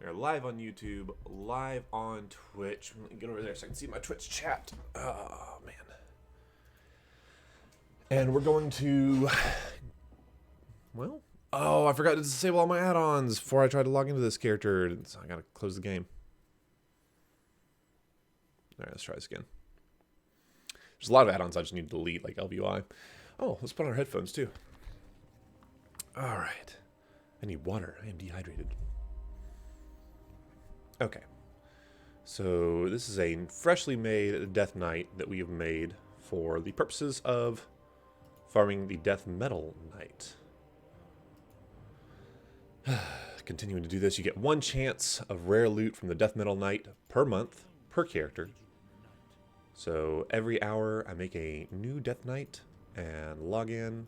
We are live on YouTube, live on Twitch. Let me get over there so I can see my Twitch chat. Oh, man. And we're going to... Well... Oh, I forgot to disable all my add-ons before I tried to log into this character. So I gotta close the game. Alright, let's try this again. There's a lot of add-ons I just need to delete, like LVI. Oh, let's put on our headphones, too. Alright. I need water. I am dehydrated. Okay. So, this is a freshly made Death Knight that we have made for the purposes of farming the Death Metal Knight. Continuing to do this, you get one chance of rare loot from the Death Metal Knight per month, per character. So every hour I make a new Death Knight and log in.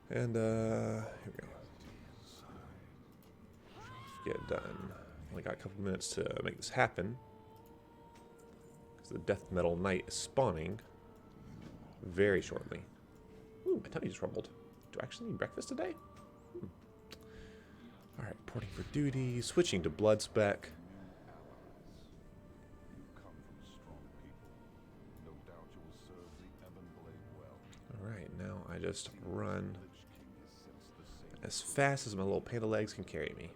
And here we go. Get it done. Only got a couple minutes to make this happen. Because the Death Metal Knight is spawning very shortly. Ooh, my tummy just rumbled. Do I actually need breakfast today? Alright, reporting for duty, switching to blood spec. Alright, now I just run as fast as my little panda legs can carry me.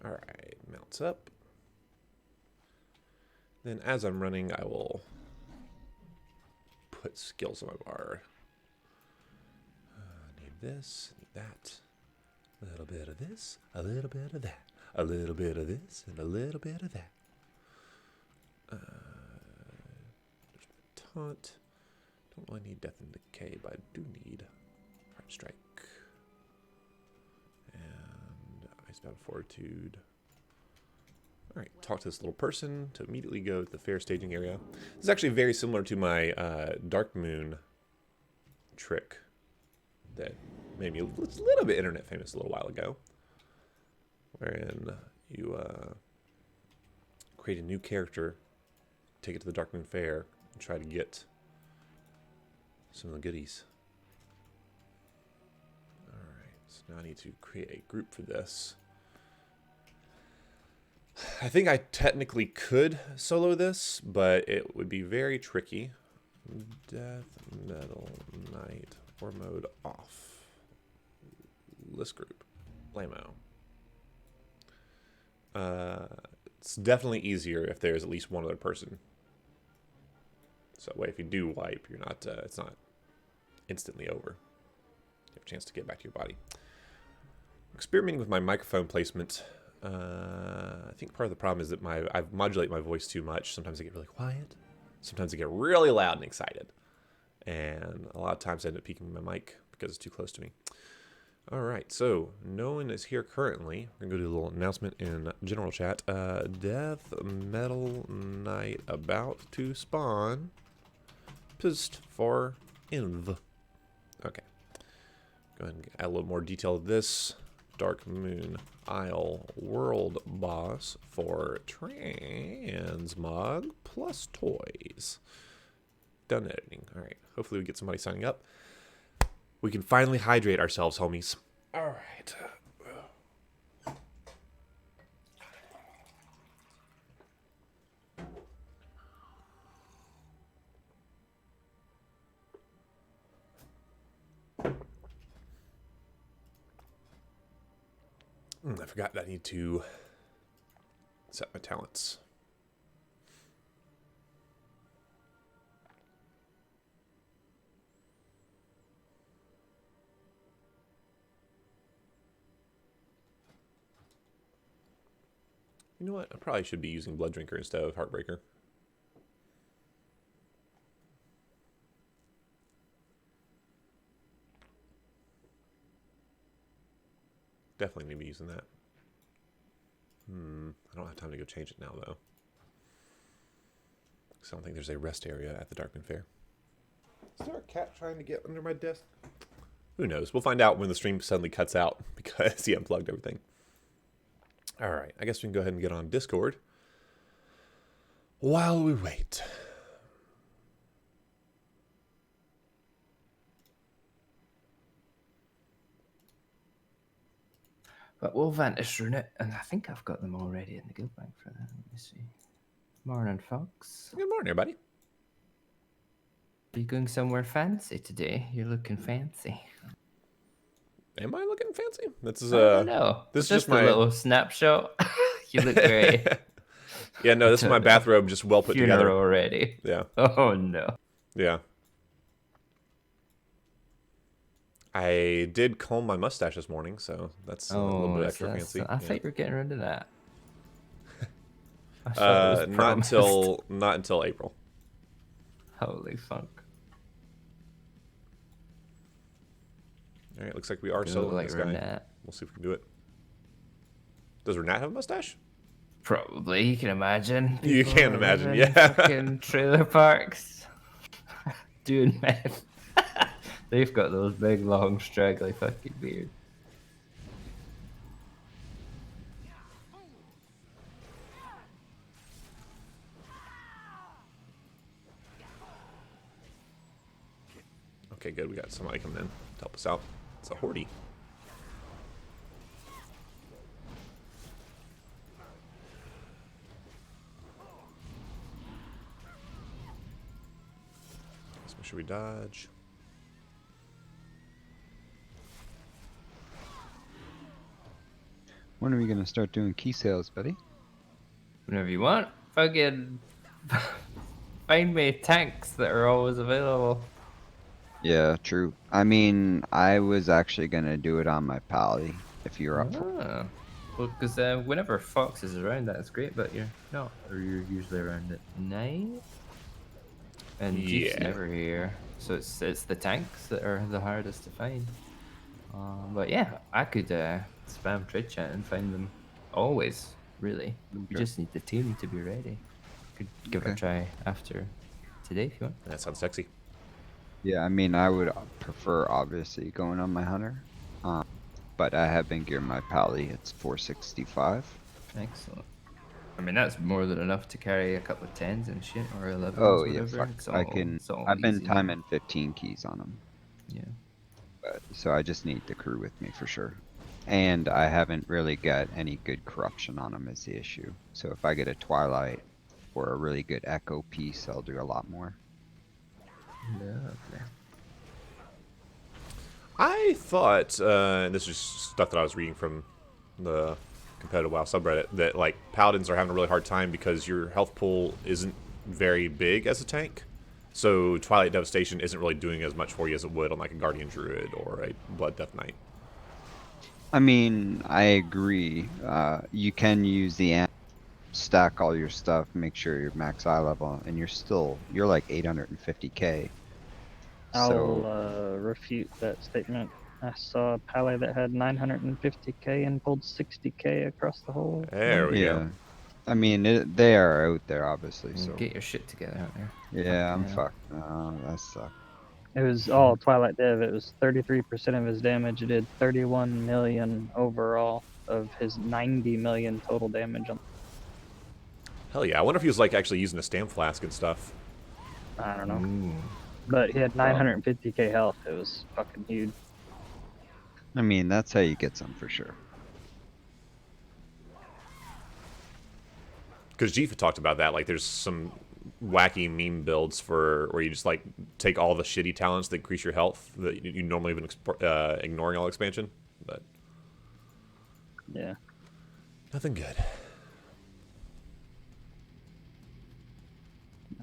Alright, mounts up. Then as I'm running, I will put skills on my bar. Need this, need that. A little bit of this, a little bit of that. A little bit of this, and a little bit of that. Taunt. Don't really need Death and Decay, but I do need Heart Strike. And Icebound Fortitude. Alright, talk to this little person to immediately go to the fair staging area. This is actually very similar to my Dark Moon trick that made me a little bit internet famous a little while ago. Wherein you create a new character, take it to the Dark Moon Fair, and try to get some of the goodies. Alright, so now I need to create a group for this. I think I technically could solo this, but it would be very tricky. Death Metal Knight or mode off. List group. Blammo. It's definitely easier if there's at least one other person. So that way, if you do wipe, you're not. It's not instantly over. You have a chance to get back to your body. Experimenting with my microphone placement. I think part of the problem is that I modulate my voice too much. Sometimes I get really quiet. Sometimes I get really loud and excited. And a lot of times I end up peaking my mic because it's too close to me. Alright, so no one is here currently. We're going to go do a little announcement in general chat. Death Metal Knight about to spawn. Pist for Inv. Okay. Go ahead and add a little more detail to this. Dark Moon Isle World Boss for Transmog plus toys. Done editing. Alright, hopefully we get somebody signing up. We can finally hydrate ourselves, homies. Alright. I forgot that I need to set my talents. You know what? I probably should be using Blood Drinker instead of Heartbreaker. Definitely need to be using that. I don't have time to go change it now, though. Because I don't think there's a rest area at the Darkman Fair. Is there a cat trying to get under my desk? Who knows? We'll find out when the stream suddenly cuts out because he unplugged everything. Alright, I guess we can go ahead and get on Discord while we wait. But we'll Vantage Rune it, and I think I've got them already in the guild bank for that. Let me see. Morning, Fox. Good morning, everybody. Are you going somewhere fancy today? You're looking fancy. Am I looking fancy? This is I don't know. This is Just just a my little snapshot. You look great. Yeah, no, this is my bathrobe, just well put together. Funeral ready. Yeah. Oh no. Yeah. I did comb my mustache this morning, so that's a little bit extra fancy. I thought you were getting rid of that. I thought Yeah. it was promised. Not until April. Holy fuck. All right, looks like we are You soloing look like this guy. Renat. We'll see if we can do it. Does Renat have a mustache? Probably, you can imagine. You People can that imagine, live in yeah. Fucking trailer parks. Doing meth. They've got those big, long, straggly fucking beards. Okay, good. We got somebody coming in to help us out. It's a Hordy. Let's make sure we dodge. When are we gonna start doing key sales, buddy? Whenever you want. Fucking find me tanks that are always available. Yeah, true. I mean, I was actually gonna do it on my pally, if you're up for it. Ah. Well, because whenever Fox is around, that's great, but you're not. Or you're usually around at night. And Jeep's Yeah. never here. So it's the tanks that are the hardest to find. But yeah, I could spam trade chat and find them always, really. We Okay. just need the team to be ready. Could give it a Okay. try after today if you want. That sounds sexy. Yeah, I mean, I would prefer, obviously, going on my hunter. But I have been gearing my pally. It's 465. Excellent. I mean, that's more than enough to carry a couple of 10s and shit, or 11s, Oh, yeah, whatever. fuck. It's I all- can... it's all I've been easy. timing 15 keys on them. Yeah. But, so I just need the crew with me for sure. And I haven't really got any good corruption on them is the issue. So if I get a Twilight or a really good Echo piece, I'll do a lot more. Lovely. I thought, and this is stuff that I was reading from the competitive WoW subreddit, that like paladins are having a really hard time because your health pool isn't very big as a tank. So Twilight Devastation isn't really doing as much for you as it would on like a Guardian Druid or a Blood Death Knight. I mean, I agree. You can use the amp, stack all your stuff, make sure you're max eye level, and you're like 850k. I'll refute that statement. I a pally that had 950k and pulled 60k across the whole. There we go. I mean, they are out there, obviously, so... Get your shit together out there. Yeah, I'm Yeah. fucked. Oh, that sucks. It was all Twilight Dev. It was 33% of his damage. It did 31 million overall of his 90 million total damage. Hell yeah. I wonder if he was like actually using a stamp flask and stuff. I don't know. Ooh. But he had 950k health. It was fucking huge. I mean, that's how you get some for sure. Because Jeef had talked about that. Like there's some wacky meme builds for where you just like take all the shitty talents that increase your health that you normally have been ignoring all expansion. But Yeah. nothing good.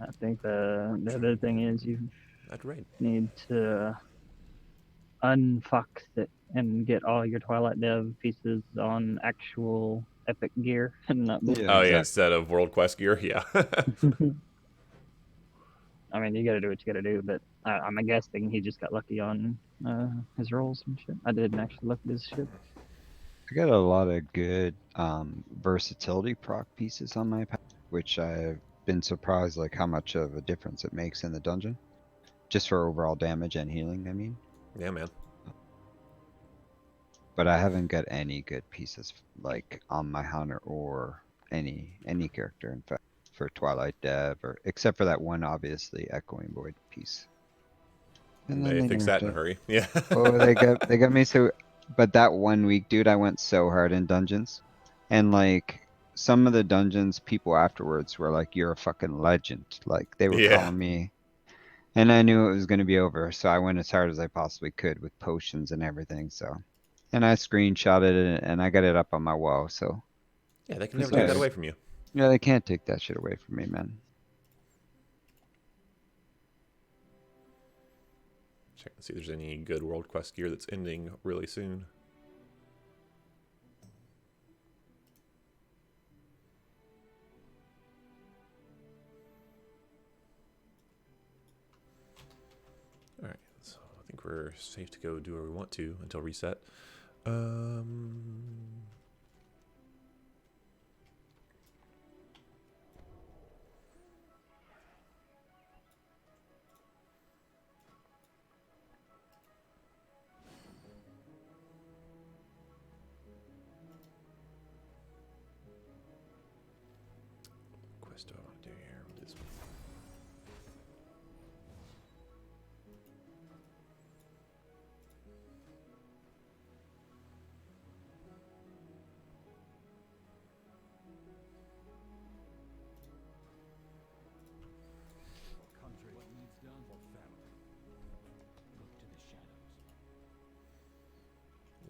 I think the other thing is you That's right. need to unfox it and get all your Twilight Dev pieces on actual epic gear and not Yeah. Oh yeah, exactly. instead of World Quest gear, yeah. I mean, you gotta do what you gotta do, but I'm guessing he just got lucky on his rolls and shit. I didn't actually look at his shit. I got a lot of good versatility proc pieces on my pack, which I've been surprised like how much of a difference it makes in the dungeon. Just for overall damage and healing, I mean. Yeah, man. But I haven't got any good pieces like on my hunter or any character in fact for Twilight Dev or except for that one obviously Echoing Void piece. And They fix nerfed that in a it. hurry. Yeah. Oh, they got me so But that 1 week, dude, I went so hard in dungeons. And like some of the dungeons, people afterwards were like, "You're a fucking legend." Like they were Yeah. calling me, and I knew it was gonna be over, so I went as hard as I possibly could with potions and everything. So, and I screenshotted it and I got it up on my wall. So Yeah, they can it's never take that nice. away from you. Yeah, they can't take that shit away from me, man. Check and see if there's any good World Quest gear that's ending really soon. Alright, so I think we're safe to go do what we want to until reset. Quest do I want to do here? What is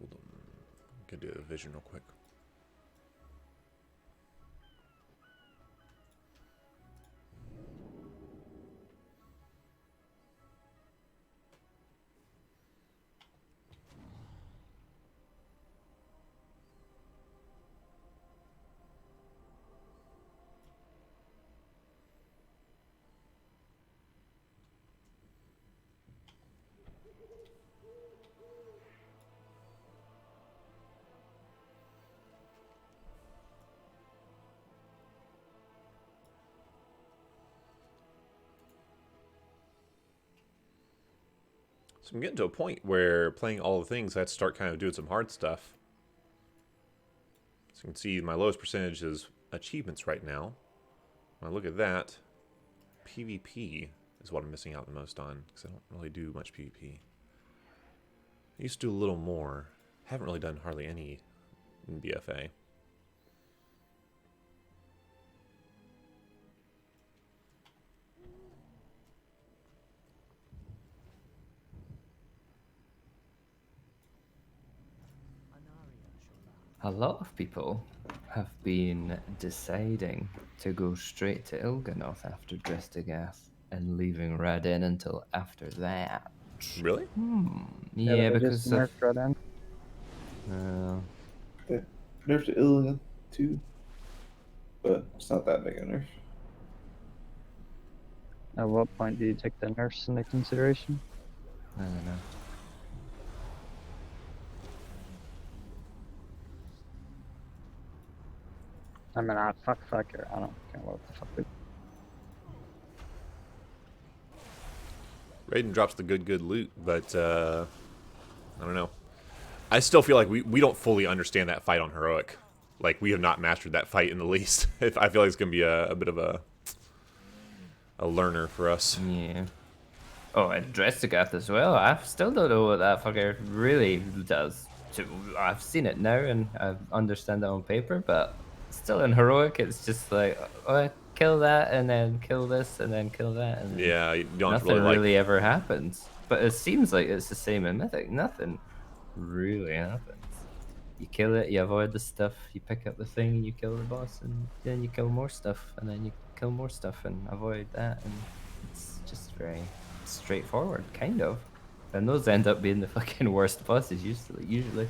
Uldum. Gonna do a vision real quick. So I'm getting to a point where playing all the things, I have to start kind of doing some hard stuff. So you can see my lowest percentage is achievements right now. When I look at that, PvP is what I'm missing out the most on, because I don't really do much PvP. I used to do a little more. Haven't really done hardly any in BFA. A lot of people have been deciding to go straight to Il'gynoth after Drestagath and leaving Radin until after that. Really? Yeah, Yeah, they just because of nerfed right in. They nerfed Ilian too, but it's not that big a nerf. At what point do you take the nerfs into consideration? I don't know. I mean, fuck her. I don't care what the fuck. Raiden drops the good loot, but I don't know. I still feel like we don't fully understand that fight on Heroic. Like, we have not mastered that fight in the least. I feel like it's going to be a bit of a learner for us. Yeah. Oh, and Drestagath as well. I still don't know what that fucker really does. I've seen it now and I understand it on paper, but still in Heroic, it's just like, oh, kill that and then kill this and then kill that. And then Yeah, you don't nothing really really like... ever happens. But it seems like it's the same in Mythic. Nothing really happens. You kill it, you avoid the stuff, you pick up the thing, you kill the boss, and then you kill more stuff, and then you kill more stuff and avoid that, and it's just very straightforward, kind of. And those end up being the fucking worst bosses usually.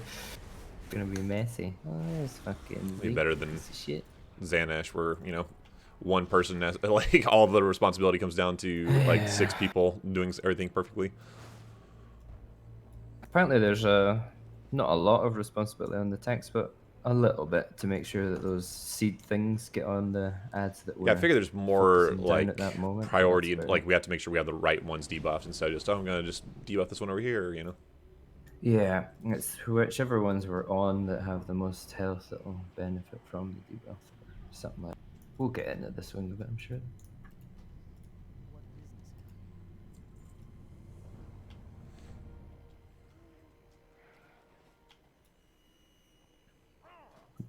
Gonna be messy. Oh, there's fucking Way Zeke, better than piece of shit. Xanash, where, you know, one person has, like, all the responsibility comes down to, like, 6 people doing everything perfectly. Apparently there's not a lot of responsibility on the tanks, but a little bit to make sure that those seed things get on the ads that we're Yeah, I figure there's more, focusing down like, at that moment. priority. That's Like, we have to make sure we have the right ones debuffed instead of just, oh, I'm going to just debuff this one over here, you know? Yeah, it's whichever ones we're on that have the most health that will benefit from the debuff or something like that. We'll get into the swing of it, I'm sure.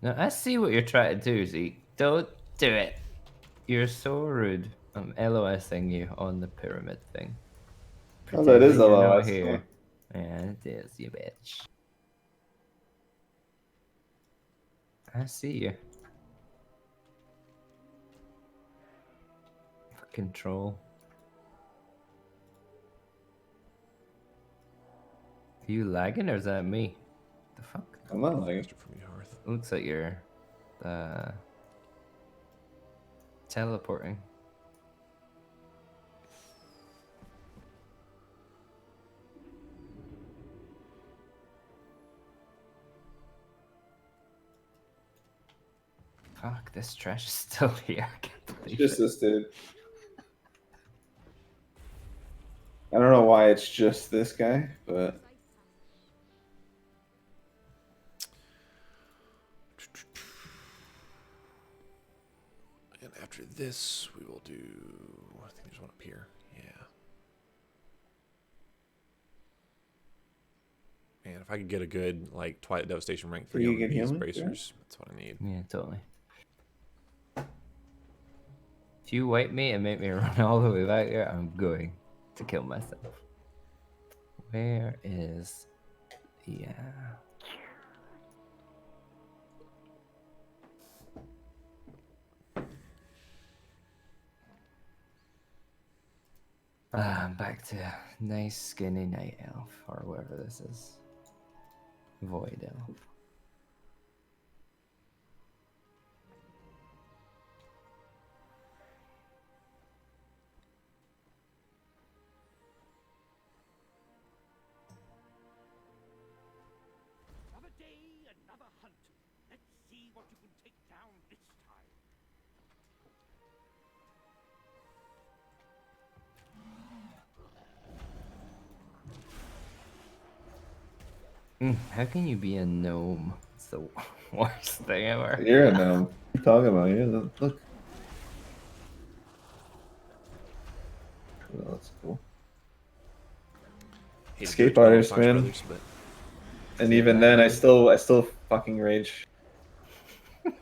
Now, I see what you're trying to do, Zeke. Don't do it. You're so rude. I'm LOSing you on the pyramid thing. Oh, that is Pretending you're not LOS. here. Yeah, it is, you bitch. I see you. Fucking troll. Are you lagging or is that me? The fuck? I'm not like Extra from your hearth. Looks like you're teleporting. Fuck, this trash is still here. I can't believe just it. this dude. I don't know why it's just this guy, but And after this, we will do. I think there's one up here. Yeah. Man, if I could get a good like Twilight Devastation rank So 3 you on get these healing, bracers, that's what I need. Yeah, totally. If you wipe me and make me run all the way back here, I'm going to kill myself. Where is... Yeah. I'm back to nice skinny night elf, or whatever this is. Void elf. Another day, another hunt. Let's see what you can take down this time. How can you be a gnome? It's the worst thing ever. you're a gnome. What are you talking about? Look. Oh, that's cool. Hate to Escape do it to artist, Valentine's man. Brothers, but And even then, I still fucking rage. Is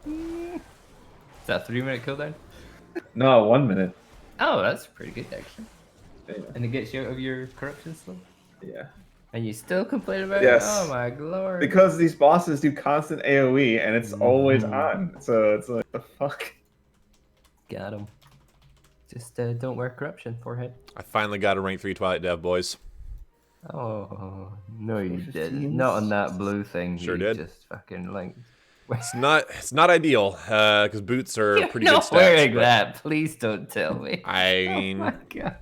that 3-minute cooldown? No, 1 minute. Oh, that's pretty good actually. Yeah. And it gets you out of your corruption slump? Yeah. And you still complain about Yes. it? Oh my lord. Because these bosses do constant AoE and it's always Mhm. on. So it's like, the fuck? Got him. Just don't wear corruption, forehead. I finally got a rank 3 Twilight Dev, boys. Oh, no you 15s? didn't. Not on that blue thing. Sure you did. Just fucking like... It's not ideal because boots are You're pretty good not stats. wearing but that. Please don't tell me. I Oh mean, my god.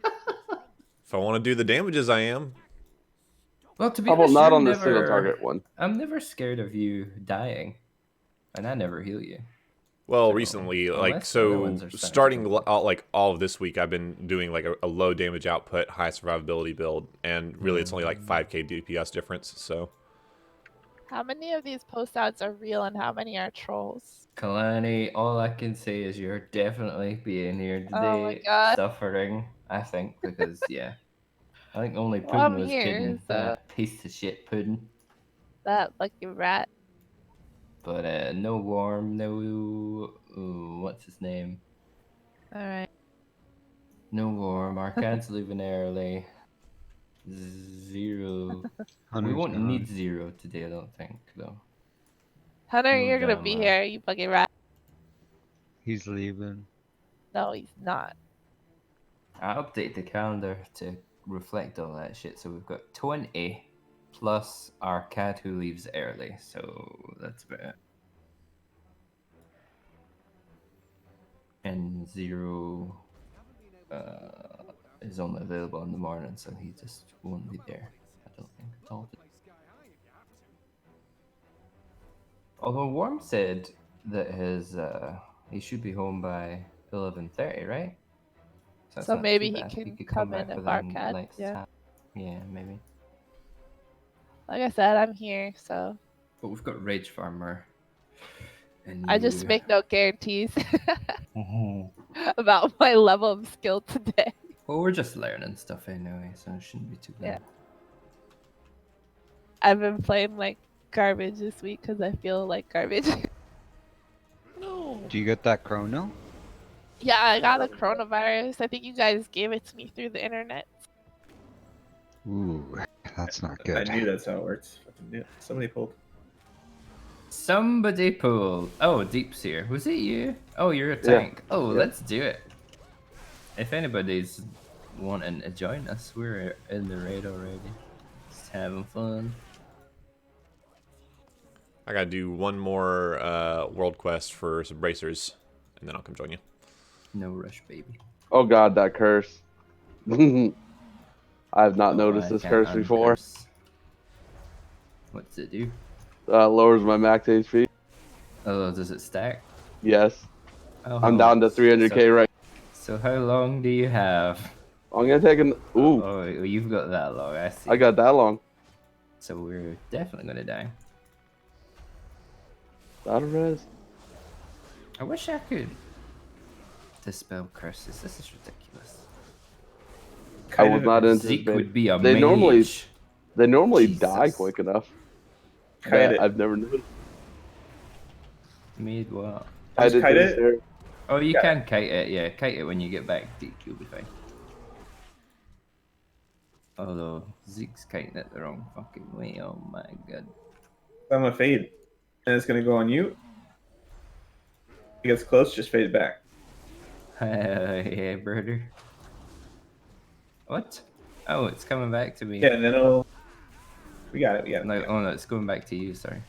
if I want to do the damages, I am. Well, to be How about honest, not you're on the never... single target one? I'm never scared of you dying. And I never heal you. Well, So, recently, like, unless the other so ones are starting sensitive. like all of this week, I've been doing like a low damage output, high survivability build, and really it's only like 5k DPS difference. So How many of these post outs are real and how many are trolls? Kalani, all I can say is you're definitely being here Oh my today, god. suffering, I think, because, yeah. I think only Well, Puddin I'm was here, kidding. so That piece of shit Puddin. that lucky rat. But, no Worm, no... Ooh, what's his name? Alright. No Worm, Arcade's leaving early. Zero... We Hunter's won't gone. need Zero today, I don't think, though. Hunter, No you're gonna be drama. here, you fucking rat. He's leaving. No, he's not. I update the calendar to reflect all that shit, so we've got 20 plus our cat who leaves early, so that's about it. And Zero is only available in the morning, so he just won't be there, I don't think, at all. Although Worm said that he should be home by 11:30, right? That's So not maybe too he bad. He can could come back in if within Arcade. like Yeah. half. Yeah, maybe. Like I said, I'm here, so But we've got Rage Farmer. And I just you- make no guarantees Mhm. about my level of skill today. Well, we're just learning stuff anyway, so it shouldn't be too bad. Yeah. I've been playing like garbage this week because I feel like garbage. No. Do you get that chrono? Yeah, I got a coronavirus. I think you guys gave it to me through the internet. Ooh, that's not I good. knew that's how it works. Fucking knew it. Somebody pulled. Somebody pulled. Oh, Deep's here. Was it you? Oh, you're a Yeah. tank. Oh, Yeah. let's do it. If anybody's wanting to join us, we're in the raid already. Just having fun. I gotta do one more world quest for some bracers, and then I'll come join you. No rush, baby. Oh god, that curse. I have not Oh, noticed I this can't curse before. uncurse. What's it do? Lowers my max HP. Oh, does it stack? Yes. Oh, I'm down to 300k right. So how long do you have? I'm gonna take an. Ooh, Oh, you've got that long. I see. I got that long. So we're definitely gonna die. Out of res. I wish I could dispel curses. This is ridiculous. I was not into Zeke this. would be a They mage. normally die Jesus. quick enough. Kite it. I've never known. Made what? Just did kite this it? here. Oh, you Yeah. can kite it. Yeah, kite it when you get back. Zeke, you'll be fine. Although Zeke's kiting it the wrong fucking way. Oh my god. I'm gonna fade. And it's gonna go on you. It gets close, just fade back. Yeah, brother. What? Oh, it's coming back to me. Yeah, and then it'll. We got it. We got it. No, oh no, it's going back to you. Sorry.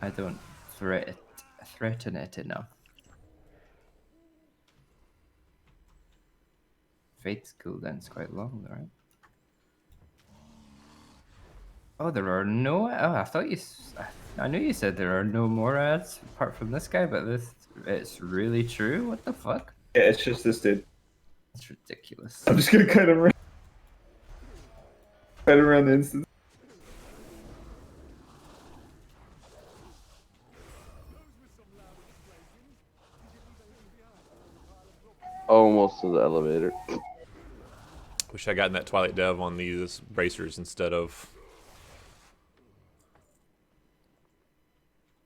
I don't threaten it enough. Fate's cooldown's quite long, though, right? Oh, there are no. Oh, I thought you. I knew you said there are no more ads apart from this guy, but it's really true. What the fuck? Yeah, it's just this dude. It's ridiculous. I'm just gonna cut him around. Cut around the instance. Almost to the elevator. Wish I gotten that Twilight Dove on these bracers instead of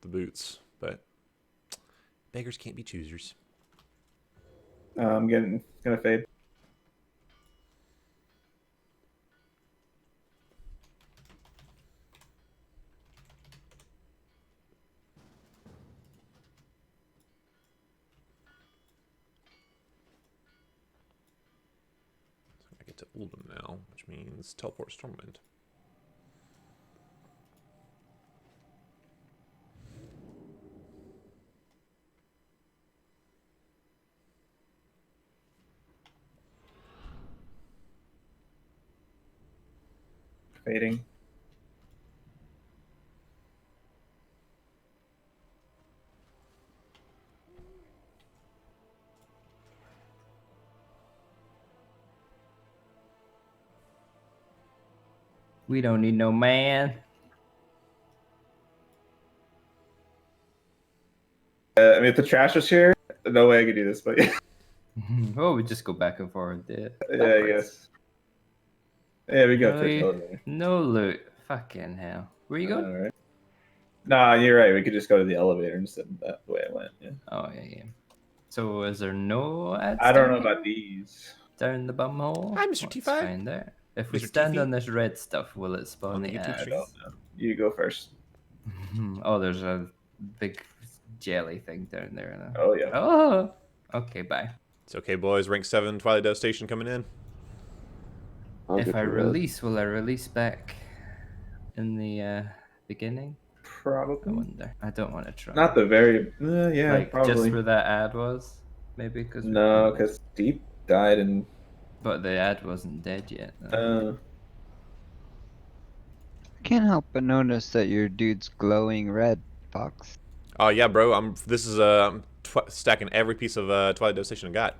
the boots, but beggars can't be choosers. I'm gonna fade. So I get to Uldum now, which means teleport Stormwind. Fading. We don't need no man. I mean, if the trash was here, no way I could do this, but yeah, Oh, we just go back and forth. Yeah, I guess. Yeah, we go through the No, elevator. no loot. Fucking hell. Where you going? All right. Nah, you're right. We could just go to the elevator instead of that way I went. Yeah. Oh yeah, yeah. So is there no ads? I don't know down here? about these. Down the bum hole. Hi, Mr. Let's T5. find out. If we Mr. stand T5. on this red stuff, will it spawn On the the YouTube ads? stream. I don't know. You go first. Oh, there's a big jelly thing down there now. Oh yeah. Oh, okay, bye. It's okay, boys. Rank 7 Twilight Dove Station coming in. I'll If get I to res. release, will I release back in the beginning? I Probably. wonder. I don't want to try. Not the very. Yeah, like probably. just where that ad was, maybe because No, because Deep died and. But the ad wasn't dead yet. I can't help but notice that your dude's glowing red, Fox. Oh yeah, bro. This is I'm stacking every piece of Twilight Dove Station I got.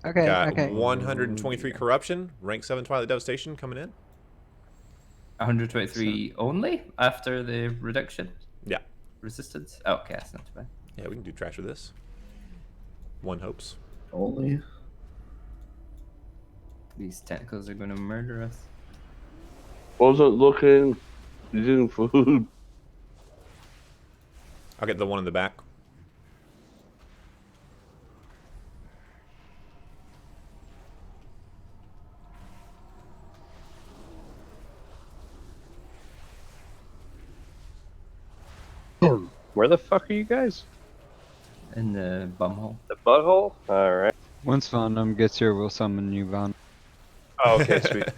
Okay, Got okay. 123 corruption. Rank 7 Twilight Dove Station coming in. 123 only after the reduction Yeah. resistance. Oh, okay, that's not too bad. Yeah, we can do trash with this. One hopes. Only. These tentacles are going to murder us. What was it looking? You're doing food. I'll get the one in the back. Where the fuck are you guys? In the bumhole. The butthole? Alright. Once Vondom gets here, we'll summon you, Von. Oh, okay, sweet.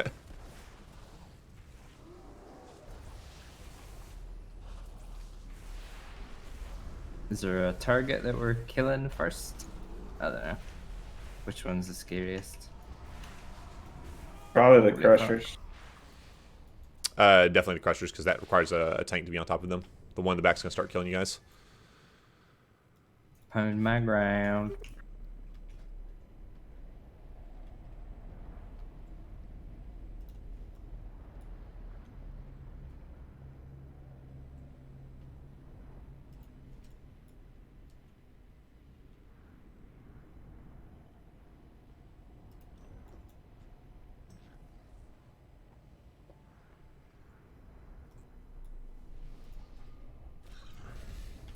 Is there a target that we're killing first? I don't know. Which one's the scariest? Probably the What do you thought? crushers. Definitely the crushers, because that requires a tank to be on top of them. The one in the back's gonna start killing you guys. Pound my ground.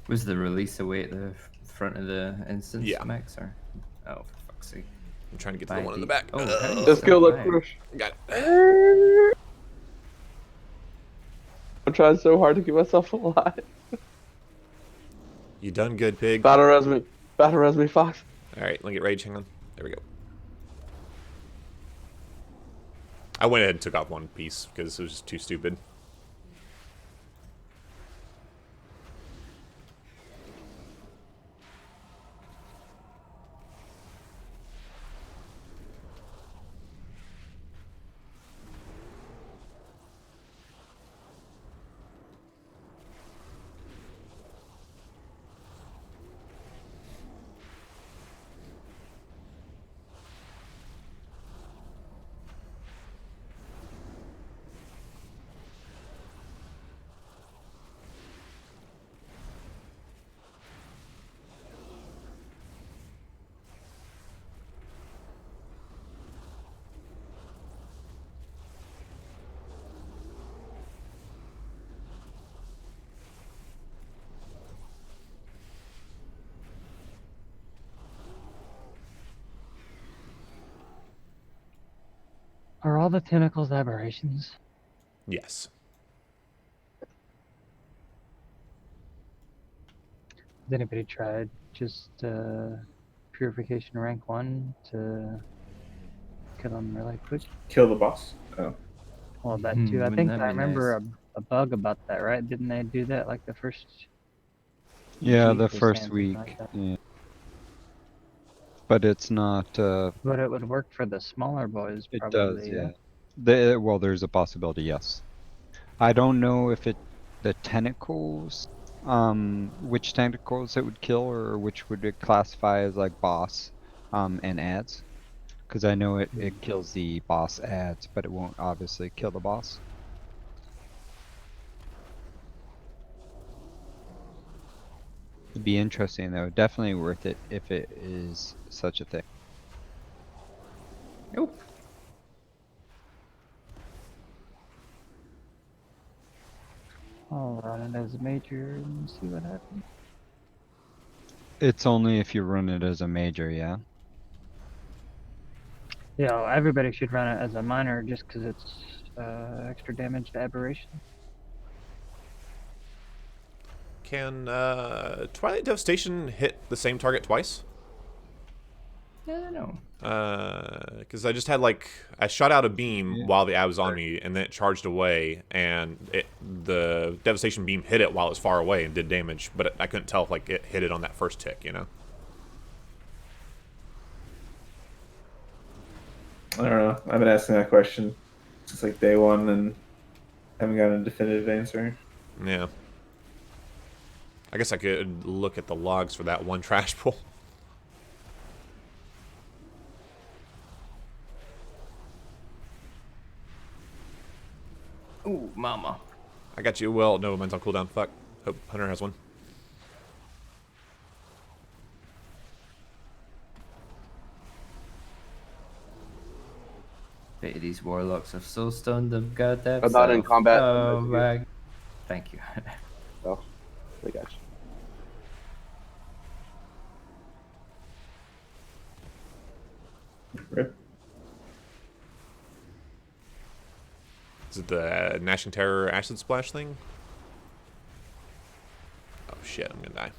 Was the release away at the front of the instance, Yeah. Max? Or oh, for fuck's sake! I'm trying to get to Bye, the one in the Pete. back. Oh, how do you Let's kill the survive? crush. Got it. I'm trying so hard to keep myself alive. You done good, pig. Battle res me. Battle res me, Fox. All right, let me get rage. Hang on. There we go. I went ahead and took off one piece because it was just too stupid. Are all the tentacles aberrations? Yes. Has anybody tried just purification rank 1 to kill them really quick? Kill the boss. Oh. Well, that Hmm, too. I wouldn't think that I be remember nice? a bug about that, right? Didn't they do that like the first? Yeah, week the or first something week. like that? Yeah. But it's not. But it would work for the smaller boys, It probably. does, yeah. Well, there's a possibility, yes. I don't know if the tentacles, which tentacles it would kill, or which would it classify as like boss, and ads. Because I know it kills the boss ads, but it won't obviously kill the boss. It'd be interesting though. Definitely worth it if it is such a thing. Nope. I'll run it as a major and see what happens. It's only if you run it as a major, yeah. Yeah, everybody should run it as a minor just because it's extra damage to aberration. Can Twilight Devastation hit the same target twice? I don't know. Because I just had I shot out a beam Yeah. while the ad was on me, and then it charged away, and the devastation beam hit it while it was far away and did damage, but I couldn't tell if it hit it on that first tick, you know. I don't know. I've been asking that question since like day one and haven't gotten a definitive answer. Yeah. I guess I could look at the logs for that one trash pull. Ooh, mama. I got you. Well, no, mine's on cooldown. Fuck. Hope Hunter has one. Bet these warlocks have so stunned them goddamn I'm not in self. combat. Oh my Thank you. Oh, I got you. Rip. Is it the Gnashing Terror Acid Splash thing? Oh shit, I'm gonna die.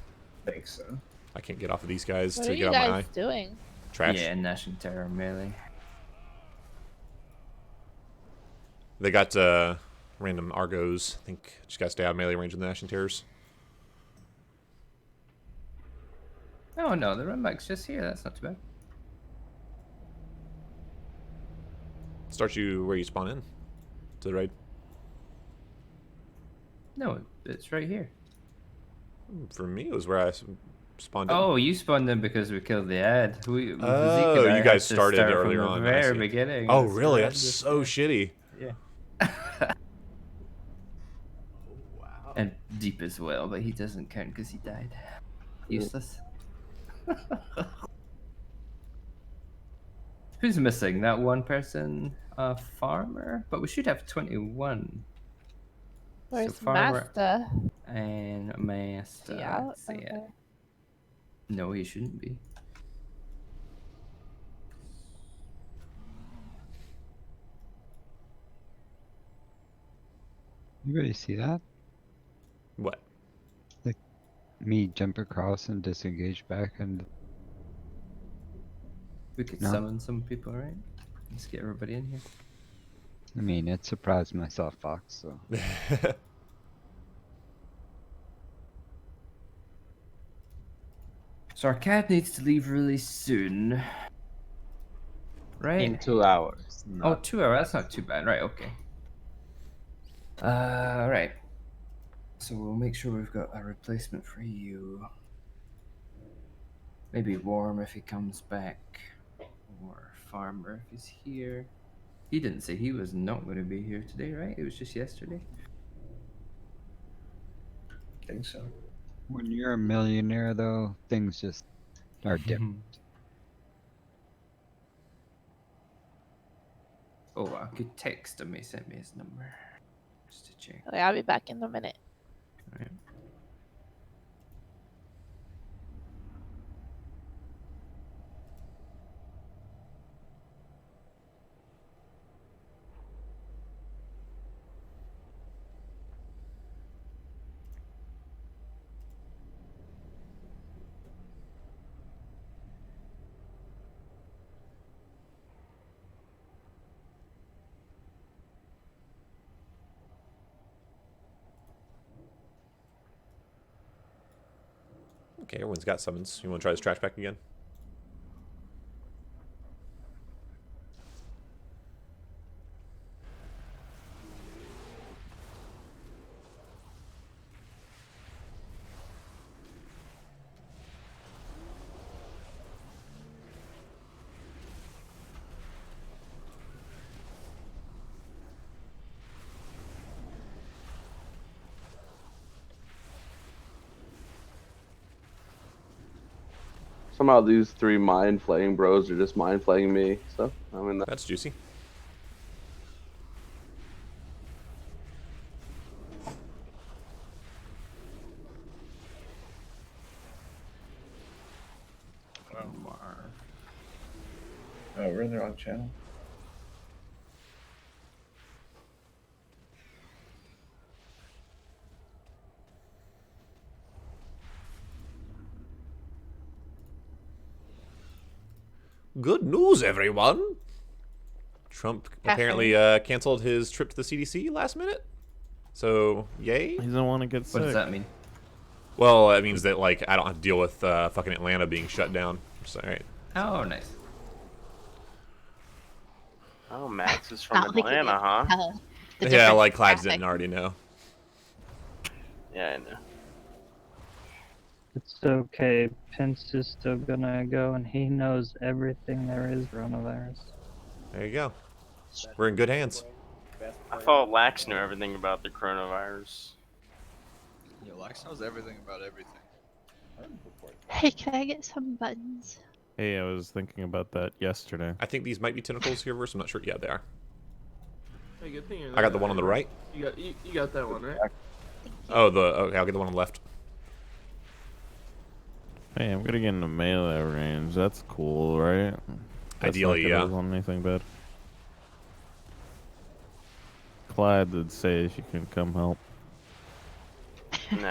I think so. I can't get off of these guys What to are get you out my eye. guys doing? Trash. Yeah, Gnashing Terror melee. They got random Argos. I think just gotta stay out of melee range with the Gnashing Terrors. Oh no, the run back's just here. That's not too bad. Starts you where you spawn in. To the right. No, it's right here. For me, it was where I spawned in. Oh, you spawned in because we killed the ad. Oh, Zeke and I you had guys to started start earlier from on. the I very see. beginning. Oh, That's really? why I That's just- so shitty. Yeah. Wow. And deep as well, but he doesn't count because he died. Useless. Who's missing? That one person, farmer? But we should have 21. Where's farmer Master? and master. Is he out? Let's see it. Okay. No, he shouldn't be. Anybody see that? What? Me jump across and disengage back and We could No. summon some people, right? Let's get everybody in here. I mean it surprised myself, Fox, so So our cat needs to leave really soon. Right? In 2 hours. Oh, 2 hours. That's not too bad. Right, okay. Right. So we'll make sure we've got a replacement for you. Maybe Worm if he comes back. Or Farmer if he's here. He didn't say he was not going to be here today, right? It was just yesterday. I think so. when you're a millionaire though, things just are different. Oh, I could text him. He sent me his number. Just to check. Okay, I'll be back in a minute. Alright. Okay, everyone's got summons. You want to try this trash pack again? Somehow these 3 mind flaying bros are just mind flaying me. So I mean, That's juicy. Oh, we're in the wrong channel. Good news, everyone! Trump apparently canceled his trip to the CDC last minute. So, yay. He doesn't want to get What sick. does that mean? Well, that means that, like, I don't have to deal with fucking Atlanta being shut down. So, alright. Oh, nice. Oh, Max is from Atlanta, huh? Yeah, like Clyde didn't already know. Yeah, I know. It's okay. Pence is still gonna go, and he knows everything there is coronavirus. There you go. We're in good hands. I thought Lax knew everything about the coronavirus. Yeah, Lex knows everything about everything. Hey, can I get some buttons? Hey, I was thinking about that yesterday. I think these might be tentacles here verse. I'm not sure. Yeah, they are. Hey, good thing you're I got the one on the right. You got that one, right? Oh, okay, I'll get the one on the left. Hey, I'm gonna get into melee range. That's cool, right? That's Ideally, not yeah. gonna result in anything bad. Clyde did say she can come help. Nah,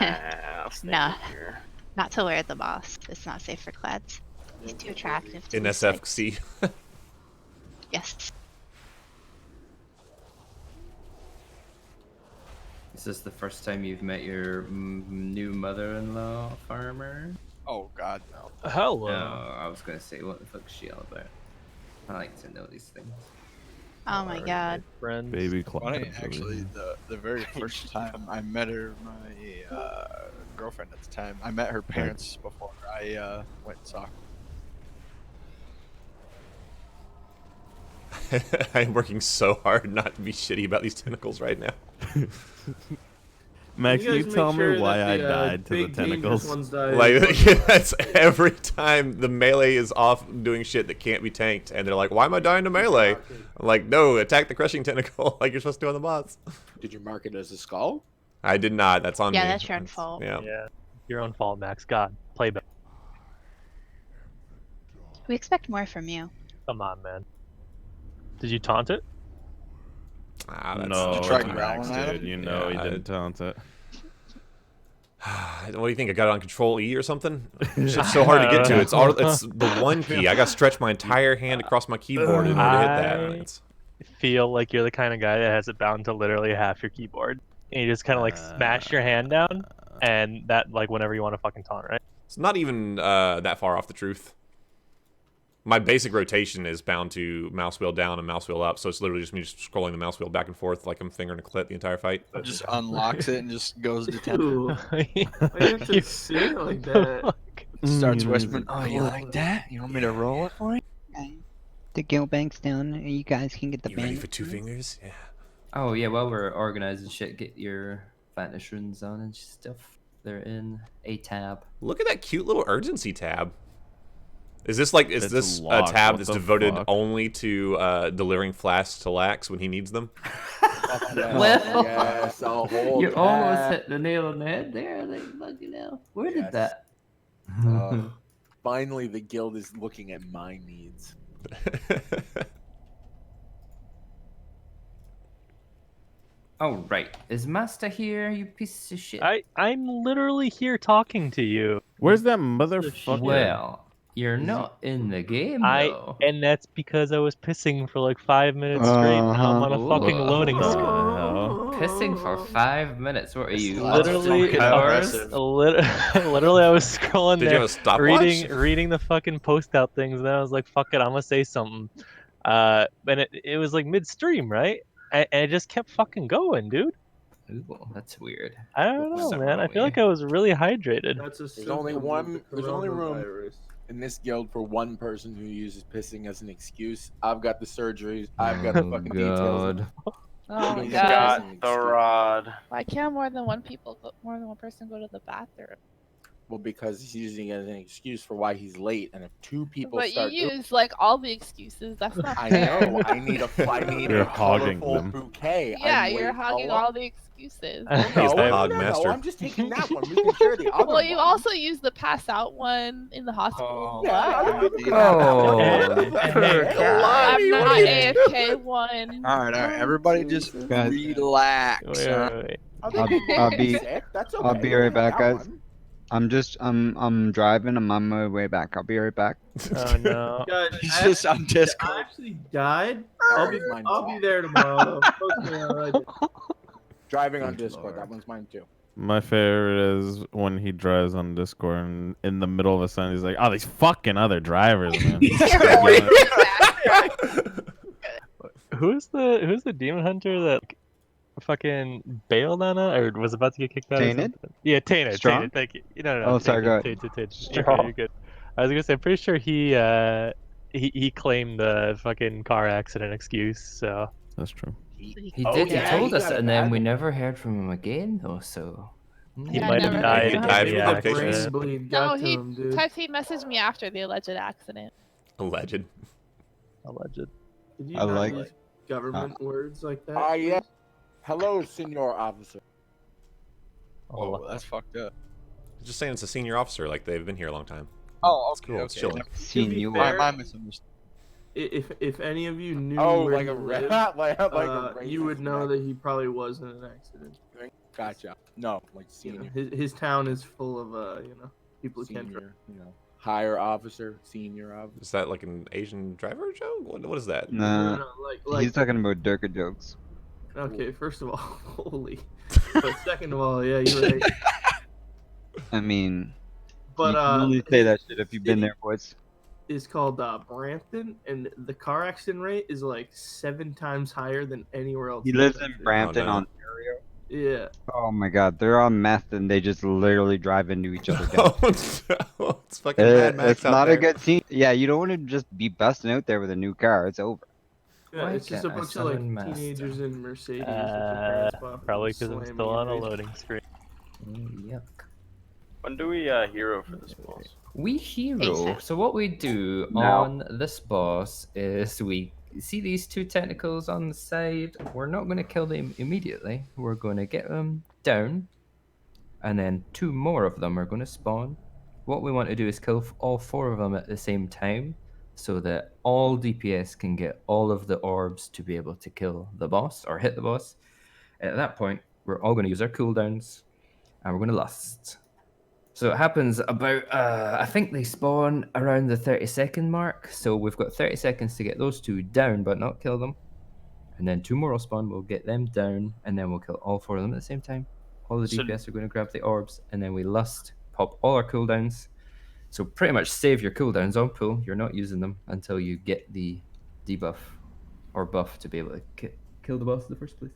I'll stay Nah. here. Not till we're at the boss. It's not safe for Clads. He's too attractive to In be safe. SFC. Yes. Is this the first time you've met your new mother-in-law, farmer? Oh God, no. Hello. No, I was gonna say, what the fuck's she all about? I like to know these things. Oh my god. Friends. Baby Funny, Clyde. actually, the very first time I met her, my girlfriend at the time, I met her parents before I went and saw her. I'm working so hard not to be shitty about these tentacles right now. Max, can you tell me why I died to the tentacles? Like, that's every time the melee is off doing shit that can't be tanked, and they're like, why am I dying to melee? I'm like, no, attack the crushing tentacle like you're supposed to on the boss. Did you mark it as a skull? I did not. That's on me. Yeah, that's your own fault. Yeah. Your own fault, Max. God, play back. We expect more from you. Come on, man. Did you taunt it? Ah, that's No, Did you try it's growling Max, at dude. him? You know he Yeah, didn't taunt it. What do you think? I got it on Control E or something? It's just so hard to get to. It's the one key. I got to stretch my entire hand across my keyboard in order to hit that. It's... Feel like you're the kind of guy that has it bound to literally half your keyboard, and you just kind of like smash your hand down, and that like whenever you want to fucking taunt, right? It's not even that far off the truth. My basic rotation is bound to mouse wheel down and mouse wheel up, so it's literally just me just scrolling the mouse wheel back and forth like I'm fingering a clit the entire fight. Just unlocks it and just goes to 10. Why you have to say it like that? Starts whispering, oh, you like that? You want me to roll it for you? The guild bank's down, and you guys can get the You ready bank. for 2 fingers? Yeah. Oh yeah, while we're organizing shit, get your vanish runes on and stuff. They're in a tab. Look at that cute little urgency tab. Is this like, is It's this a locked. tab What that's the devoted fuck? only to delivering flasks to Lax when he needs them? Well, Yes, a whole you almost tab. hit the nail on the head there. Like, fucking hell. Where did Yes. that? Finally, the guild is looking at my needs. Oh right, is Master here? You piece of shit. I'm literally here talking to you. Where's that motherfucker? Well, you're not in the game though. And that's because I was pissing for like 5 minutes straight. Now I'm on a fucking loading What the screen. hell? Pissing for 5 minutes. What are you? Literally, hours? literally, I was scrolling Did you there, have a stopwatch? reading the fucking post out things, and then I was like, "Fuck it, I'm gonna say something." And it was like midstream, right? And it just kept fucking going, dude. Ooh, that's weird. I don't know, man. I feel like I was really hydrated. There's only room in this guild for one person who uses pissing as an excuse. I've got the surgeries. I've got the fucking details. Oh my You god. Got the rod. Why can't more than one person go to the bathroom? Well, because he's using it as an excuse for why he's late, and if 2 people But start, you use like all the excuses. That's not I fair. know. I need You're a hogging colorful them. bouquet. Yeah, I'm you're way hogging color- all the excuses. He's the hog master. I'm just taking that one. We can share the other Well, you one. also used the pass out one in the hospital. Yeah, Oh, And I'm not AFK one. All right, everybody just Guys. relax. Wait, huh? wait, wait. I'll be That's I'll okay. be right back, That guys. one. I'm driving. I'm on my way back. I'll be right back. Oh no. He's just on Discord. I actually died. Mine I'll too. be there tomorrow. Post me on Reddit. Driving on Discord. That one's mine too. My favorite is when he drives on Discord and in the middle of a sentence he's like, "Oh, these fucking other drivers, man." Who's the demon hunter that fucking bailed on it or was about to get kicked out? Tainted? Or something? Yeah, Tainted. Strong? Tainted. Thank you. No. Oh, sorry, go ahead. Tainted. You're Strong. good, you're good. I was gonna say, I'm pretty sure he claimed the fucking car accident excuse. So That's true. He did. He yeah, told he us, got it and then bad. we never heard from him again, though. So he Yeah, might have never died. heard in of died the from him. complications. accident. Bleed No, got to he him, dude. messaged me after the alleged accident. Alleged. Alleged. Did you I not like- use government words like that? Ah, yeah. Hello, Senor Officer. Oh, that's fucked up. Just saying it's a senior officer, like they've been here a long time. Oh, It's okay, cool. It's okay. chilling. Senior. My misunderstanding. If any of you knew Oh, where like he a lived, like a you would racist know that he probably was in an accident. Gotcha. No, like You know, senior. his town is full of people who can't drive. Senior, higher officer, senior officer. Is that like an Asian driver joke? What is that? Nah, No, like he's talking about Durka jokes. okay. First of all, holy. But second of all, yeah, you're right. I mean, But you can only say that shit if you've been there, boys. Is called Brampton, and the car accident rate is like 7 times higher than anywhere else. He in the lives in country. Brampton, no. Ontario. Yeah. Oh my god, they're on meth and they just literally drive into each other. Down. It's fucking Mad Max It's out not there. a good scene. Yeah, you don't want to just be busting out there with a new car. It's over. Yeah, Why it's just a can't I bunch of like summon master? teenagers in Mercedes. with their parents popping Probably and because I'm slamming still on a your face. loading screen. Yuck. When do we hero for this boss? We hero. So what we do Now. on this boss is we see these 2 tentacles on the side. We're not going to kill them immediately. We're going to get them down, and then 2 more of them are going to spawn. What we want to do is kill all 4 of them at the same time, so that all DPS can get all of the orbs to be able to kill the boss or hit the boss. At that point, we're all going to use our cooldowns, and we're going to lust. So it happens about, I think they spawn around the 30-second mark. So we've got 30 seconds to get those 2 down, but not kill them. And then 2 more will spawn, we'll get them down, and then we'll kill all 4 of them at the same time. All the So- DPS are going to grab the orbs, and then we lust, pop all our cooldowns. So pretty much save your cooldowns on pool. You're not using them until you get the debuff or buff to be able to kill the boss in the first place.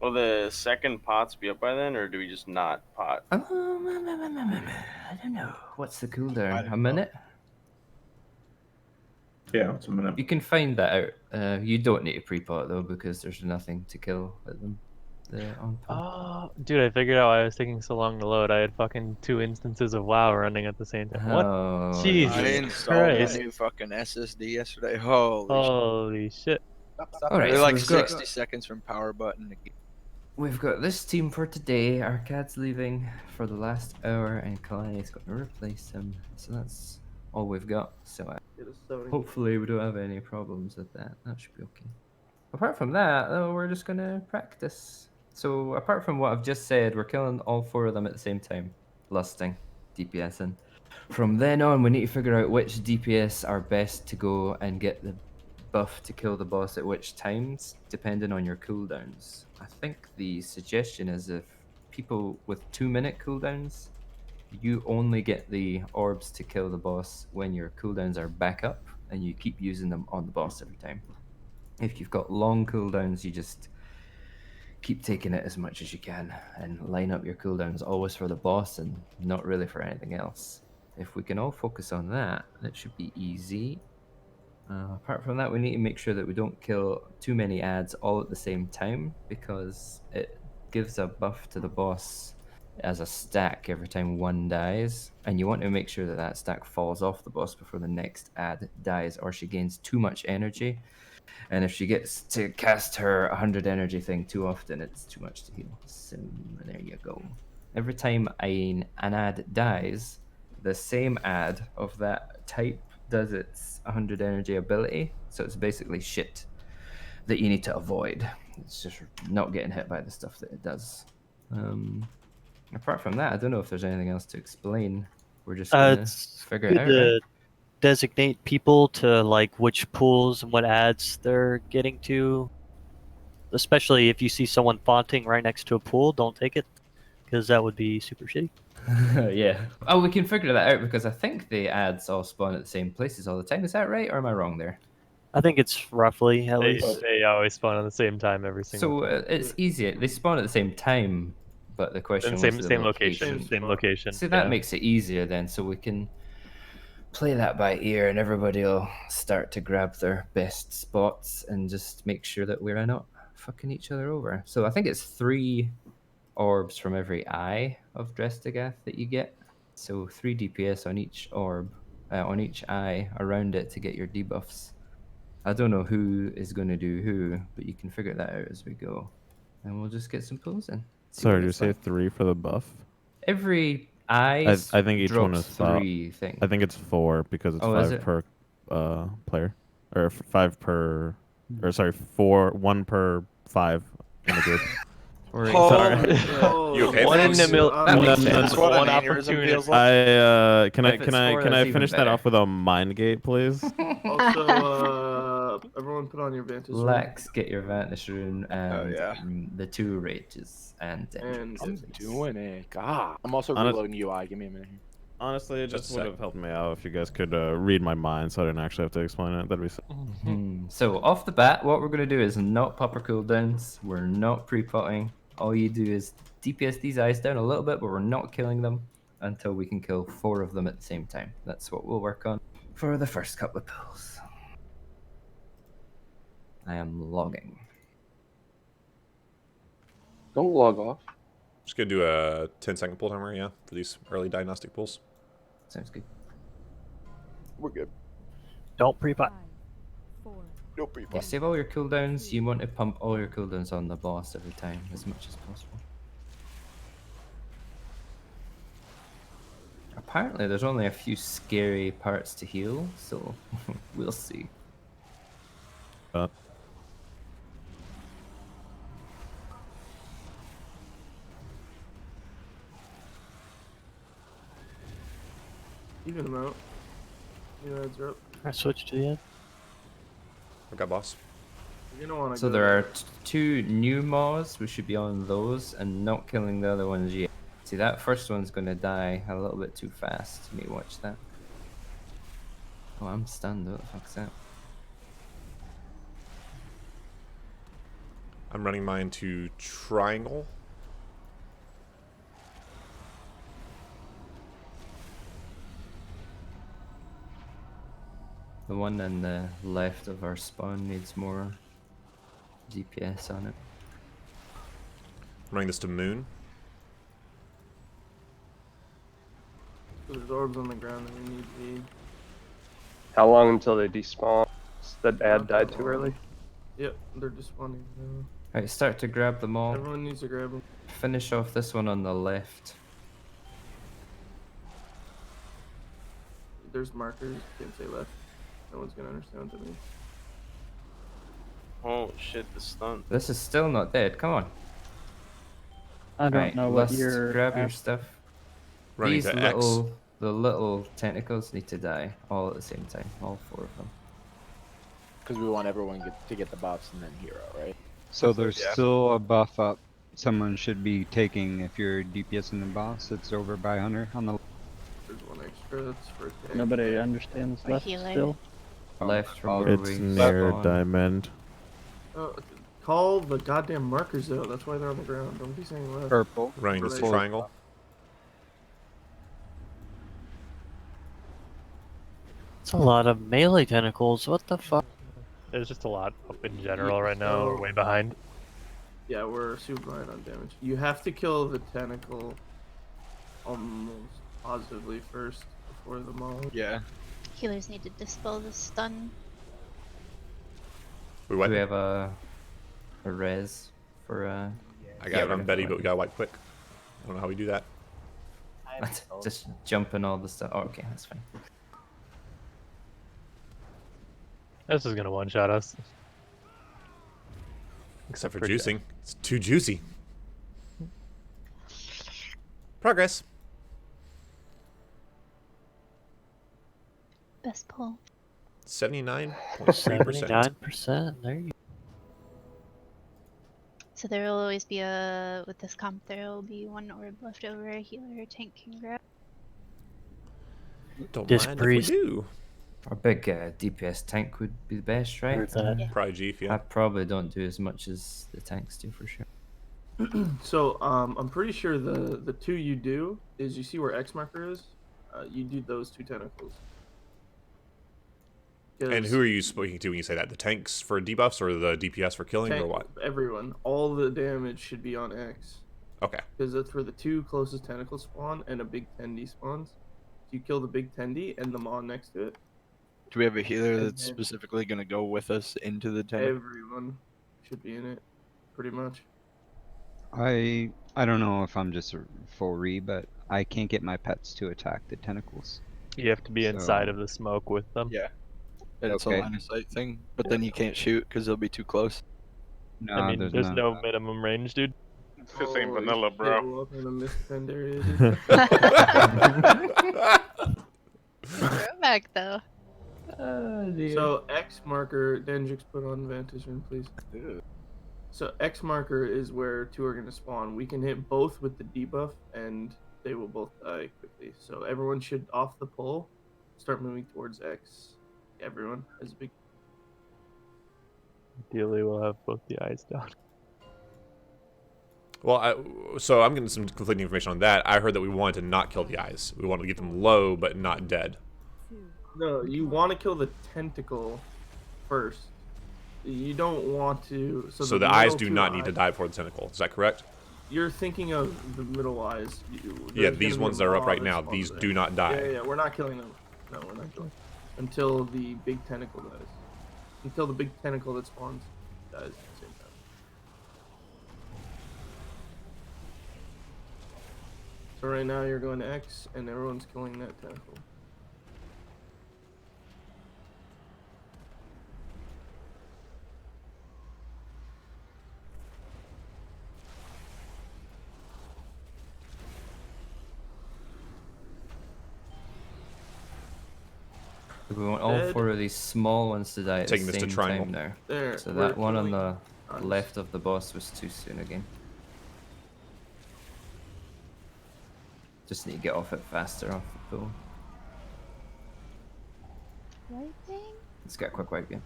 Will the second pots be up by then, or do we just not pot? I don't know. What's the cooldown? A minute? Yeah, it's a minute. You can find that out. You don't need to pre-pot though, because there's nothing to kill at them. On pool. Oh, dude, I figured out why I was taking so long to load. I had fucking 2 instances of WoW running at the same time. What? Oh, Jesus I installed Christ. a new fucking SSD yesterday. Holy shit. Alright, They're so like we've got- 60 seconds from power button. We've got this team for today. Arcade's leaving for the last hour, and Kalani's going to replace him. So that's all we've got. So hopefully we don't have any problems with that. That should be okay. Apart from that, we're just going to practice. So apart from what I've just said, we're killing all 4 of them at the same time. Lusting, DPSing. From then on, we need to figure out which DPS are best to go and get the buff to kill the boss at which times, depending on your cooldowns. I think the suggestion is if people with 2-minute cooldowns, you only get the orbs to kill the boss when your cooldowns are back up, and you keep using them on the boss every time. If you've got long cooldowns, you just keep taking it as much as you can and line up your cooldowns always for the boss and not really for anything else. If we can all focus on that, that should be easy. Apart from that, we need to make sure that we don't kill too many ads all at the same time, because it gives a buff to the boss as a stack every time one dies, and you want to make sure that that stack falls off the boss before the next ad dies, or she gains too much energy. And if she gets to cast her 100 energy thing too often, it's too much to heal. So there you go. Every time an ad dies, the same ad of that type does its 100 energy ability. So it's basically shit that you need to avoid. It's just not getting hit by the stuff that it does. Apart from that, I don't know if there's anything else to explain. We're just gonna figure it out, right? Designate people to like which pools and what ads they're getting to. Especially if you see someone fonting right next to a pool, don't take it, because that would be super shitty. Yeah. Oh, we can figure that out because I think the ads all spawn at the same places all the time. Is that right, or am I wrong there? I think it's roughly at least. They always spawn at the same time every single So time. it's easier. They spawn at the same time, but the question was the Same location. Same location. See, that yeah. makes it easier then, so we can play that by ear, and everybody will start to grab their best spots and just make sure that we're not fucking each other over. So I think it's 3 orbs from every eye of Drestigath that you get. So 3 DPS on each orb, on each eye around it to get your debuffs. I don't know who is going to do who, but you can figure that out as we go. And we'll just get some pulls in. Sorry, what did you it's say like. 3 for the buff? Every I eyes think each one drops is 5. 3 things. I think it's 4 because it's Oh, is 5 it? per player, or 5 per, or sorry, 1 per 5 in the group. Sorry. You okay, One man? in a million. That makes no, sense. That's what an One aneurysm opportunity. feels like. Can If it's 4, I that's even finish that better. off with a mind gate, please? Also, everyone put on your Vantage rune. Lex, get your Vantage rune and yeah. the 2 rages and And I'm please. doing it. God. I'm also Honest- reloading UI. Give me a minute here. Honestly, it Just just a would sec. have helped me out if you guys could read my mind, so I didn't actually have to explain it. That'd be. So off the bat, what we're gonna do is not pop our cooldowns. We're not pre-potting. All you do is DPS these eyes down a little bit, but we're not killing them until we can kill 4 of them at the same time. That's what we'll work on for the first couple of pulls. I am logging. Don't log off. Just gonna do a 10-second pull timer, yeah, for these early diagnostic pulls. Sounds good. We're good. Don't pre-pot. No pre-pot. Yeah, save all your cooldowns. You want to pump all your cooldowns on the boss every time as much as possible. Apparently, there's only a few scary parts to heal, so we'll see. Even them out. Yeah, it's up. I switched to the end. I got boss. You're gonna want to. So there are 2 new mods. We should be on those and not killing the other ones yet. See, that first one's going to die a little bit too fast. Let me watch that. Oh, I'm stunned. What the fuck's that? I'm running mine to triangle. The one on the left of our spawn needs more DPS on it. I'm running this to moon. So there's orbs on the ground that we need to be. How long until they despawn? That ad died too early? Yep, they're just spawning now. Alright, start to grab them all. Everyone needs to grab them. Finish off this one on the left. There's markers. Can't say left. No one's gonna understand what that means. Oh shit, the stun. This is still not dead. Come on. I don't Right, know what let's you're. grab your stuff. Running These to the little tentacles need to die all at the same time. All 4 of them. Because we want everyone to get the buffs and then hero, right? So there's still a buff up someone should be taking if you're DPS in the boss. It's over by Hunter on the. There's 1 extra. That's for tank. Nobody understands Or left healer. still. Left from where It's we near spawned. diamond. Call the goddamn markers though. That's why they're on the ground. Don't be saying left. Purple. Running this to Purple. triangle. It's a lot of melee tentacles. What the fuck? There's just a lot up in general right now. We're way behind. Yeah, we're super behind on damage. You have to kill the tentacle almost positively first before the mob. Yeah. Healers need to dispel the stun. We Do wipe. we have a res for I got it on Betty, but we gotta wipe quick. I don't know how we do that. just jumping all the stuff. Oh, okay, that's fine. This is gonna one-shot us. Except for Pretty juicing. It's too juicy. Progress. Best pull. 79.3%. 79%. There you So there will always be a, with this comp, there will be 1 orb left over a healer or tank can grab. Don't This mind if we priest- do. Our big DPS tank would be the best, right? Heard that. Yeah. Probably Jeef, yeah. I probably don't do as much as the tanks do for sure. So I'm pretty sure the 2 you do is you see where X marker is. You do those 2 tentacles. And who are you speaking to when you say that? The tanks for debuffs or the DPS for killing or what? Everyone. All the damage should be on X. Okay. Because that's where the 2 closest tentacles spawn and a big tendy spawns. You kill the big tendy and the mon next to it. Do we have a healer that's specifically going to go with us into the tank? Everyone should be in it, pretty much. I don't know if I'm just a full re, but I can't get my pets to attack the tentacles. You have to be inside of the smoke with them. Yeah. And it's a Okay. line of sight thing, but then you can't shoot because they'll be too close. No, I mean, there's none no of that. minimum range, dude. This ain't vanilla, Shit, bro. we're up in the misspend area, dude. Throwback though. So X marker, Dendrix, put on Vantage Rune, please. So X marker is where two are gonna spawn. We can hit both with the debuff, and they will both die quickly. So everyone should off the pole, start moving towards X. Everyone as a big. Ideally, we'll have both the eyes down. Well, so I'm getting some conflicting information on that. I heard that we wanted to not kill the eyes. We wanted to get them low, but not dead. No, you want to kill the tentacle first. You don't want to. So the eyes do not need to die before the tentacle. Is that correct? You're thinking of the middle eyes. Yeah, these ones that are up right now, these do not die. Yeah, we're not killing them. No, we're not killing them. Until the big tentacle dies. Until the big tentacle that spawns dies at the same time. So right now you're going to X, and everyone's killing that tentacle. We want all Dead. 4 of these small ones to die at Taking the this to same triangle. time now. There, So we're that one on killing the eyes. left of the boss was too soon again. Just need to get off it faster off the pool. Wiping? Let's get a quick wipe again.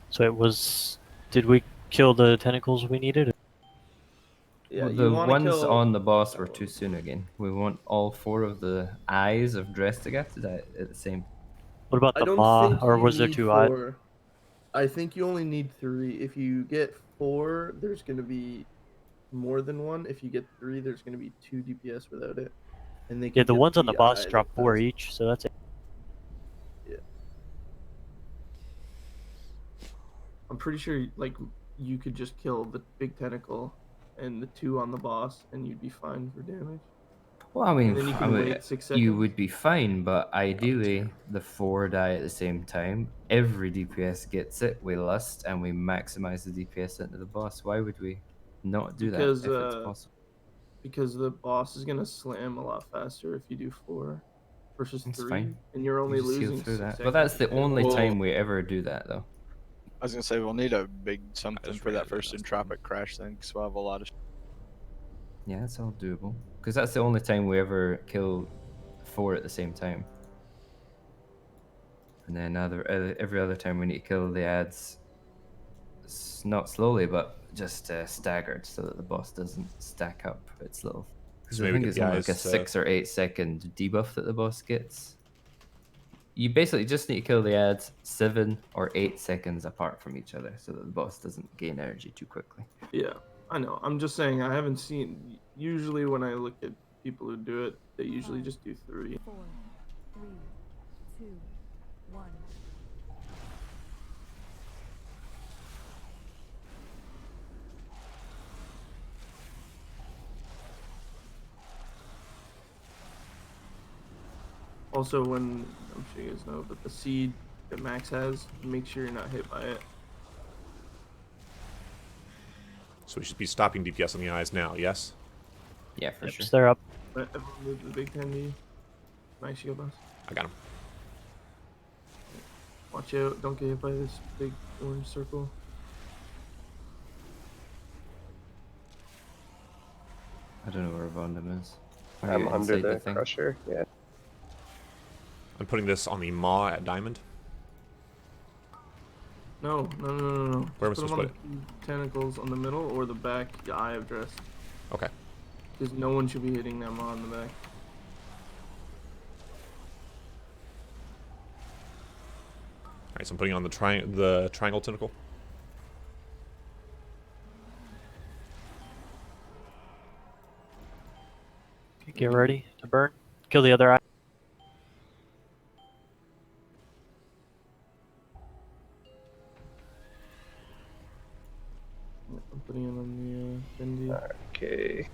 So it was. Did we kill the tentacles we needed? Yeah, Well, you the wanna ones kill- on the boss were too soon again. We want all 4 of the eyes of Drestigat to die at the same. What about I the don't maw? think Or you was there need 2 eyes? 4. I think you only need 3. If you get 4, there's going to be more than 1. If you get 3, there's going to be 2 DPS without it. And they Yeah, can the get ones on the boss eyes drop if 4 that's- each, so that's it. Yeah. I'm pretty sure like you could just kill the big tentacle and the 2 on the boss, and you'd be fine for damage. Well, I mean, And then you can wait 6 seconds. you would be fine, but ideally the 4 die at the same time. Every DPS gets it. We lust and we maximize the DPS into the boss. Why would we not do Because that if it's possible? because the boss is gonna slam a lot faster if you do 4 versus It's 3, fine. and you're only You just heal losing through 6 that. But that's the seconds. only Well- time we ever do that, though. I was gonna say we'll need a big something just for ran that it first last entropic crash thing, because we'll have a lot of. Yeah, that's all doable. Because that's the only time we ever kill 4 at the same time. And then every other time we need to kill the ads, not slowly, but just staggered, so that the boss doesn't stack up its little. Because So I maybe think get it's the only like a eyes, 6 or 8 second debuff that the boss gets. You basically just need to kill the ads 7 or 8 seconds apart from each other, so that the boss doesn't gain energy too quickly. Yeah, I know. I'm just saying I haven't seen. Usually when I look at people who do it, they usually just do 3. 4, 3, 2, 1. Also, when I'm sure you guys know, but the seed that Max has, make sure you're not hit by it. So we should be stopping DPS on the eyes now, yes? Yeah, for sure. They're up. But everyone move to the big 10D. Max, you go, boss. I got him. Watch out! Don't get hit by this big orange circle. I don't know where Vondam is. Are I'm you under inside the thing? crusher. Yeah. I'm putting this on the maw at diamond. No. Where am I Just supposed to put 'em on the tentacles on the middle or the back eye of dress. Okay. Because no one should be hitting them on the back. Alright, so I'm putting on the triangle tentacle. Get ready to burn. Kill the other eye. I'm putting it on the Fendi. Okay.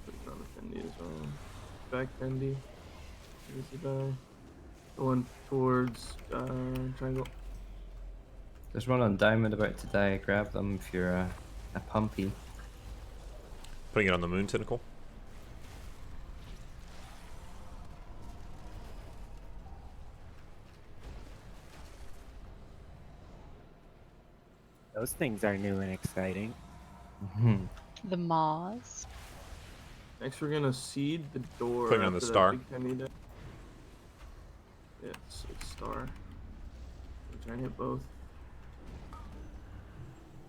Putting it on the Fendi as well. Back Fendi. Here's the die. Going towards triangle. There's one on diamond about to die. Grab them if you're a pumpy. Putting it on the moon tentacle. Those things are new and exciting. The maws. Next, we're gonna seed the door. Putting it on the after that star. big Fendi die. Yeah, it's star. We're trying to hit both.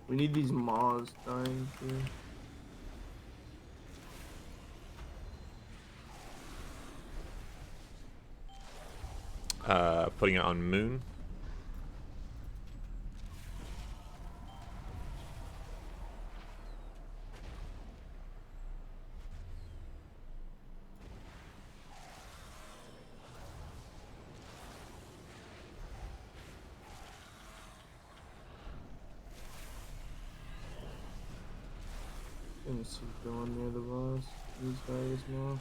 We need these maws dying here. Putting it on moon. Gonna see going near the boss. These guys more.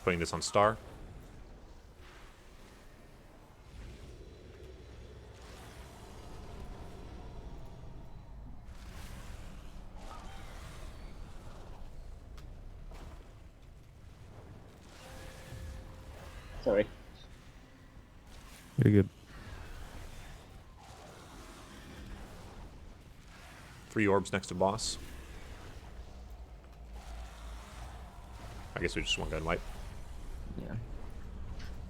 Putting this on star. Sorry. You're good. 3 orbs next to boss. I guess we just want to go and wipe. Yeah.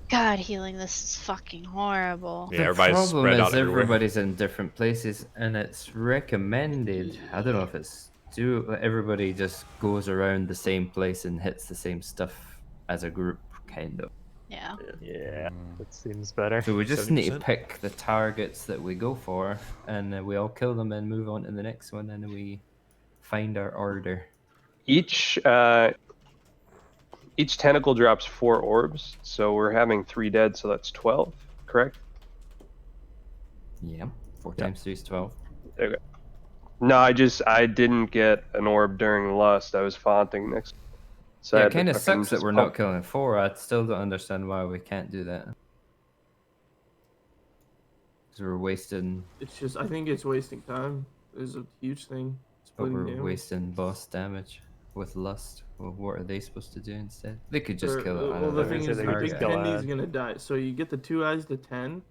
God, healing this is fucking horrible. Yeah, The everybody's problem spread is out everywhere. everybody's in different places, and it's recommended. I don't know if it's everybody just goes around the same place and hits the same stuff as a group, kind of. Yeah. Yeah, that seems better. So we just need to 70%. pick the targets that we go for, and we all kill them and move on to the next one, and we find our order. Each tentacle drops 4 orbs, so we're having 3 dead, so that's 12, correct? Yeah, 4 times 3 is 12. Okay. No, I didn't get an orb during lust. I was fonting next. So I Yeah, had it to kind of fucking sucks that just we're pump. not killing 4. I still don't understand why we can't do that. Because we're wasting, It's just, I think it's wasting time. Is a huge thing. but Splitting we're damage. wasting boss damage with lust. Well, what are they supposed to do instead? They could just kill it. Well, the thing is, the big kill Tendi's ad. gonna die. So you get the 2 eyes to 10.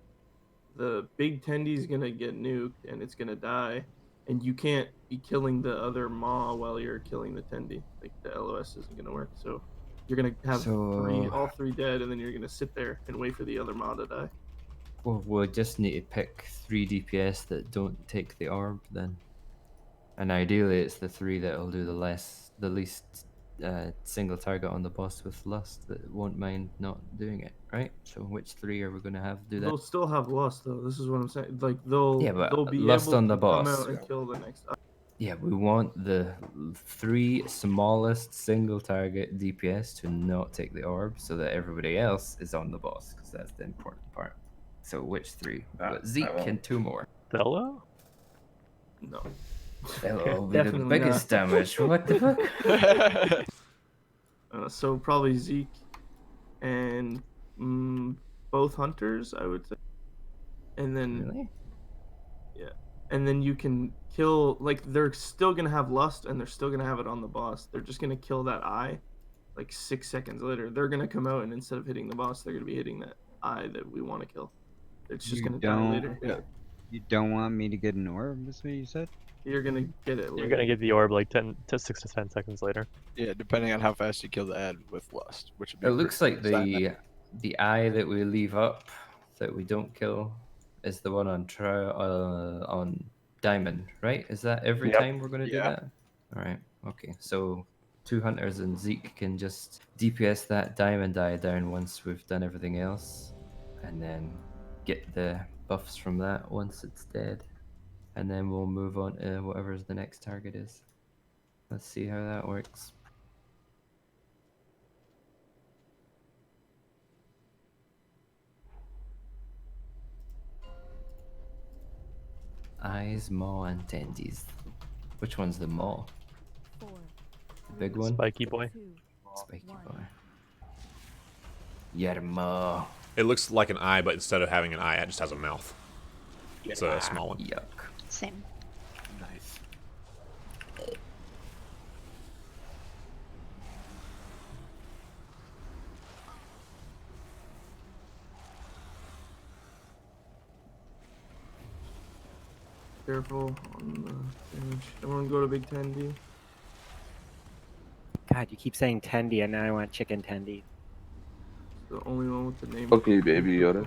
The big Tendi's gonna get nuked and it's gonna die. And you can't be killing the other Maw while you're killing the Tendi. Like the LOS isn't gonna work. So you're gonna have all 3 dead, and then you're gonna sit there and wait for the other Maw to die. Well, we'll just need to pick 3 DPS that don't take the orb then. And ideally, it's the 3 that'll do the least single target on the boss with lust that won't mind not doing it, right? So which 3 are we going to have do that? They'll still have lust though. This is what I'm saying. Like they'll Yeah, but they'll be lust able on the to come boss. out and kill the next. Yeah, we want the 3 smallest single target DPS to not take the orb so that everybody else is on the boss, because that's the important part. So which 3? Zeke and 2 more. Stella? No. Stella will be the Definitely biggest not. damage. What the fuck? So probably Zeke and both hunters, I would say. And then Really? yeah, and then you can kill. Like they're still gonna have lust, and they're still gonna have it on the boss. They're just gonna kill that eye. Like 6 seconds later, they're gonna come out, and instead of hitting the boss, they're gonna be hitting that eye that we want to kill. It's just gonna die later. Yeah. You don't want me to get an orb, is what you said? You're gonna get it. You're gonna get the orb like 6 to 10 seconds later. Yeah, depending on how fast you kill the ad with lust, which would be It looks pretty like fast. the eye that we leave up, that we don't kill, is the one on on diamond, right? Is that every Yep. time we're gonna do Yeah. that? All right. Okay. So 2 hunters and Zeke can just DPS that diamond eye down once we've done everything else, and then get the buffs from that once it's dead, and then we'll move on to whatever the next target is. Let's see how that works. Eyes, maw, and tendies. Which one's the maw? The big one? Spiky boy. Spiky boy. Yerma. It looks like an eye, but instead of having an eye, it just has a mouth. It's a small one. Yuck. Same. Nice. Careful on the damage. Everyone go to Big Tendy. God, you keep saying tendy, and now I want chicken tendy. The only one with the name. Okay, baby Yoda.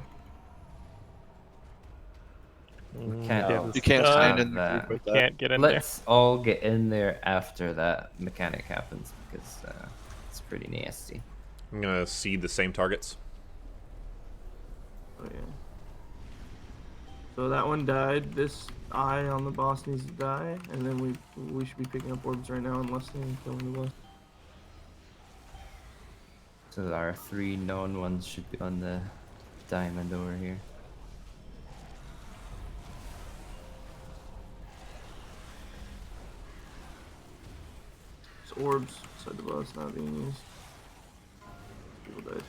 You can't stand in the that. group with that. Can't get in Let's all get in there after that mechanic happens, because it's pretty nasty. I'm gonna seed the same targets. Oh yeah. So that one died. This eye on the boss needs to die, and then we should be picking up orbs right now unless they killing the boss. So our 3 known ones should be on the diamond over here. It's orbs beside the boss not being used. People died.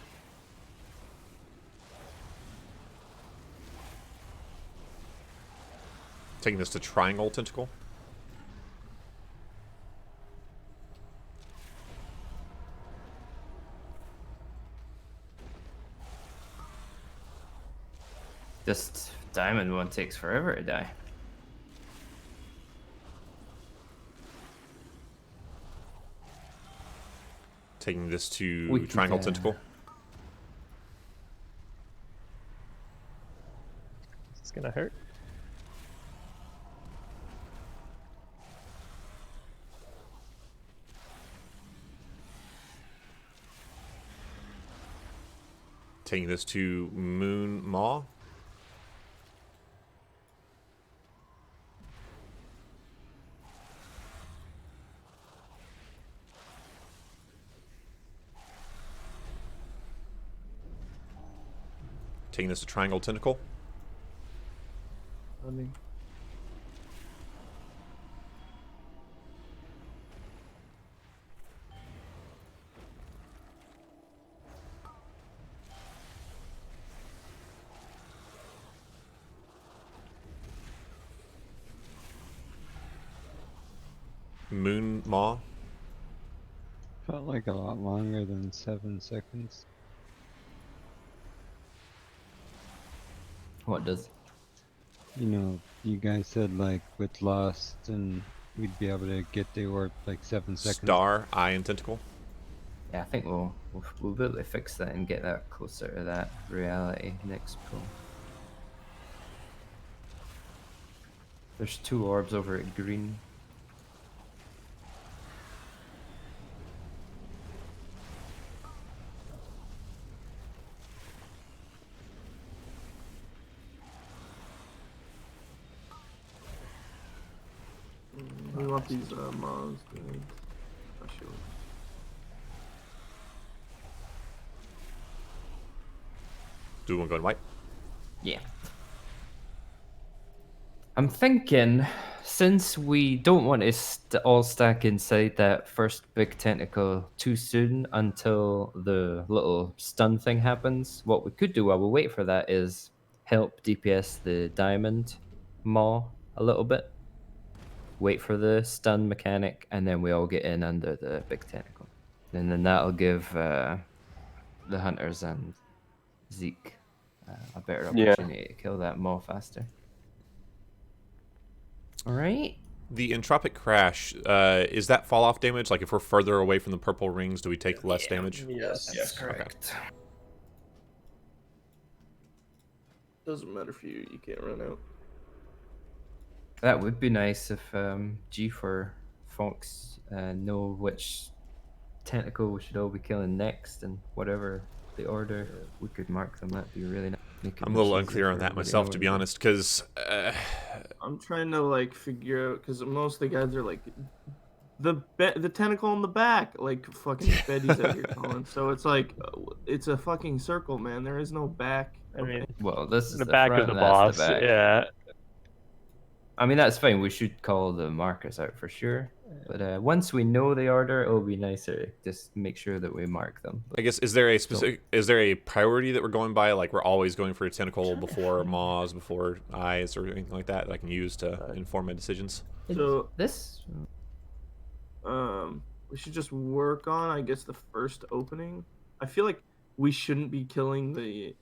Taking this to triangle tentacle. This diamond one takes forever to die. Taking this to We triangle could, tentacle. It's gonna hurt. Taking this to moon maw. Taking this to triangle tentacle. Running. Moon maw. Felt like a lot longer than 7 seconds. What does? You know, you guys said like with Lost and we'd be able to get the orb like 7 seconds. Star, eye, and tentacle. Yeah, I think we'll be able to fix that and get that closer to that reality next pull. There's 2 orbs over at green. We want these mods to show. Do we want to go in white? Yeah. I'm thinking, since we don't want to all stack inside that first big tentacle too soon until the little stun thing happens, what we could do while we wait for that is help DPS the diamond maw a little bit. Wait for the stun mechanic, and then we all get in under the big tentacle. And then that'll give the hunters and Zeke a better opportunity to kill that maw faster. Alright. The entropic crash, is that fall off damage? Like if we're further away from the purple rings, do we take less damage? Yes, That's correct. Okay. Doesn't matter for you. You can't run out. That would be nice if G4 folks know which tentacle we should all be killing next, and whatever the order we could mark them. That'd be really nice. Make it I'm a little much unclear easier on for that everybody myself, to be knowing. honest, because I'm trying to like figure out because most of the guys are like the tentacle in the back, like fucking Betty's out here calling. So it's like it's a fucking circle, man. There is no back. I mean, Well, this is the the back front, of the and that's boss. the back. Yeah. I mean, that's fine. We should call the markers out for sure. But once we know the order, it'll be nicer. Just make sure that we mark them. I guess is there a priority that we're going by? Like we're always going for a tentacle before maws, before eyes, or anything like that I can use to inform my decisions? So this, we should just work on, I guess, the first opening. I feel like we shouldn't be killing that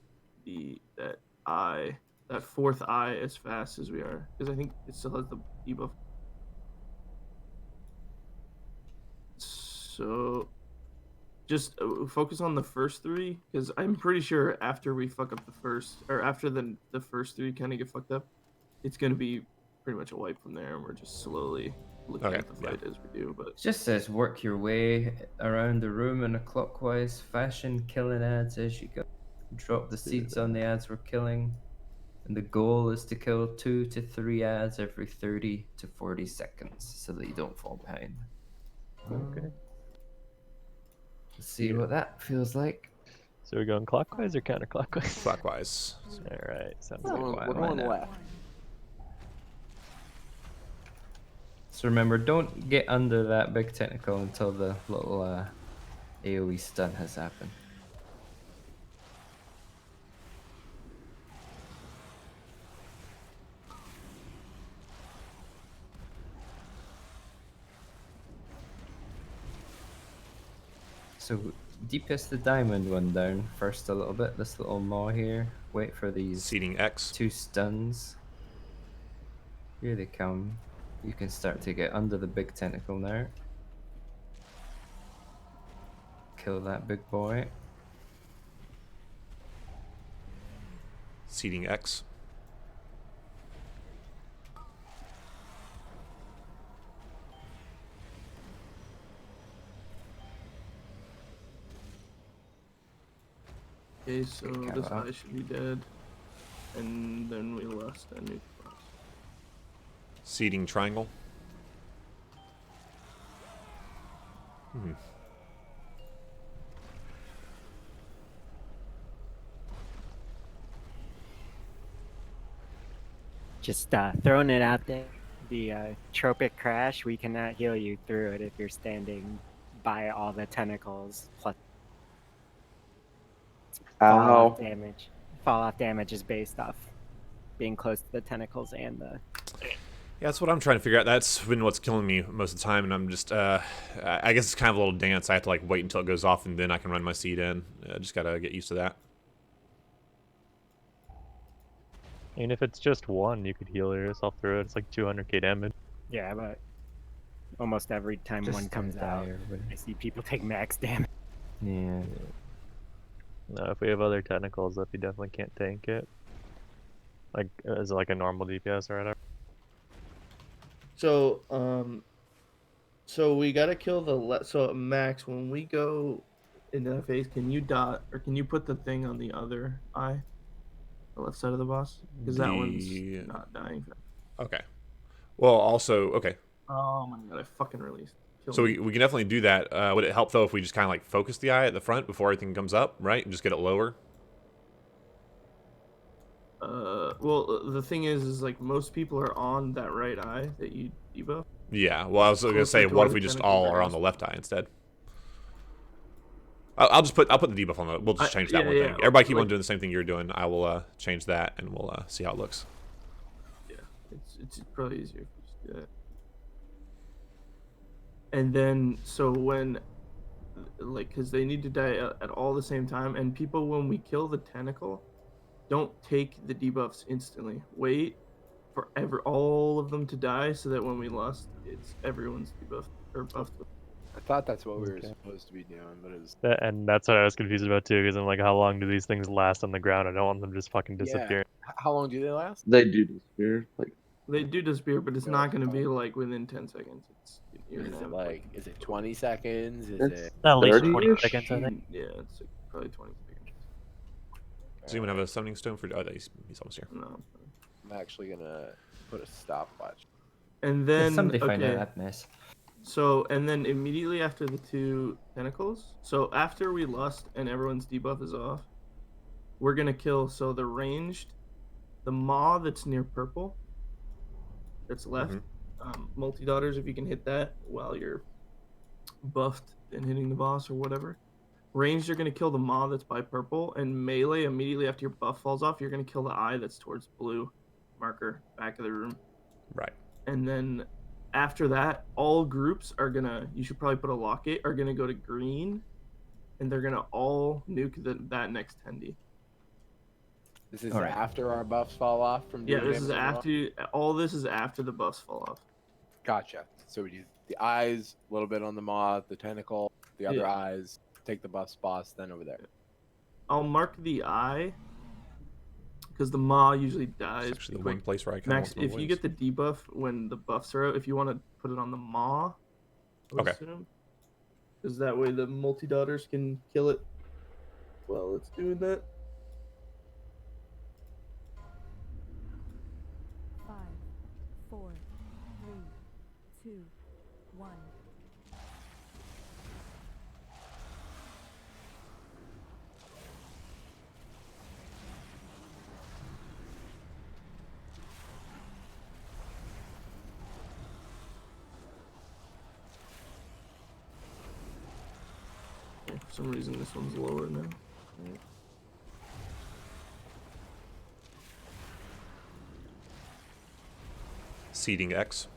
fourth eye as fast as we are, because I think it still has the debuff. So just focus on the first three, because I'm pretty sure after we fuck up the first, or after the first three kind of get fucked up, it's gonna be pretty much a wipe from there, and we're just slowly looking at the fight as we do. But it just says work your way around the room in a clockwise fashion, killing ads as you go. Drop the seeds on the ads we're killing. And the goal is to kill 2 to 3 ads every 30 to 40 seconds so that you don't fall behind. Okay. Let's see what that feels like. So we're going clockwise or counterclockwise? Clockwise. All right. Sounds We're good. going left. So remember, don't get under that big tentacle until the little AoE stun has happened. So DPS the diamond one down first a little bit, this little maw here. Wait for these seeding X 2 stuns. Here they come. You can start to get under the big tentacle now. Kill that big boy. Seeding X. okay, so this eye should be dead, and then we lost that new class. Seeding triangle. Just throwing it out there. The tropic crash, we cannot heal you through it if you're standing by all the tentacles. Plus, fall-off damage. Fall-off damage is based off being close to the tentacles and the. Yeah, that's what I'm trying to figure out. That's been what's killing me most of the time, and I'm just, I guess it's kind of a little dance. I have to like wait until it goes off, and then I can run my seed in. I just gotta get used to that. And if it's just one, you could heal yourself through it. It's like 200k damage. Yeah, but almost every time Just one comes die, out, everybody. I see people take max damage. Yeah. No, if we have other tentacles up, you definitely can't tank it. Like as like a normal DPS or whatever. So so we gotta kill the so Max, when we go into that phase, can you dot or can you put the thing on the other eye, the left side of the boss, because that one's not dying. Okay. Well, also okay. Oh my god, I fucking released. So we can definitely do that. Would it help though if we just kind of like focus the eye at the front before everything comes up, right? And just get it lower. Well, the thing is like most people are on that right eye that you debuff. Yeah. Well, I was gonna say, what if we just all are on the left eye instead? I'll put the debuff on the. We'll just change that one thing. Everybody keep on doing the same thing you're doing. I will change that and we'll see how it looks. Yeah, it's probably easier if we just do that. And then so when, like, because they need to die at all the same time, and people when we kill the tentacle, don't take the debuffs instantly. Wait for all of them to die, so that when we lost, it's everyone's debuffed or buffed. I thought that's what we were supposed to be doing, but it was. And that's what I was confused about too, because I'm like, how long do these things last on the ground? I don't want them to just fucking disappear. Yeah. How long do they last? They do disappear. Like they do disappear, but it's not going to be like within 10 seconds. It's You're Is it not like, is it 20 seconds? Is It's it At least 30 20 -ish? seconds, I think. Yeah, it's like probably 20 seconds. Does anyone have a summoning stone for? Oh, he's almost here. No. I'm actually gonna put a stopwatch. And Yeah, then somebody find out okay. that mess. So and then immediately after the 2 tentacles. So after we lust and everyone's debuff is off, we're gonna kill. So the ranged, the maw that's near purple, that's left. Multi daughters, if you can hit that while you're buffed and hitting the boss or whatever. Ranged are going to kill the maw that's by purple, and melee immediately after your buff falls off, you're going to kill the eye that's towards blue marker back of the room. Right. And then after that, all groups are gonna. You should probably put a locket. Are gonna go to green, and they're gonna all nuke that next tendy. This is All right. after our buffs fall off from Yeah, doing this is damage on the maw? after. All this is after the buffs fall off. Gotcha. So we do the eyes, a little bit on the maw, the tentacle, the other Yeah. eyes, take the buffs boss, then over there. I'll mark the eye because the maw usually dies. It's actually the pretty one quick. place where I kind of Max, if you get the debuff when the buffs are out, if you want to put it on the maw, Okay. because that way the multi daughters can kill it while it's doing that. 5, 4, 3, 2, 1. Yeah, for some reason, this one's lower now. Seeding X.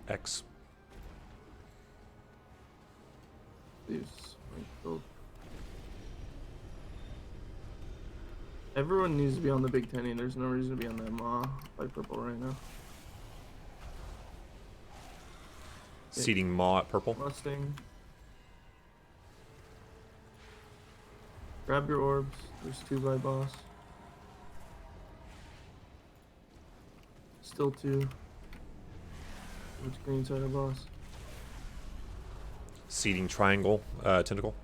X. Everyone needs to be on the big tenny. There's no reason to be on that maw by purple right now. Seeding Maw at purple. Mustang. Grab your orbs. There's 2 by boss. Still 2. Which green side of boss? Seeding Triangle Tentacle.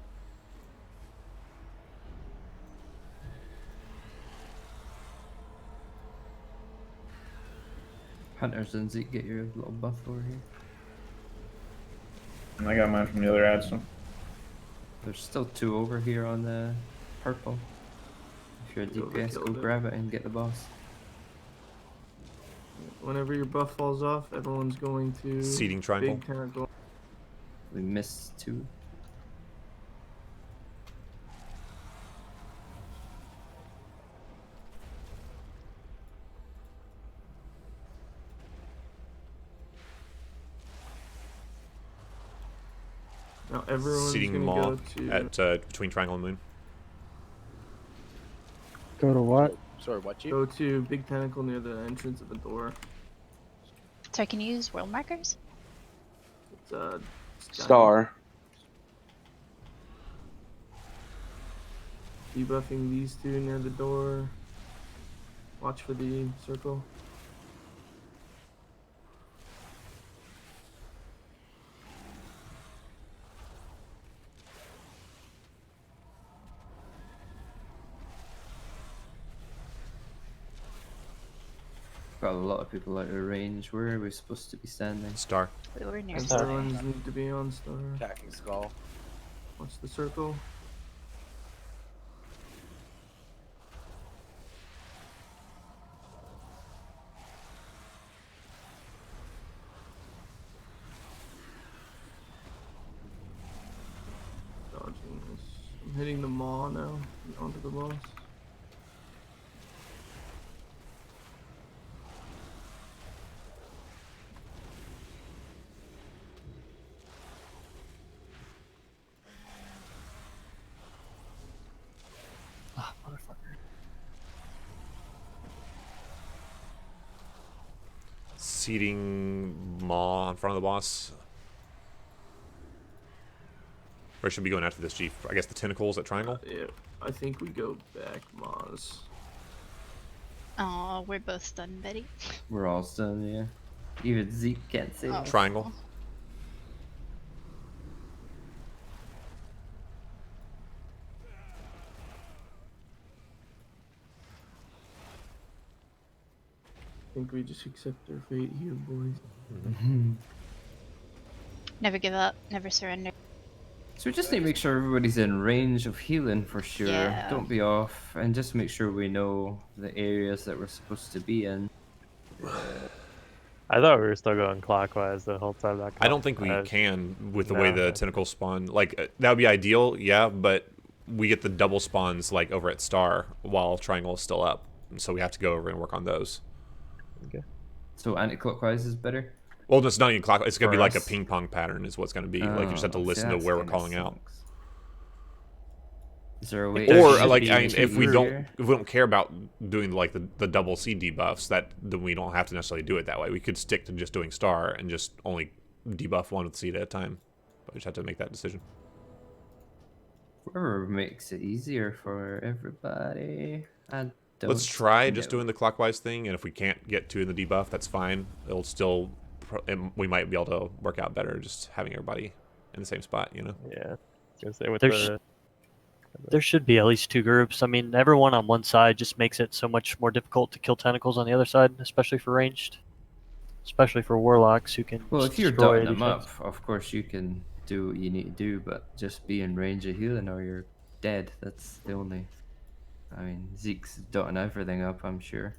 Hunters and Zeke, get your little buff over here. I got mine from the other ad, so. There's still 2 over here on the purple. If you're a DPS, go grab it and get the boss. Whenever your buff falls off, everyone's going to Seeding triangle. Big tentacle. We missed 2. Now everyone's Seeding gonna Maw go to at between Triangle and Moon. Go to what? Sorry, what you? Go to big tentacle near the entrance of the door. So I can use world markers? It's Star. Debuffing these 2 near the door. Watch for the circle. Got a lot of people out of range. Where are we supposed to be standing? Star. We were near Everyone's need to be on star. Attacking skull. Watch the circle. Dodging this. I'm hitting the maw now. Onto the boss. Ah, motherfucker. Seating Maw in front of the boss. Where should we be going after this, Chief? I guess the tentacles at Triangle? Yeah, I think we go back, Maz. Oh, we're both stunned, Betty. We're all stunned, yeah. Even Zeke can't save us. Triangle. I think we just accept our fate here, boys. Never give up, never surrender. So we just need to make sure everybody's in range of healing for sure. Yeah. Don't be off, and just make sure we know the areas that we're supposed to be in. I thought we were still going clockwise the whole time. I don't think we can with the way the tentacles spawn. Like, that would be ideal, yeah, but we get the double spawns, like, over at Star while Triangle is still up. So we have to go over and work on those. Okay. So anti-clockwise is better? Well, it's not even clockwise. It's going to be like a us? ping pong pattern is what's going to be. Like, you just have to listen to where we're calling out. Is there a way? Or like, I mean, if we don't care about doing like the double C debuffs, then we don't have to necessarily do it that way. We could stick to just doing Star and just only debuff one with seed at a time. But we just have to make that decision. Whatever makes it easier for everybody. Let's try just doing the clockwise thing, and if we can't get to the debuff, that's fine. It'll still, we might be able to work out better just having everybody in the same spot, you know? Yeah. I was gonna say with There should be at least 2 groups. I mean, everyone on one side just makes it so much more difficult to kill tentacles on the other side, especially for ranged. Especially for warlocks who can Well, if you're destroy dotting them anything. up, of course you can do what you need to do, but just be in range of healing or you're dead. That's the only... I mean, Zeke's dotting everything up, I'm sure.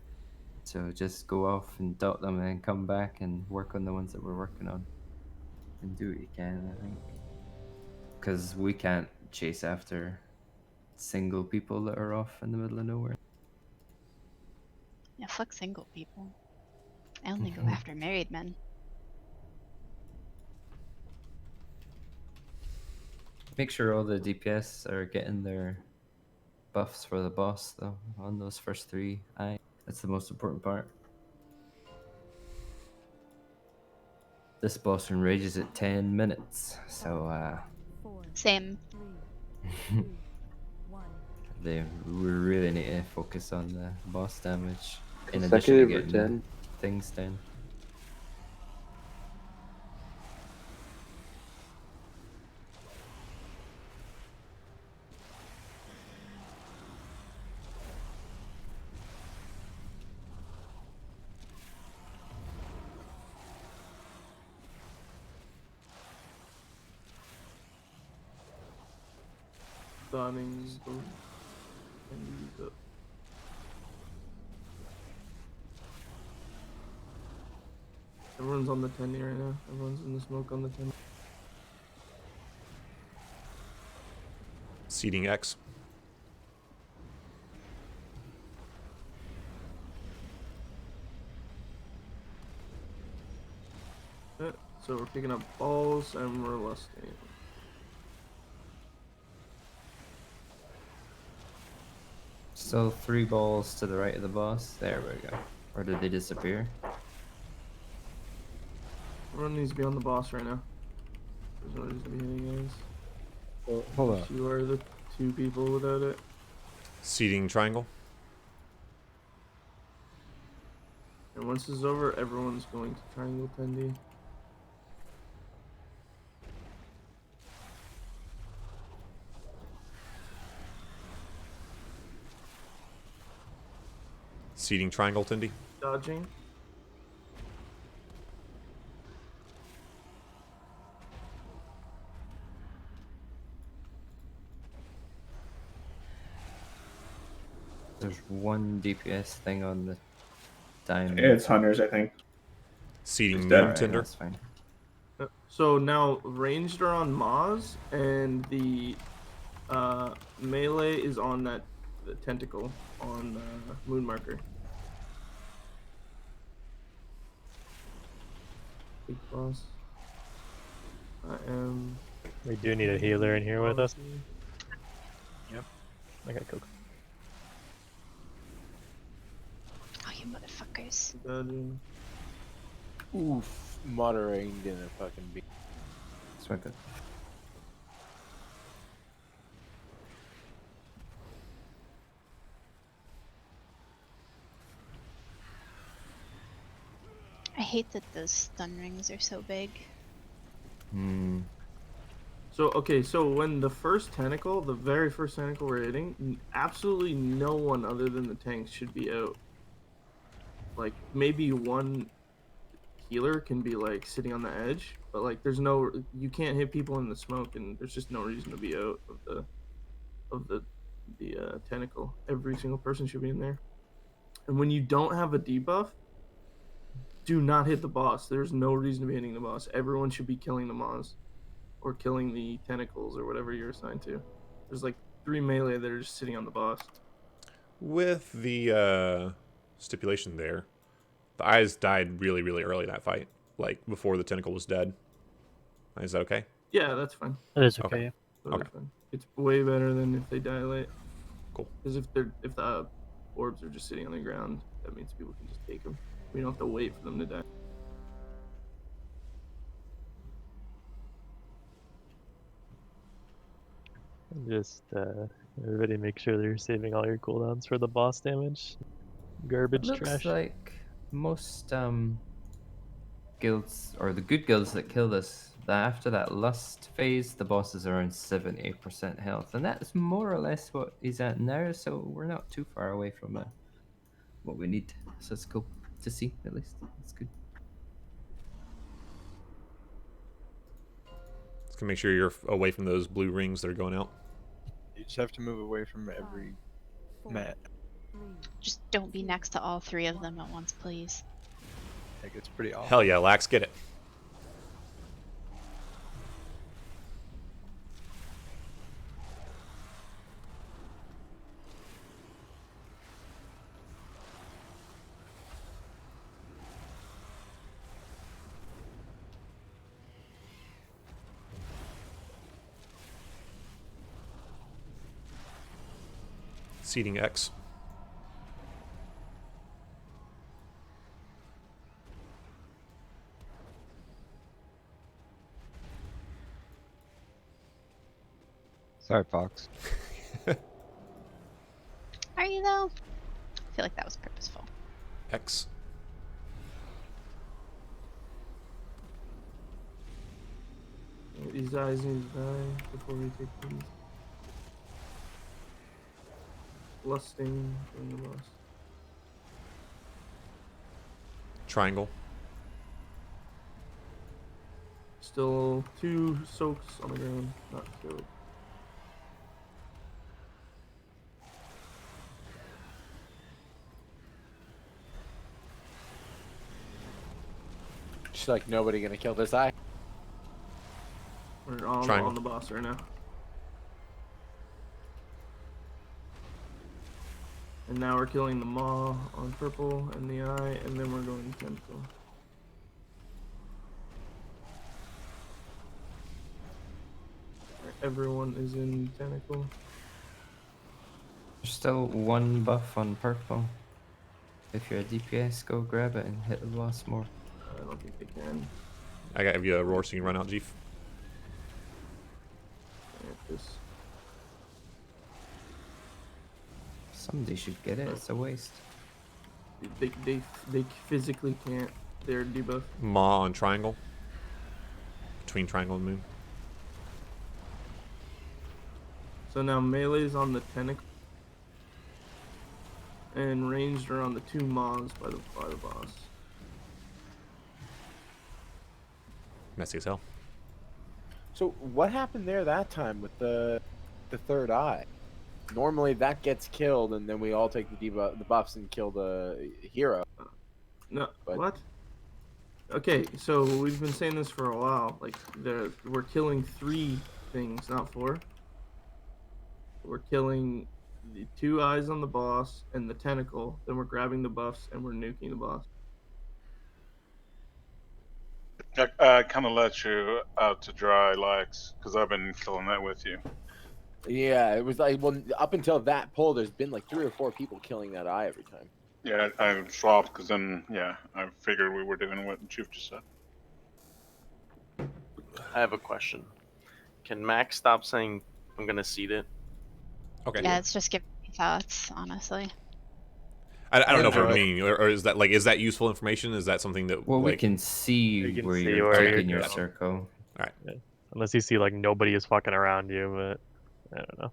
So just go off and dot them and then come back and work on the ones that we're working on. And do what you can, I think. Because we can't chase after single people that are off in the middle of nowhere. Yeah, fuck single people. I only go after married men. Make sure all the DPS are getting their buffs for the boss, though, on those first 3. That's the most important part. This boss enrages at 10 minutes, so Same. we really need to focus on the boss damage in addition to getting the things down. Stunning. Boom. And use up. Everyone's on the 10 right now. Everyone's in the smoke on the 10. Seeding X. Okay, so we're picking up balls and we're lusting. Still 3 balls to the right of the boss. There we go. Or did they disappear? Everyone needs to be on the boss right now. There's no reason to be hitting guys. Well, hold up. You are the 2 people without it. Seeding Triangle. And once this is over, everyone's going to Triangle 10D. Seeding Triangle, Tindy. Dodging. There's 1 DPS thing on the diamond. It's Hunters, I think. Seeding dead. Moon Tinder. That's fine. So now ranged are on Maz, and the melee is on the tentacle on Moon Marker. Big boss. I am. We do need a healer in here with us. Yep. Okay, cool. Oh, you motherfuckers. Dodging. Oof, moderating didn't fucking be. Swipe it. I hate that those stun rings are so big. Hmm. So okay, so when the first tentacle, the very first tentacle we're hitting, absolutely no one other than the tanks should be out. Like maybe one healer can be like sitting on the edge, but like you can't hit people in the smoke, and there's just no reason to be out of the tentacle. Every single person should be in there. And when you don't have a debuff, do not hit the boss. There's no reason to be hitting the boss. Everyone should be killing the Moz or killing the tentacles or whatever you're assigned to. There's like 3 melee that are just sitting on the boss. With the stipulation there, the eyes died really, really early in that fight, like before the tentacle was dead. Is that okay? Yeah, that's fine. That is okay. Okay. Yeah. Totally Okay. fine. It's way better than if they die late. Cool. Because if the orbs are just sitting on the ground, that means people can just take them. We don't have to wait for them to die. Just everybody make sure they're saving all your cooldowns for the boss damage. Garbage Looks trash. like most guilds, or the good guilds that kill this, that after that lust phase, the boss is around 70% health, and that's more or less what he's at now. So we're not too far away from what we need. So it's cool to see, at least. It's good. Just gonna make sure you're away from those blue rings that are going out. You just have to move away from every mat. Just don't be next to all 3 of them at once, please. Like, it's pretty awful. Hell yeah, Lax, get it. Seeding X. Sorry, Fox. Are you though? I feel like that was purposeful. X. These eyes need to die before we take these. Lusting in the boss. Triangle. Still 2 soaks on the ground, not killed. Just like nobody gonna kill this eye. We're all Triangle. on the boss right now. And now we're killing the maw on purple and the eye, and then we're going tentacle. Everyone is in tentacle. There's still 1 buff on purple. If you're a DPS, go grab it and hit the boss more. I don't think they can. I got you a roar so you can run out, Jeef. This. Somebody should get it. It's a waste. They physically can't. They're debuff. Maw on triangle. Between triangle and moon. So now melee's on the tentacle. And ranged are on the 2 maws by the boss. Messy as hell. So what happened there that time with the third eye? Normally that gets killed, and then we all take the buffs and kill the hero. No, what? Okay, so we've been saying this for a while. Like, we're killing 3 things, not 4. We're killing the 2 eyes on the boss and the tentacle. Then we're grabbing the buffs and we're nuking the boss. I kind of let you out to dry, Lex, because I've been killing that with you. Yeah, it was like, well, up until that pull, there's been like 3 or 4 people killing that eye every time. Yeah, I swapped because then, yeah, I figured we were doing what Chief just said. I have a question. Can Max stop saying I'm gonna seed it? Okay. Yeah, it's just giving me thoughts, honestly. I don't know if we're enjoy it. meaning, or is that useful information? Is that something that Well, we like? can see You can where see you're where taking you're your going. circle. All right. Yeah. Unless you see like nobody is fucking around you, but I don't know.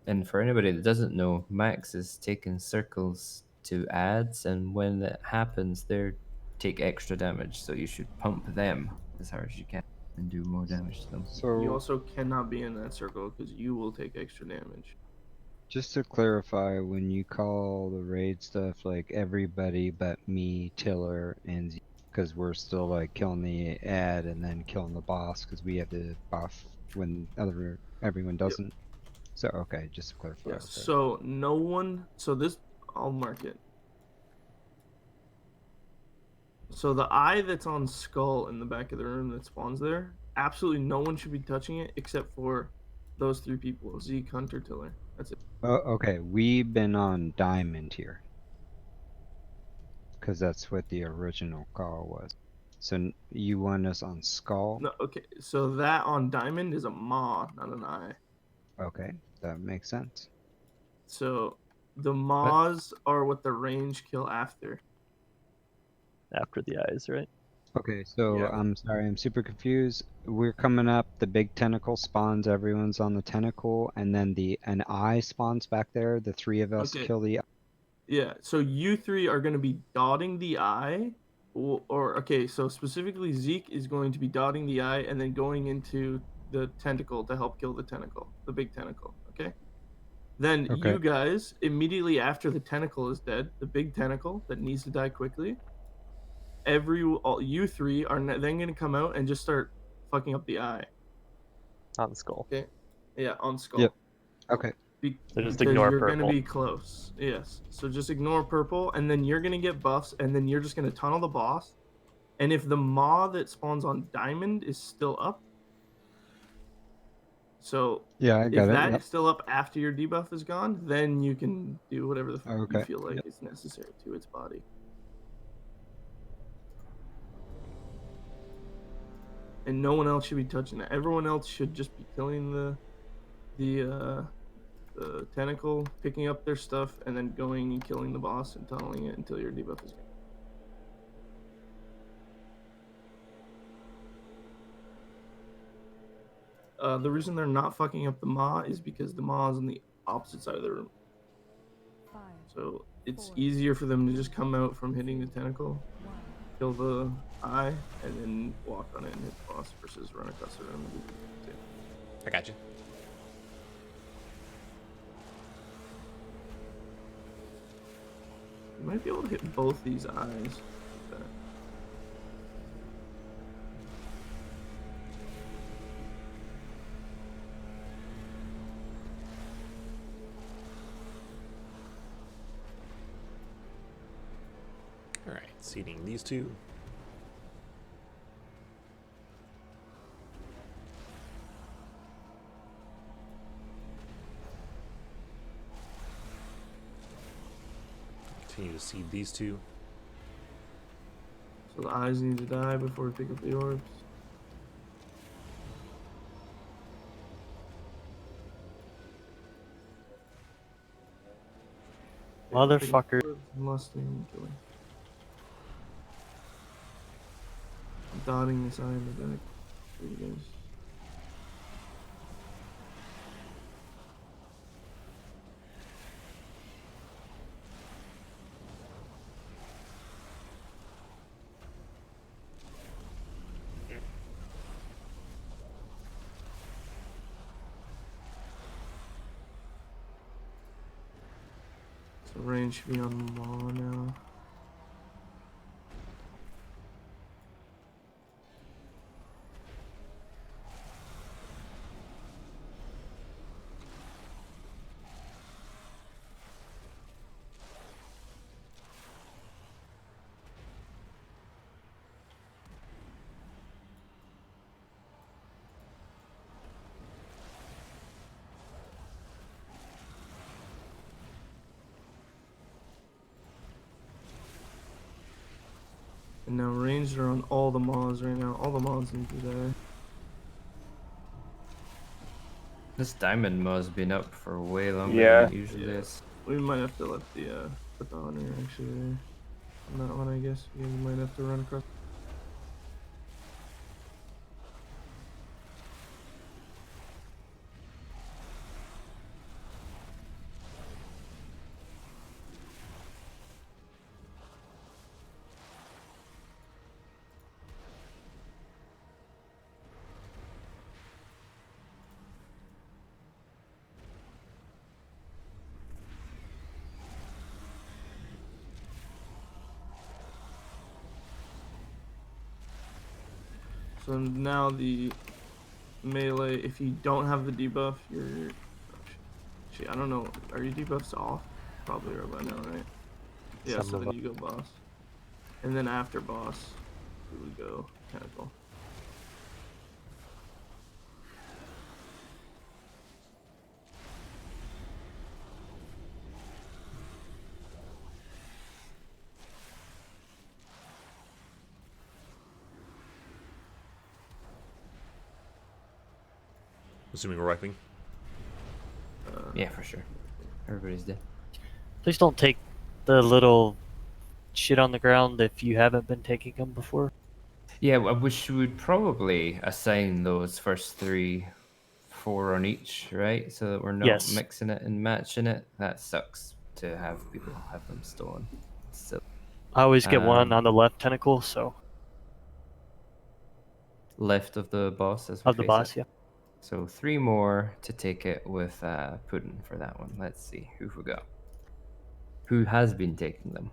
And for anybody that doesn't know, Max is taking circles to ads, and when that happens, they take extra damage. So you should pump them as hard as you can and do more damage to them. You So also cannot be in that circle because you will take extra damage. just to clarify, when you call the raid stuff like everybody but me, Tiller, and because we're still like killing the ad and then killing the boss because we have the buff when everyone doesn't. So okay, just to clarify. Yeah. Okay. So no one. So this, I'll mark it. So the eye that's on Skull in the back of the room that spawns there, absolutely no one should be touching it except for those three people: Zeke, Hunter, Tiller. That's it. Oh, okay, we've been on Diamond here because that's what the original call was. So you want us on Skull? No, okay. So that on Diamond is a maw, not an eye. Okay, that makes sense. So the maws are what the range kill after. After the eyes, right? Okay, so Yeah. I'm sorry, I'm super confused. We're coming up, the big tentacle spawns, everyone's on the tentacle, and then an eye spawns back there. The three of us Okay. kill the. Yeah. So you three are going to be dotting the eye, or okay. So specifically, Zeke is going to be dotting the eye and then going into the tentacle to help kill the tentacle, the big tentacle. Okay. Then Okay. you guys immediately after the tentacle is dead, the big tentacle that needs to die quickly. You three are then going to come out and just start fucking up the eye. On Skull. Okay. Yeah, on Skull. Yep. Okay. So just Because ignore you're going to purple. be close. Yes. So just ignore purple, and then you're going to get buffs, and then you're just going to tunnel the boss. And if the maw that spawns on Diamond is still up, so Yeah, I if got it. that Yep. is still up after your debuff is gone, then you can do whatever the fuck you Okay. feel like Yep. is necessary to its body. And no one else should be touching that. Everyone else should just be killing the tentacle, picking up their stuff, and then going and killing the boss and tunneling it until your debuff is gone. The reason they're not fucking up the maw is because the maw is on the opposite side of the room. So it's easier for them to just come out from hitting the tentacle, kill the eye, and then walk on it and hit the boss versus run across the room and do the same. I got you. You might be able to hit both these eyes like that. All right, seeding these two. Continue to seed these two. So the eyes need to die before we pick up the orbs. Motherfucker. Lusting, killing. I'm dotting this eye in the back for you guys. So range should be on Maw now. And now ranged are on all the mods right now. All the mods need to die. This diamond mod's been up for way longer Yeah. than it usually is. We might have to let the put the hunter actually there. On that one, I guess. Yeah, we might have to run across. So now the melee, if you don't have the debuff, you're... Actually, I don't know. Are your debuffs off? Probably are by now, right? Yeah, Some so of then you go boss. And then after boss, we would go tentacle. Assuming we're wiping. Yeah, for sure. Everybody's dead. Please don't take the little shit on the ground if you haven't been taking them before. Yeah, we would probably assign those first 3, 4 on each, right? So that we're not Yes. mixing it and matching it. That sucks to have people have them stolen. So I always get one on the left tentacle, so left of the boss as we of the face boss, it. yeah. So 3 more to take it with Putin for that one. Let's see who we got. Who has been taking them?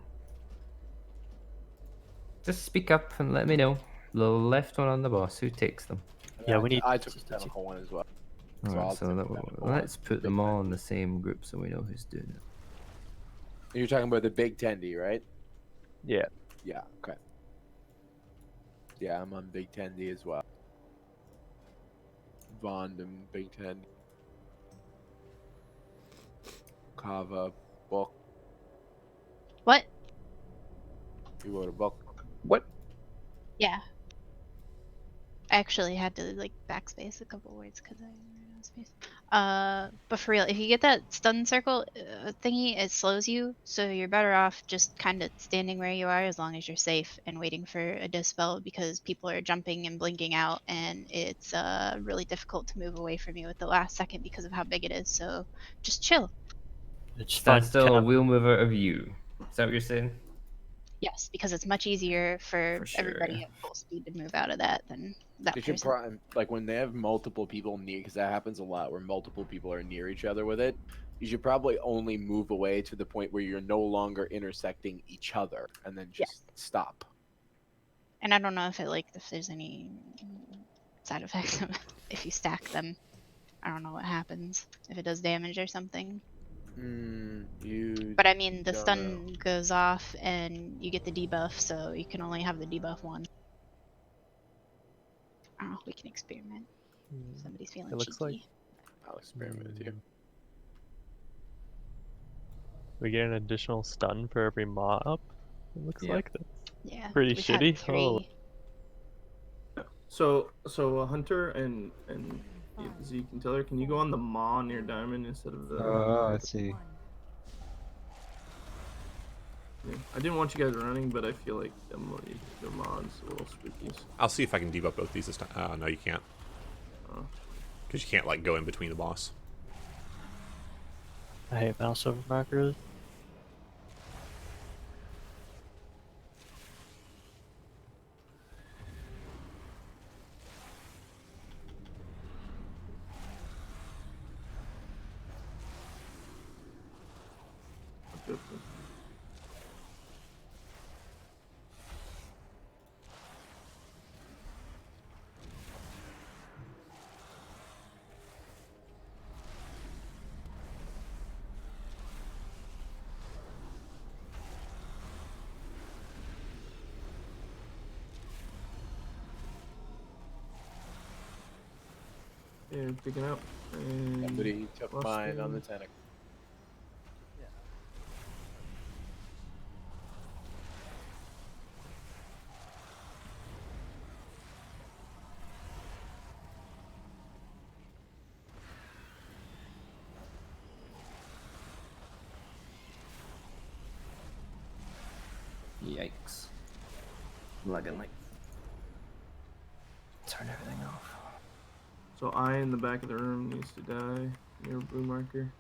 Just speak up and let me know. The left one on the boss. Who takes them? Yeah, we need. I took the tentacle one as well. So Alright, I'll so take the tentacle let's one. put them all in the same group so we know who's doing it. You're talking about the big tendy, right? Yeah. Yeah. Okay. Yeah, I'm on big tendy as well. Vond and big tendy. Kava book. What? You wrote a book. What? Yeah. I actually had to like backspace a couple words because I ran out of space. But for real, if you get that stun circle thingy, it slows you, so you're better off just kind of standing where you are as long as you're safe and waiting for a dispel because people are jumping and blinking out, and it's really difficult to move away from you at the last second because of how big it is. So just chill. It's Stand fun. still and we'll move out of you. Is that what you're saying? Yes, because it's much easier for sure, everybody yeah. at full speed to move out of that than that You should person. like when they have multiple people near, because that happens a lot, where multiple people are near each other with it. You should probably only move away to the point where you're no longer intersecting each other, and then just stop. And I don't know if there's any side effects if you stack them. I don't know what happens if it does damage or something. But I mean, the stun goes off and you get the debuff, so you can only have the debuff one. I don't know. We can experiment. Somebody's feeling It looks cheeky. like I'll experiment with you. we get an additional stun for every mob. It looks Yeah. like that's Yeah, pretty we've had shitty. 3. Oh, So a hunter and Zeke and Tiller, can you go on the maw near diamond instead of the? Oh, I see. Yeah. I didn't want you guys running, but I feel like the mod's a little spooky. I'll see if I can debuff both these this time. No, you can't. Because you can't like go in between the boss. I hate mouse over markers. Yeah, picking up. And Somebody took lost mine him. on the tentacle. Yikes. Lagging like. Turn everything off. So I in the back of the room needs to die near blue marker.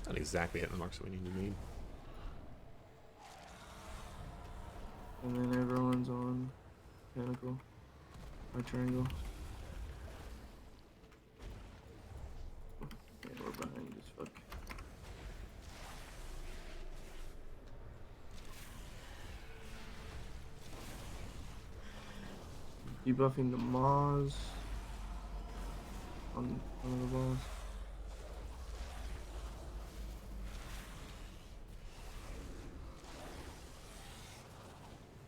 Not exactly hitting the marks that we need. And then everyone's on Pinnacle. Or Triangle. Yeah, we're behind as fuck. Debuffing the Maws on one of the balls.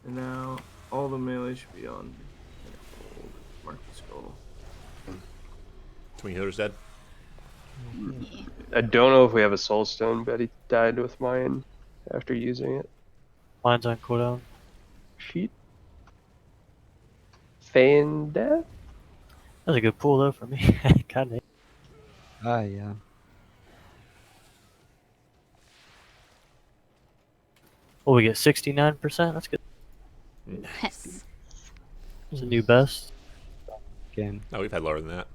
And now all the melee should be on Mark the Skull. Too many healers dead. I don't know if we have a soul stone, but he died with mine after using it. Mine's on cooldown. Sheet. Feign death? That's a good pool though for me. Kinda. Yeah. Well, we get 69%. That's good. Nice. It's a new best. Game. No, we've had lower than that.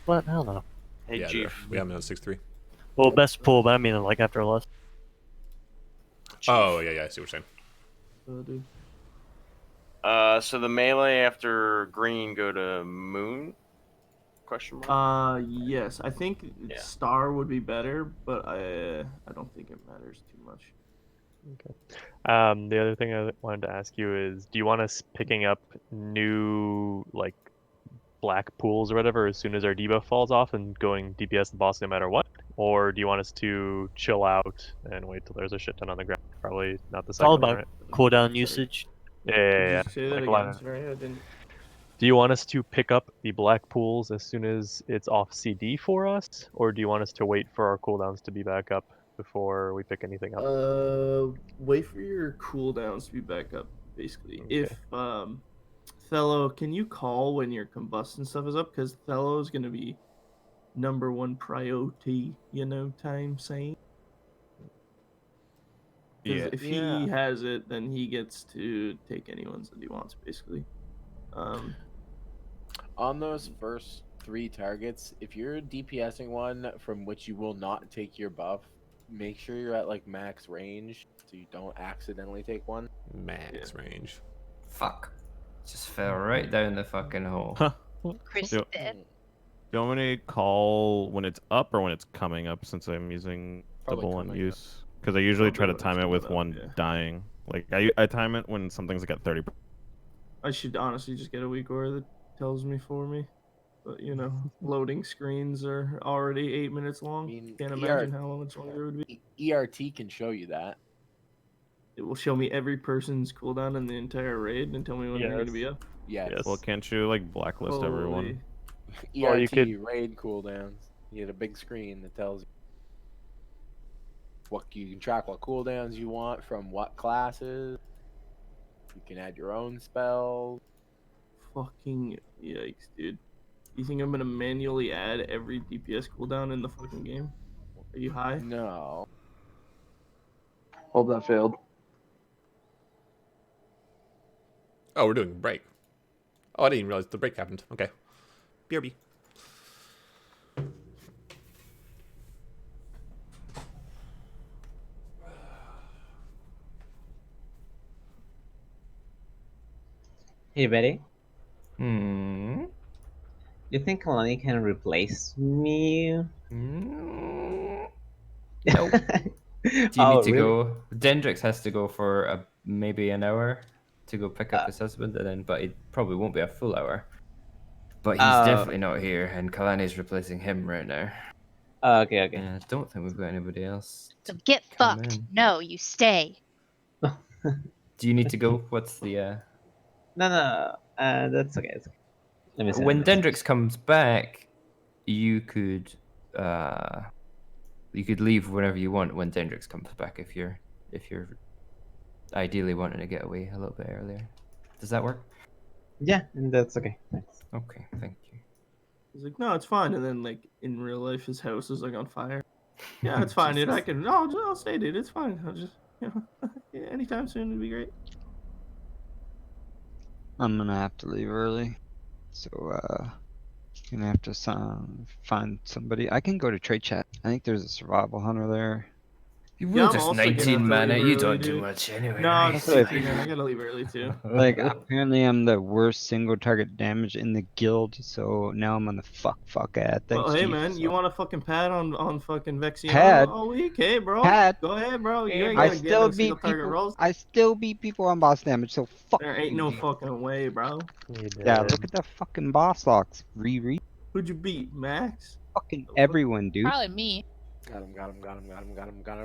What? Hell no. Hey, Yeah, Chief. we haven't had 6-3. Well, best pool, but I mean like after a loss. Oh, yeah, I see what you're saying. Dude. So the melee after green go to moon? Question mark. Yes, I think Yeah. Star would be better, but I don't think it matters too much. Okay. The other thing I wanted to ask you is, do you want us picking up new like black pools or whatever as soon as our debuff falls off and going DPS the boss no matter what, or do you want us to chill out and wait till there's a shit ton on the ground? Probably not the It's all second one, about right? cooldown usage. Yeah. Did you say that Like, again? why not? Sorry, I didn't. Do you want us to pick up the black pools as soon as it's off CD for us, or do you want us to wait for our cooldowns to be back up before we pick anything up? Wait for your cooldowns to be back up, basically. Okay. If Thello, can you call when your combustion stuff is up? Because Thello is gonna be #1 priority, time saying. Because if he has it, then he gets to take any ones that he wants, basically. On those first 3 targets, if you're DPSing one from which you will not take your buff, make sure you're at like max range so you don't accidentally take one. Max range. Fuck. Just fell right down the fucking hole. Chris Do dead. you want me to call when it's up or when it's coming up, since I'm using Probably double one coming use? Because I usually try to Probably when time it's it with coming up, one yeah. dying. Like I time it when something's like at 30. I should honestly just get a weak aura that tells me for me. But, loading screens are already 8 minutes long. Can't imagine how much longer it would be. ERT can show you that. It will show me every person's cooldown in the entire raid and tell me when they're going to be up. Yes. Well, can't you like blacklist everyone? Holy. Or you ERT could- raid cooldowns. You get a big screen that tells you what you can track, what cooldowns you want from what classes. You can add your own spells. Fucking yikes, dude. You think I'm going to manually add every DPS cooldown in the fucking game? Are you high? No. Hope that failed. Oh, we're doing a break. Oh, I didn't even realize the break happened. Okay. BRB. Hey, Betty. Hmm. You think Kalani can replace me? Nope. Do you Oh, need to really? go? Dendrix has to go for maybe an hour to go pick up his husband, and then, but it probably won't be a full hour. But he's definitely not here, and Kalani's replacing him right now. Okay. And I don't think we've got anybody else. So get come fucked. in. No, you stay. Do you need to go? What's the? No. That's okay. It's okay. Let me send When a message. Dendrix comes back, you could leave whenever you want when Dendrix comes back if you're ideally wanting to get away a little bit earlier. Does that work? Yeah, and that's okay. Thanks. Okay, thank you. He's like, no, it's fine. And then like in real life, his house is like on fire. Yeah, it's fine, dude. I Jesus. can. No, I'll stay, dude. It's fine. I'll just, yeah, anytime soon would be great. I'm gonna have to leave early, so gonna have to find somebody. I can go to trade chat. I think there's a survival hunter there. You Yeah, were I'm just also gonna have 19 to mana. leave You early, don't do dude. much anyway. No, right? I'm 16 and I gotta leave early too. Like apparently I'm the worst single target damage in the guild, so now I'm on the fuck ad. Thanks, Well, hey Chief. man, you want a fucking pad on fucking Vexion Pad? all week? Hey, bro. Pad? Go ahead, bro. You ain't I gonna get still no single beat target people. rolls. I still beat people on boss damage, so fuck There ain't you, no Chief. fucking way, bro. Yeah, look at the fucking boss locks. Riri. Who'd you beat, Max? Fucking everyone, dude. Probably me. Got him.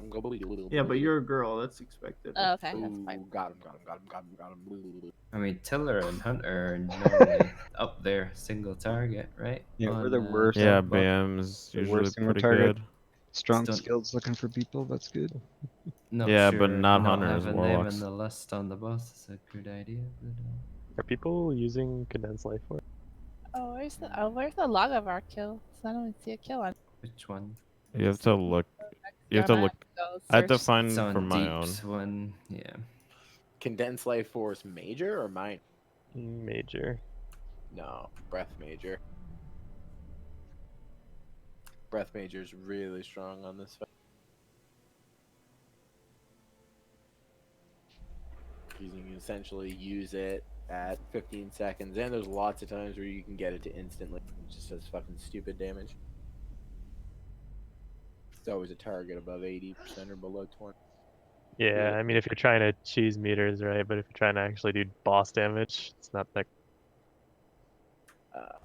Go. Yeah, but you're a girl. That's expected. Oh, okay, that's fine. Got him. I mean, Tiller and Hunter are normally up there, single target, right? Yeah, we're On, the worst. Yeah, top buff. BM's The usually worst single pretty target. good. Strong Don't- skills looking for people. That's good. Not Yeah, sure but not if hunters, having them warlocks. in the list on the boss is a good idea. But, Are people using condensed life force? Oh, where's the log of our kill? I don't even see a kill on. which one? You have to look. You have Yeah, to I look. go I have to search. find It's on for my own. Deep's one. Yeah. Condensed life force major or mine? Major. No, breath major. Breath major is really strong on this fight. You can essentially use it at 15 seconds, and there's lots of times where you can get it to instantly. It just does fucking stupid damage. It's always a target above 80% or below 20. Yeah, I mean, if you're trying to cheese meters, right? But if you're trying to actually do boss damage, it's not that.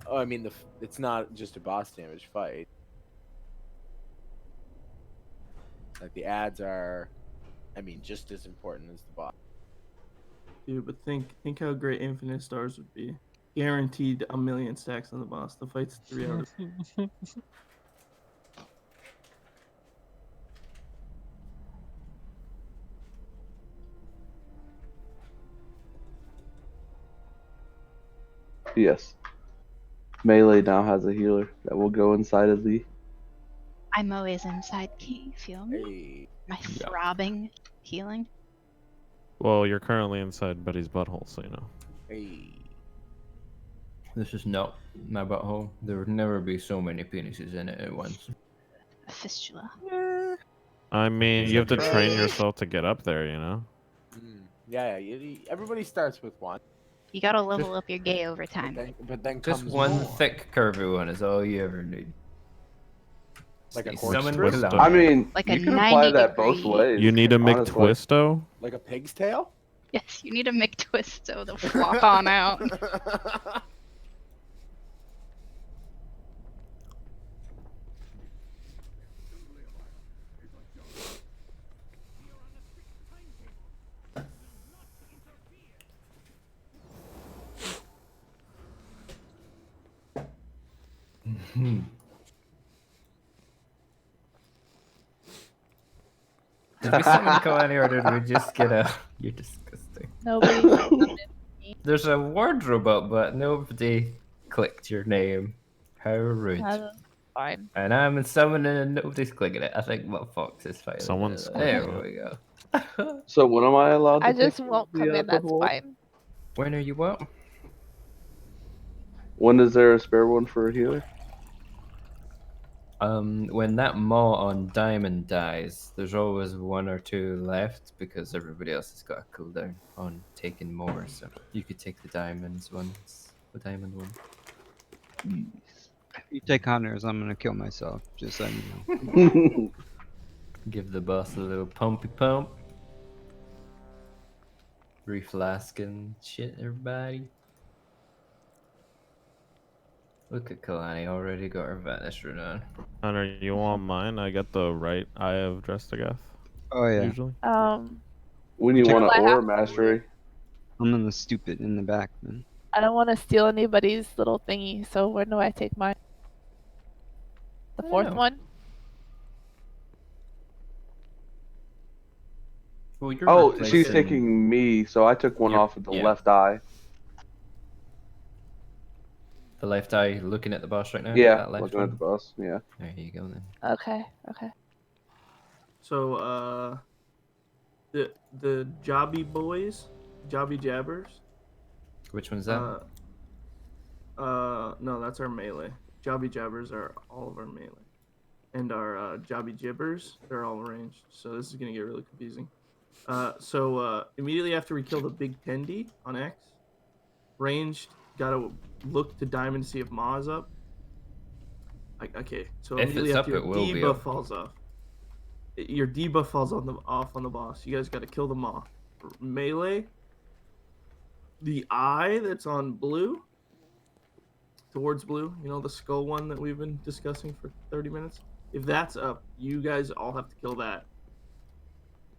Oh, I mean, it's not just a boss damage fight. Like, the ads are, I mean, just as important as the boss. Dude, but think how great Infinite Stars would be. Guaranteed a million stacks on the boss. The fight's 3 hours. Yes. Melee now has a healer that will go inside of the. I'm always inside. Can you feel me? My throbbing healing. Well, you're currently inside Betty's butthole, so you know. Hey. This is not my butthole. There would never be so many penises in it at once. A fistula. I mean, you have to train yourself to get up there, you know? Yeah, everybody starts with one. You gotta level up your gay over time. But then Just comes one more. thick, curvy one is all you ever need. Like a Stay corkscrew? summoned Twist Kalani. I mean, Like you a can apply 90 that both degree. ways. You need a honestly. McTwisto? Like a pig's tail? Yes, you need a McTwist so they'll flop on out. Did we summon Kalani or did we just get a... You're disgusting. Nobody summoned me. There's a wardrobe up, but nobody clicked your name. How rude. That's fine. And I'm summoning and nobody's clicking it. I think what Fox is fighting. Someone's There clicking we go. So when am I allowed to I just take won't the, come in. That's purple? fine. When are you up? When is there a spare one for a healer? When that maw on diamond dies, there's always one or two left because everybody else has got a cooldown on taking more. So you could take the diamonds ones, the diamond one. If you take hunters, I'm gonna kill myself. Just so you know. Give the boss a little pumpy pump. Reflasking shit, everybody. Look at Kalani, already got her Vanish rune on. Hunter, you want mine? I got the right Eye of Drestagath. Oh yeah. Usually. When you Check want what I to aura have. mastery. I'm in the stupid in the back, man. I don't want to steal anybody's little thingy, so where do I take mine? The fourth Oh. one? Well, you're Oh, she's replacing- taking me, so I took one Yep, off of the yeah. left eye. The left eye looking at the boss right now? Yeah, That left looking one? at the boss. Yeah. There you go then. Okay. Okay. So the Jobby boys, Jobby Jabbers. Which one's that? No, that's our melee. Jobby Jabbers are all of our melee. And our Jobby Jibbers, they're all ranged. So this is gonna get really confusing. So immediately after we kill the big Tendi on X, ranged gotta look to Diamond to see if Ma is up. Okay, so If immediately it's after up, your it will be debuff up. falls off. Your debuff falls off on the boss. You guys gotta kill the Ma. Melee. The eye that's on blue. Towards blue, you know, the skull one that we've been discussing for 30 minutes. If that's up, you guys all have to kill that.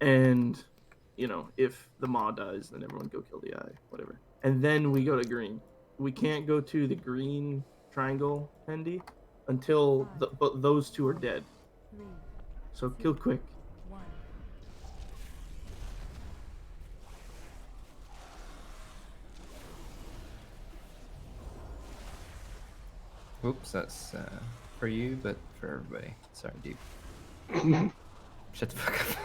And, you know, if the Ma dies, then everyone go kill the eye, whatever. And then we go to green. We can't go to the green triangle Tendi until but those two are dead. So kill quick. Oops, that's for you, but for everybody. Sorry, dude. Shut the fuck up.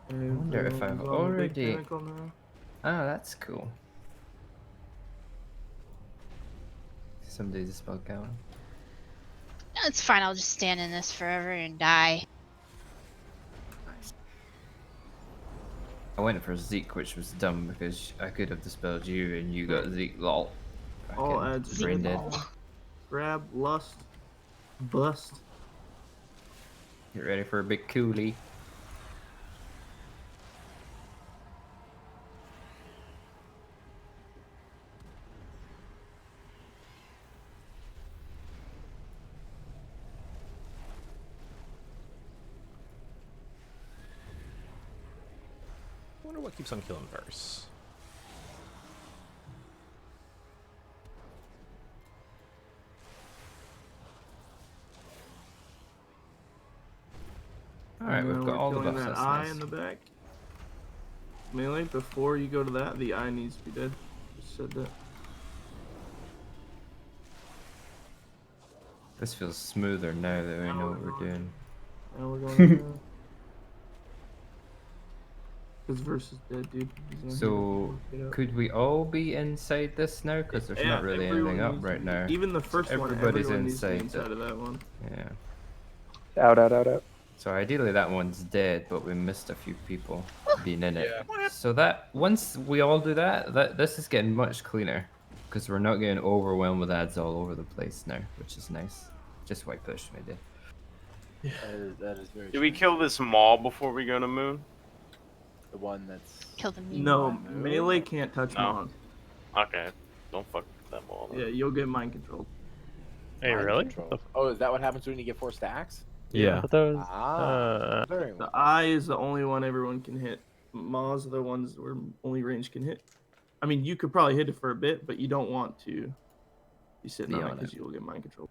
I wonder if I've Everyone's on the big already... tentacle now. Oh, that's cool. Somebody's a spell going. No, it's fine. I'll just stand in this forever and die. I went for Zeke, which was dumb because I could have dispelled you and you got Zeke lol. All Fucking adds brain dead. Grab, lust, bust. Get ready for a big coolie. I wonder what keeps on killing first. Alright, And we've then got we're all the killing buffs, that that's eye nice. in the back. Melee, before you go to that, the eye needs to be dead. Just said that. This feels smoother now that we know what we're doing. Now we're going His verse is dead, dude. He's not So, here. Get up. could we all be inside this now? Because there's not really everyone anything up needs to right be- now. Even the So first one, everybody's everyone needs to be inside inside of that one. Yeah. Out. So ideally that one's dead, but we missed a few people being in it. So that once we all do that, this is getting much cleaner because we're not getting overwhelmed with ads all over the place now, which is nice. Just why pushed me, dude. That is very Did we kill this Maul before we go to Moon? The one that's Kill the mean No, one. melee can't touch No. Mon. Okay. Don't fuck with that Maul. then. Yeah, you'll get mind controlled. Hey, mind really? control. Oh, is that what happens when you get 4 stacks? Yeah. But that was, Very The eye is the only one everyone can hit. Maws are the ones where only range can hit. I mean, you could probably hit it for a bit, but you don't want to be sitting Be on it on because it. you will get mind control.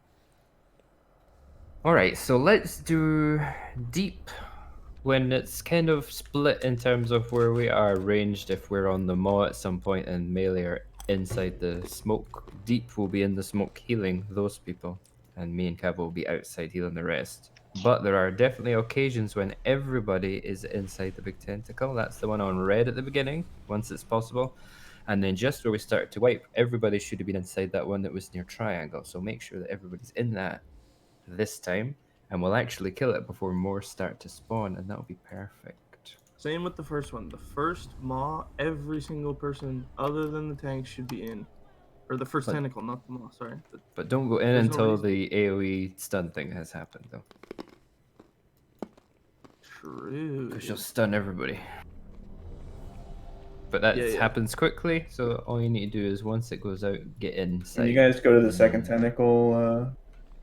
Alright, so let's do deep when it's kind of split in terms of where we are ranged if we're on the maw at some point and melee are inside the smoke. Deep will be in the smoke healing those people, and me and Cav will be outside healing the rest. But there are definitely occasions when everybody is inside the big tentacle. That's the one on red at the beginning, once it's possible. And then just where we start to wipe, everybody should have been inside that one that was near triangle. So make sure that everybody's in that this time, and we'll actually kill it before more start to spawn, and that'll be perfect. Same with the first one. The first maw, every single person other than the tank should be in. Or the first But- tentacle, not the maw, sorry. But don't go in There's no until reason. the AoE stun thing has happened, though. True. Because you'll stun everybody. But that Yeah. happens quickly, so all you need to do is once it goes out, get inside. When you guys go to the second tentacle,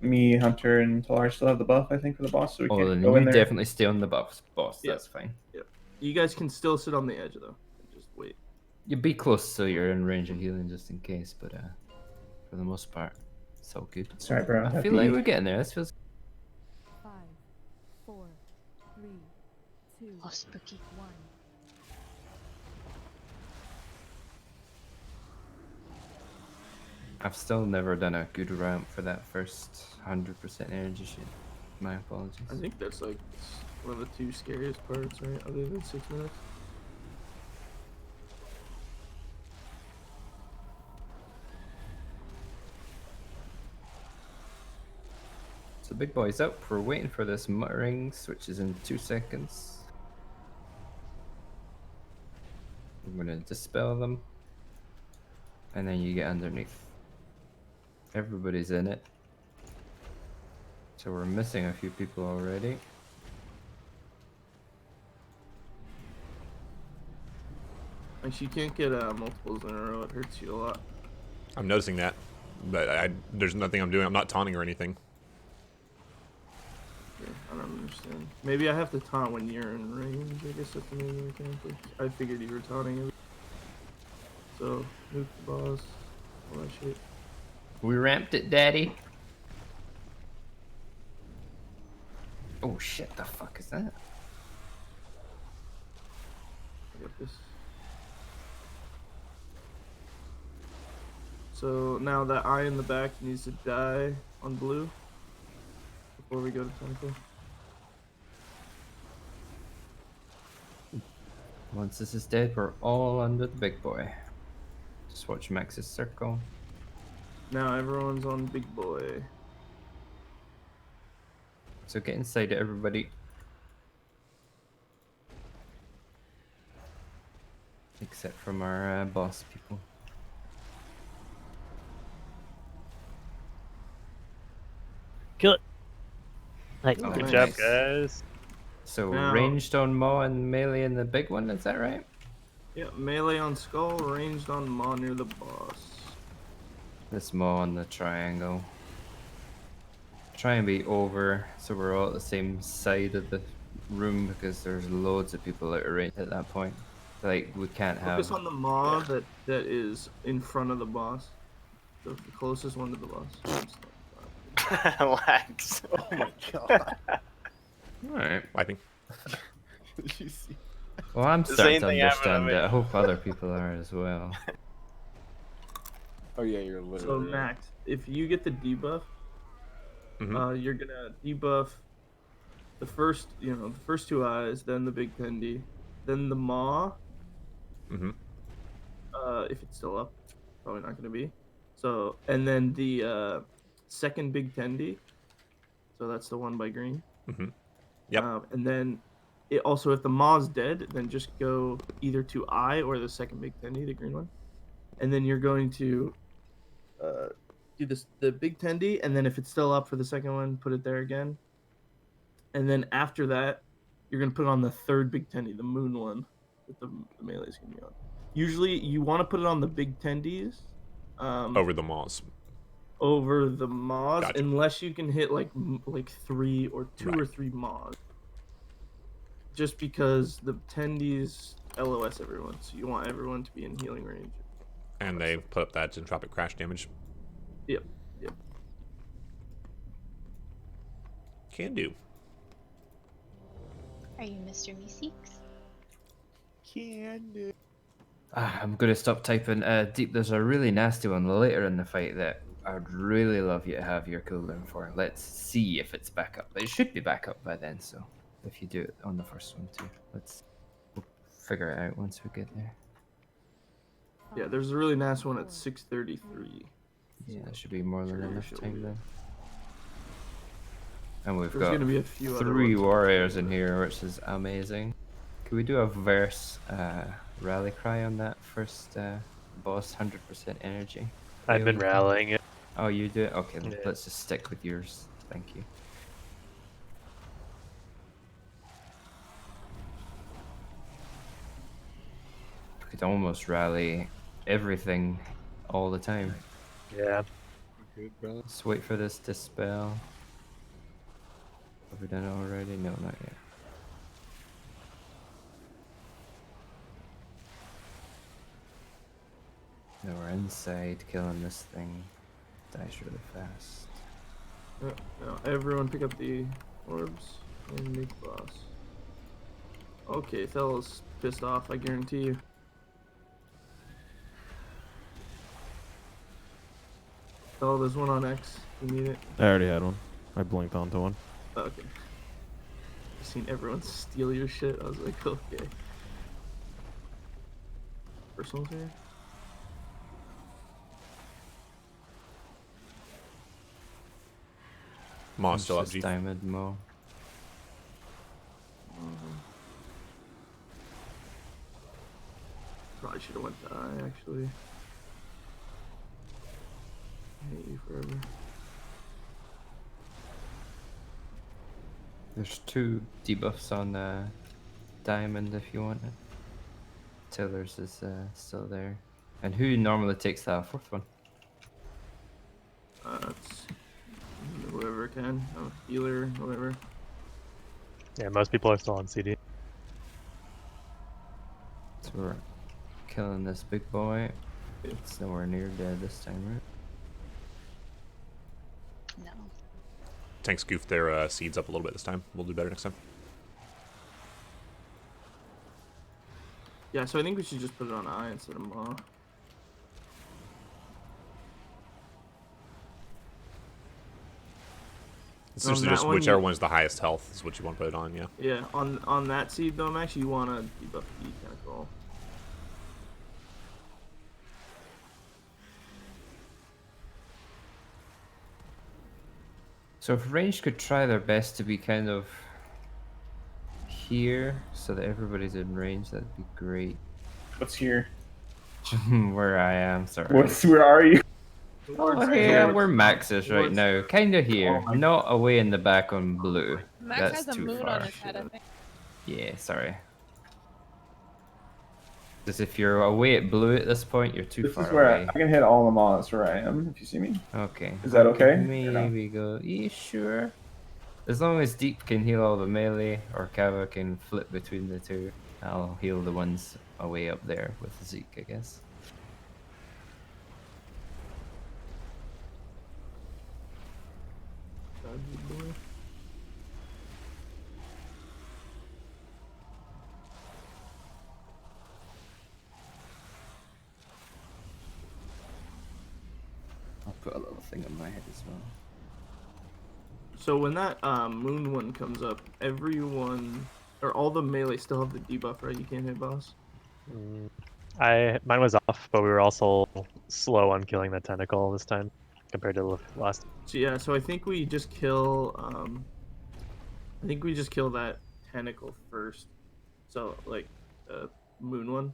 me, Hunter, and Talar still have the buff, I think, for the boss, so we Oh, can't then go in you there. definitely stay on the buffs, boss. Yeah. That's fine. Yep. You guys can still sit on the edge though. Just wait. You be close so you're in range of healing just in case, but for the most part, it's all good. Sorry, bro. I feel like we're getting there. This feels. 5, 4, 3, 2, Oh, spooky. 1. I've still never done a good ramp for that first 100% energy shit. My apologies. I think that's like one of the two scariest parts, right? Other than 6 minutes. So big boy's up. We're waiting for this muttering, switches in 2 seconds. I'm gonna dispel them. And then you get underneath. Everybody's in it. So we're missing a few people already. Like you can't get multiples in a row. It hurts you a lot. I'm noticing that, but there's nothing I'm doing. I'm not taunting or anything. Yeah, I don't understand. Maybe I have to taunt when you're in range. I guess that's the main mechanic. I figured you were taunting. So nuke the boss. All that shit. We ramped it, daddy. Oh shit, the fuck is that? I got this. So now that eye in the back needs to die on blue before we go to tentacle. Once this is dead, we're all under the big boy. Just watch Max's circle. Now everyone's on big boy. So get inside it, everybody. Except from our boss people. Kill it. Nice. Oh, Good nice. job, guys. So Now- ranged on Maw and melee in the big one, is that right? Yeah, melee on skull, ranged on maw near the boss. This Maw on the triangle. Try and be over so we're all at the same side of the room because there's loads of people out of range at that point. Like we can't have. Focus on the maw that is in front of the boss. The closest one to the boss. Lax. Oh my god. Alright. Wiping. Did you see? Well, I'm The starting same to thing happened to understand me. it. I hope other people are as well. Oh yeah, you're literally. So Max, if you get the debuff, you're gonna debuff the first, the first two eyes, then the big tendy, then the maw. If it's still up, probably not gonna be. So and then the second big tendy. So that's the one by green. Yep. And then it also, if the maw's dead, then just go either to eye or the second big tendy, the green one, and then you're going to do the big tendy, and then if it's still up for the second one, put it there again. And then after that, you're gonna put on the third big tendy, the moon one that the melee is gonna be on. Usually, you want to put it on the big tendies. Over the maws. Over the maws, Gotcha. unless you can hit like 3 or 2 or 3 maws. Just because the tendies LOS everyone, so you want everyone to be in healing range. And they put up that entropic crash damage. Yep. Can do. Are you Mr. Meeseeks? Can do. I'm gonna stop typing. Deep, there's a really nasty one later in the fight that I'd really love you to have your cooldown for. Let's see if it's back up. It should be back up by then, so if you do it on the first one too. We'll figure it out once we get there. Yeah, there's a really nice one at 6:33. Yeah, that should be more than enough Sure. time then. And we've There's got gonna be a few other 3 ones. warriors in here, which is amazing. Can we do a verse rally cry on that first boss 100% energy? I've been rallying it. Oh, you do it? Okay, Yeah. let's just stick with yours. Thank you. We could almost rally everything all the time. Yeah. Good, bro. Let's wait for this to spell. Have we done it already? No, not yet. No, we're inside killing this thing. Dies really fast. Now everyone pick up the orbs and make boss. Okay, Thel's pissed off, I guarantee you. Thel, there's one on X. You need it. I already had one. I blinked onto one. Oh, okay. I've seen everyone steal your shit. I was like, okay. First one's here. Moss still up, Just G. diamond Mo. Probably should have went to I, actually. I hate you forever. There's 2 debuffs on diamond if you want it. Tillers is still there. And who normally takes that 4th one? It's whoever can. I'm a healer, whatever. Yeah, most people are still on CD. So we're killing this big boy. It's nowhere near dead this time, right? No. Tanks goofed their seeds up a little bit this time. We'll do better next time. Yeah, so I think we should just put it on I instead of Ma. It's just whichever one's the highest health is what you want to put it on, yeah. Yeah, on that seed though, Max, you want to debuff the tentacle. So if range could try their best to be kind of here so that everybody's in range, that'd be great. What's here? Where I am, sorry. Where are you? Oh, here, where Max is right now. Kinda here. Not away in the back on blue. Max That's has a too moon far. on his head, I think. Yeah, sorry. Because if you're away at blue at this point, you're too This far is where away. I can hit all the moss where I am, if you see me. Okay. Is that okay? Maybe go. Yeah, sure. As long as Deep can heal all the melee, or Kava can flip between the two, I'll heal the ones away up there with Zeke, I guess. I'll put a little thing on my head as well. So when that moon one comes up, everyone or all the melee still have the debuff, right? You can't hit boss. Mine was off, but we were also slow on killing that tentacle this time compared to the last. So yeah, so I think we just kill that tentacle first. So like the moon one,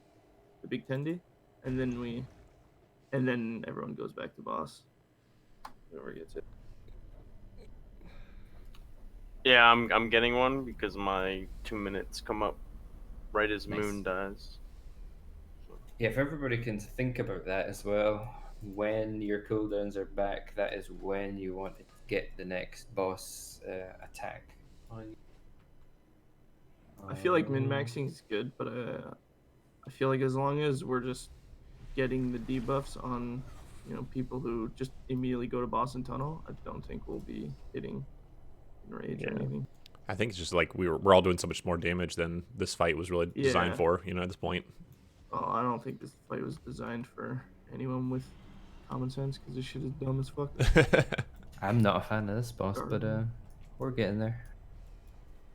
the big tendy, and then everyone goes back to boss. Whoever gets it. Yeah, I'm getting one because my 2 minutes come up right as Nice. moon dies. Yeah, if everybody can think about that as well, when your cooldowns are back, that is when you want to get the next boss attack on you. I feel like min-maxing is good, but I feel like as long as we're just getting the debuffs on, people who just immediately go to boss and tunnel, I don't think we'll be hitting enrage or anything. I think it's just like we're all doing so much more damage than this fight was really designed for, at this point. Well, I don't think this fight was designed for anyone with common sense, because this shit is dumb as fuck. I'm not a fan of this boss, but we're getting there.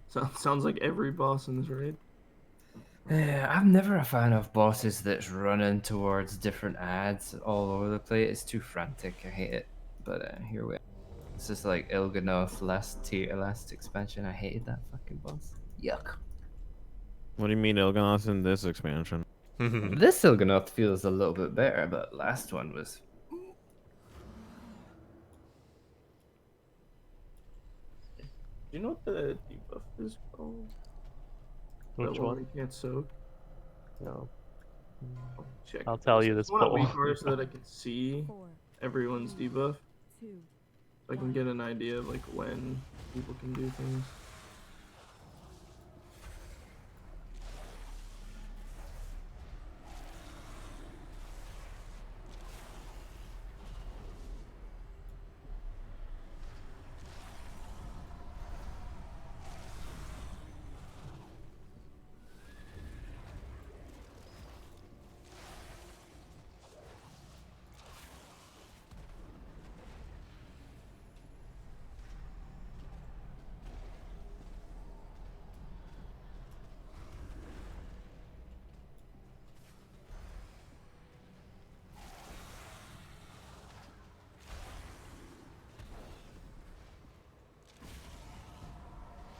Sounds like every boss in this raid. Yeah, I'm never a fan of bosses that's running towards different ads all over the place. It's too frantic. I hate it. But here we are. This is like Il'gynoth last expansion. I hated that fucking boss. Yuck. What do you mean Il'gynoth in this expansion? This Il'gynoth feels a little bit better, but last one was... Do you know what the debuff is called? Which that one? We can't soak. No. Check. I'll tell you this I want to poll. wait for it so that I can see everyone's debuff. So I can get an idea of like when people can do things.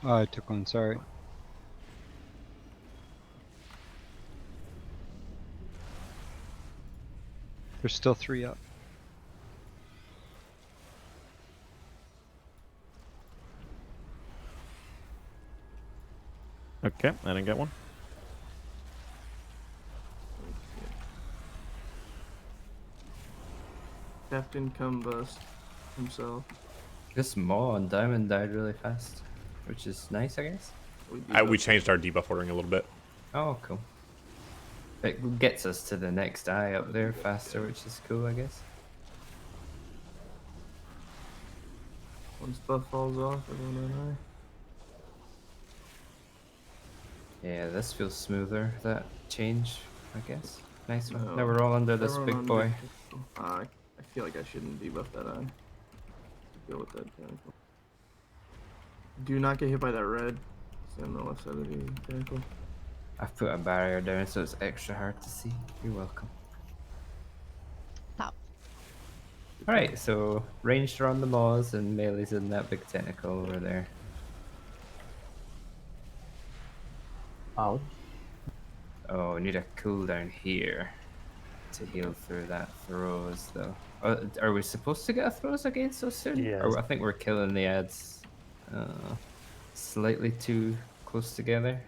Oh, I took one, sorry. There's still 3 up. Okay, I didn't get one. Captain Combust himself. This Maw on Diamond died really fast, which is nice, I guess. We changed our debuff ordering a little bit. Oh, cool. It gets us to the next eye up there faster, which is cool, I guess. Once buff falls off, everyone on high. Yeah, this feels smoother, that change, I guess. Nice one. No, Now we're all under this everyone big boy. I feel like I shouldn't debuff that eye. Go with that tentacle. Do not get hit by that red. Stay on the left side of the tentacle. I've put a barrier down so it's extra hard to see. You're welcome. Stop. Alright, so ranged are on the maws and melee's in that big tentacle over there. Ouch. Oh, we need a cooldown here to heal through that throws though. Are we supposed to get a throws again so soon? Yes. Or I think we're killing the ads slightly too close together.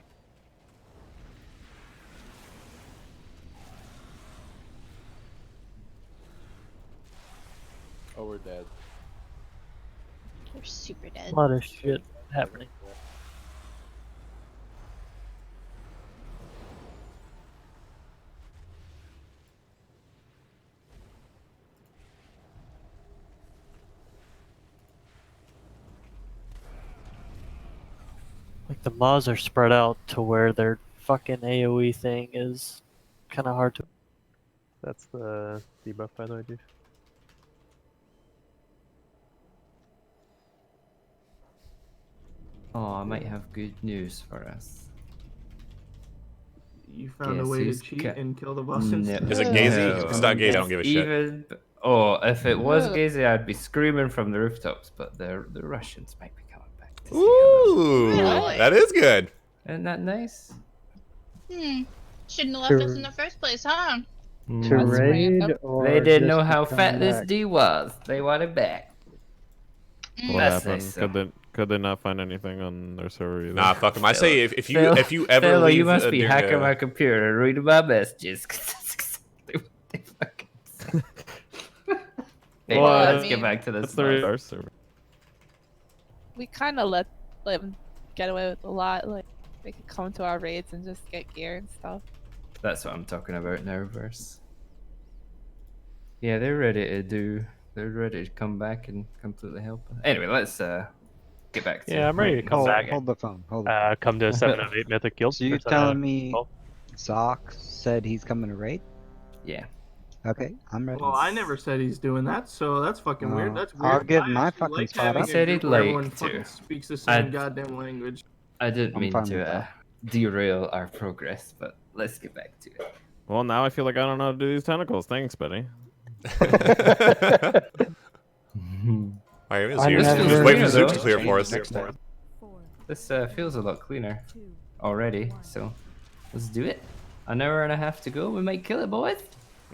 Oh, we're dead. We're super dead. A lot of shit happening. Like the mods are spread out to where their fucking AoE thing is kind of hard to. That's the debuff, by the way, dude. Oh, I might have good news for us. You found a Guess way to who's cheat and kill the boss No. instead. Is it Gazy? If it's not Gazy, I don't give a shit. Even... Oh, if it was Gazy, I'd be screaming from the rooftops, but the Russians might be coming back to see Ooh, Really? that is good. Isn't that nice? Shouldn't have left us in the first place, huh? To raid or They didn't know just to how come fat this back? D was. They wanted back. What That's happened? nice, Could they not find anything on their server either? Nah, fuck them. I say if you ever Phil, leave, you must be during hacking the- my computer and reading my messages. 'Cause that's exactly what they fucking say. Hey, Well, let's get back to this. That's the boss. our server. We kind of let them get away with a lot. Like they could come to our raids and just get gear and stuff. That's what I'm talking about now, Verse. Yeah, they're ready to do. They're ready to come back and completely help us. Anyway, let's get back to. Yeah, I'm ready to come back. Hold the phone. Hold the phone. Come to 7 of 8 Mythic guilds. So you're or 7 out telling of me 12? Zoc said he's coming to raid? Yeah. Okay, I'm ready. Well, I never said he's doing that, so that's fucking weird. That's weird. I'll get I my actually fucking like spot having up. a Said group he'd where like everyone to. fucking speaks the same I'd- goddamn language. I didn't I'm mean fine with to that. derail our progress, but let's get back to it. Well, now I feel like I don't know how to do these tentacles. Thanks, Betty. Alright, I here's never- just wait for Cleaner, Zook to though. clear for us. Next time. This feels a lot cleaner already, so let's do it. An hour and a half to go. We might kill it, boys.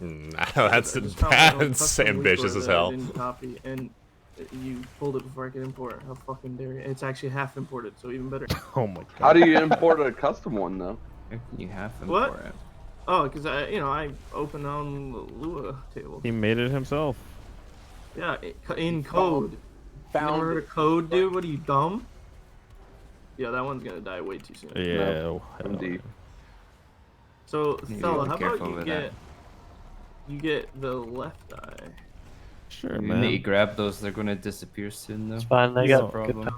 No, that's I just found my own that's custom ambitious Wii as that I hell. didn't copy, and you pulled it before I could import it. How fucking dare you? It's actually half imported, so even better. Oh my god. How do you import a custom one though? You have to What? import it. Oh, because I opened on the Lua table. He made it himself. Yeah, in code. Found You never heard it. of code, dude? What are you, dumb? Yeah, that one's gonna die way too soon. Yeah, Indeed. So, Need to Thella, be how careful about with that. you get the left eye? Sure, You man. need to grab those. They're going to disappear soon, though. It's fine. They That's got the problem.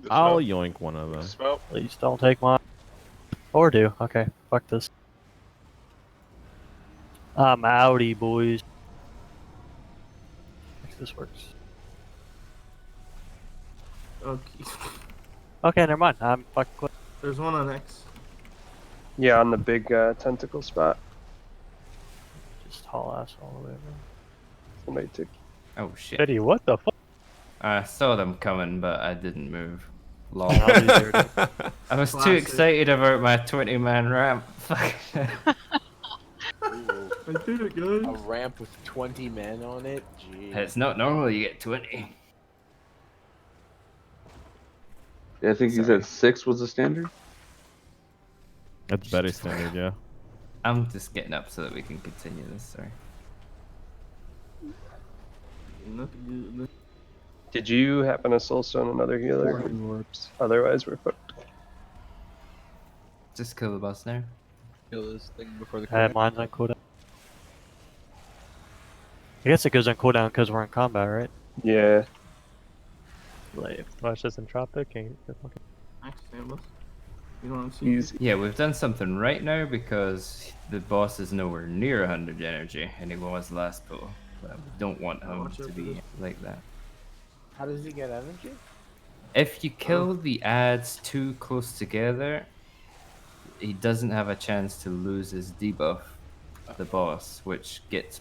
I'll yoink one of them. Please don't take mine. Or do. Okay, fuck this. I'm outie, boys. If this works. Okay. Okay, never mind. I'm fucking quit. There's one on X. Yeah, on the big tentacle spot. Just haul ass all the way over. Somebody took. Oh shit. Eddie, what the fuck? I saw them coming, but I didn't move. Lol. Classic. I was too excited about my 20-man ramp. Fuck. I did it, guys. A ramp with 20 men on it? Jeez. It's not normal you get 20. Yeah, I think you said 6 was the standard. That's very standard, yeah. I'm just getting up so that we can continue this, sorry. Did you happen to soulstone another healer? Otherwise, we're fucked. Just kill the boss now. Kill this thing before the I have mine's on cooldown. I guess it goes on cooldown because we're in combat, right? Yeah. Like, well, it's just entropic. Ain't it? Okay. Max Samus. You know what I'm saying? Easy. Yeah, we've done something right now because the boss is nowhere near 100 energy, and he was last pull. But we don't want him to be like that. How does he get energy? If you kill the ads too close together, he doesn't have a chance to lose his debuff, the boss, which gets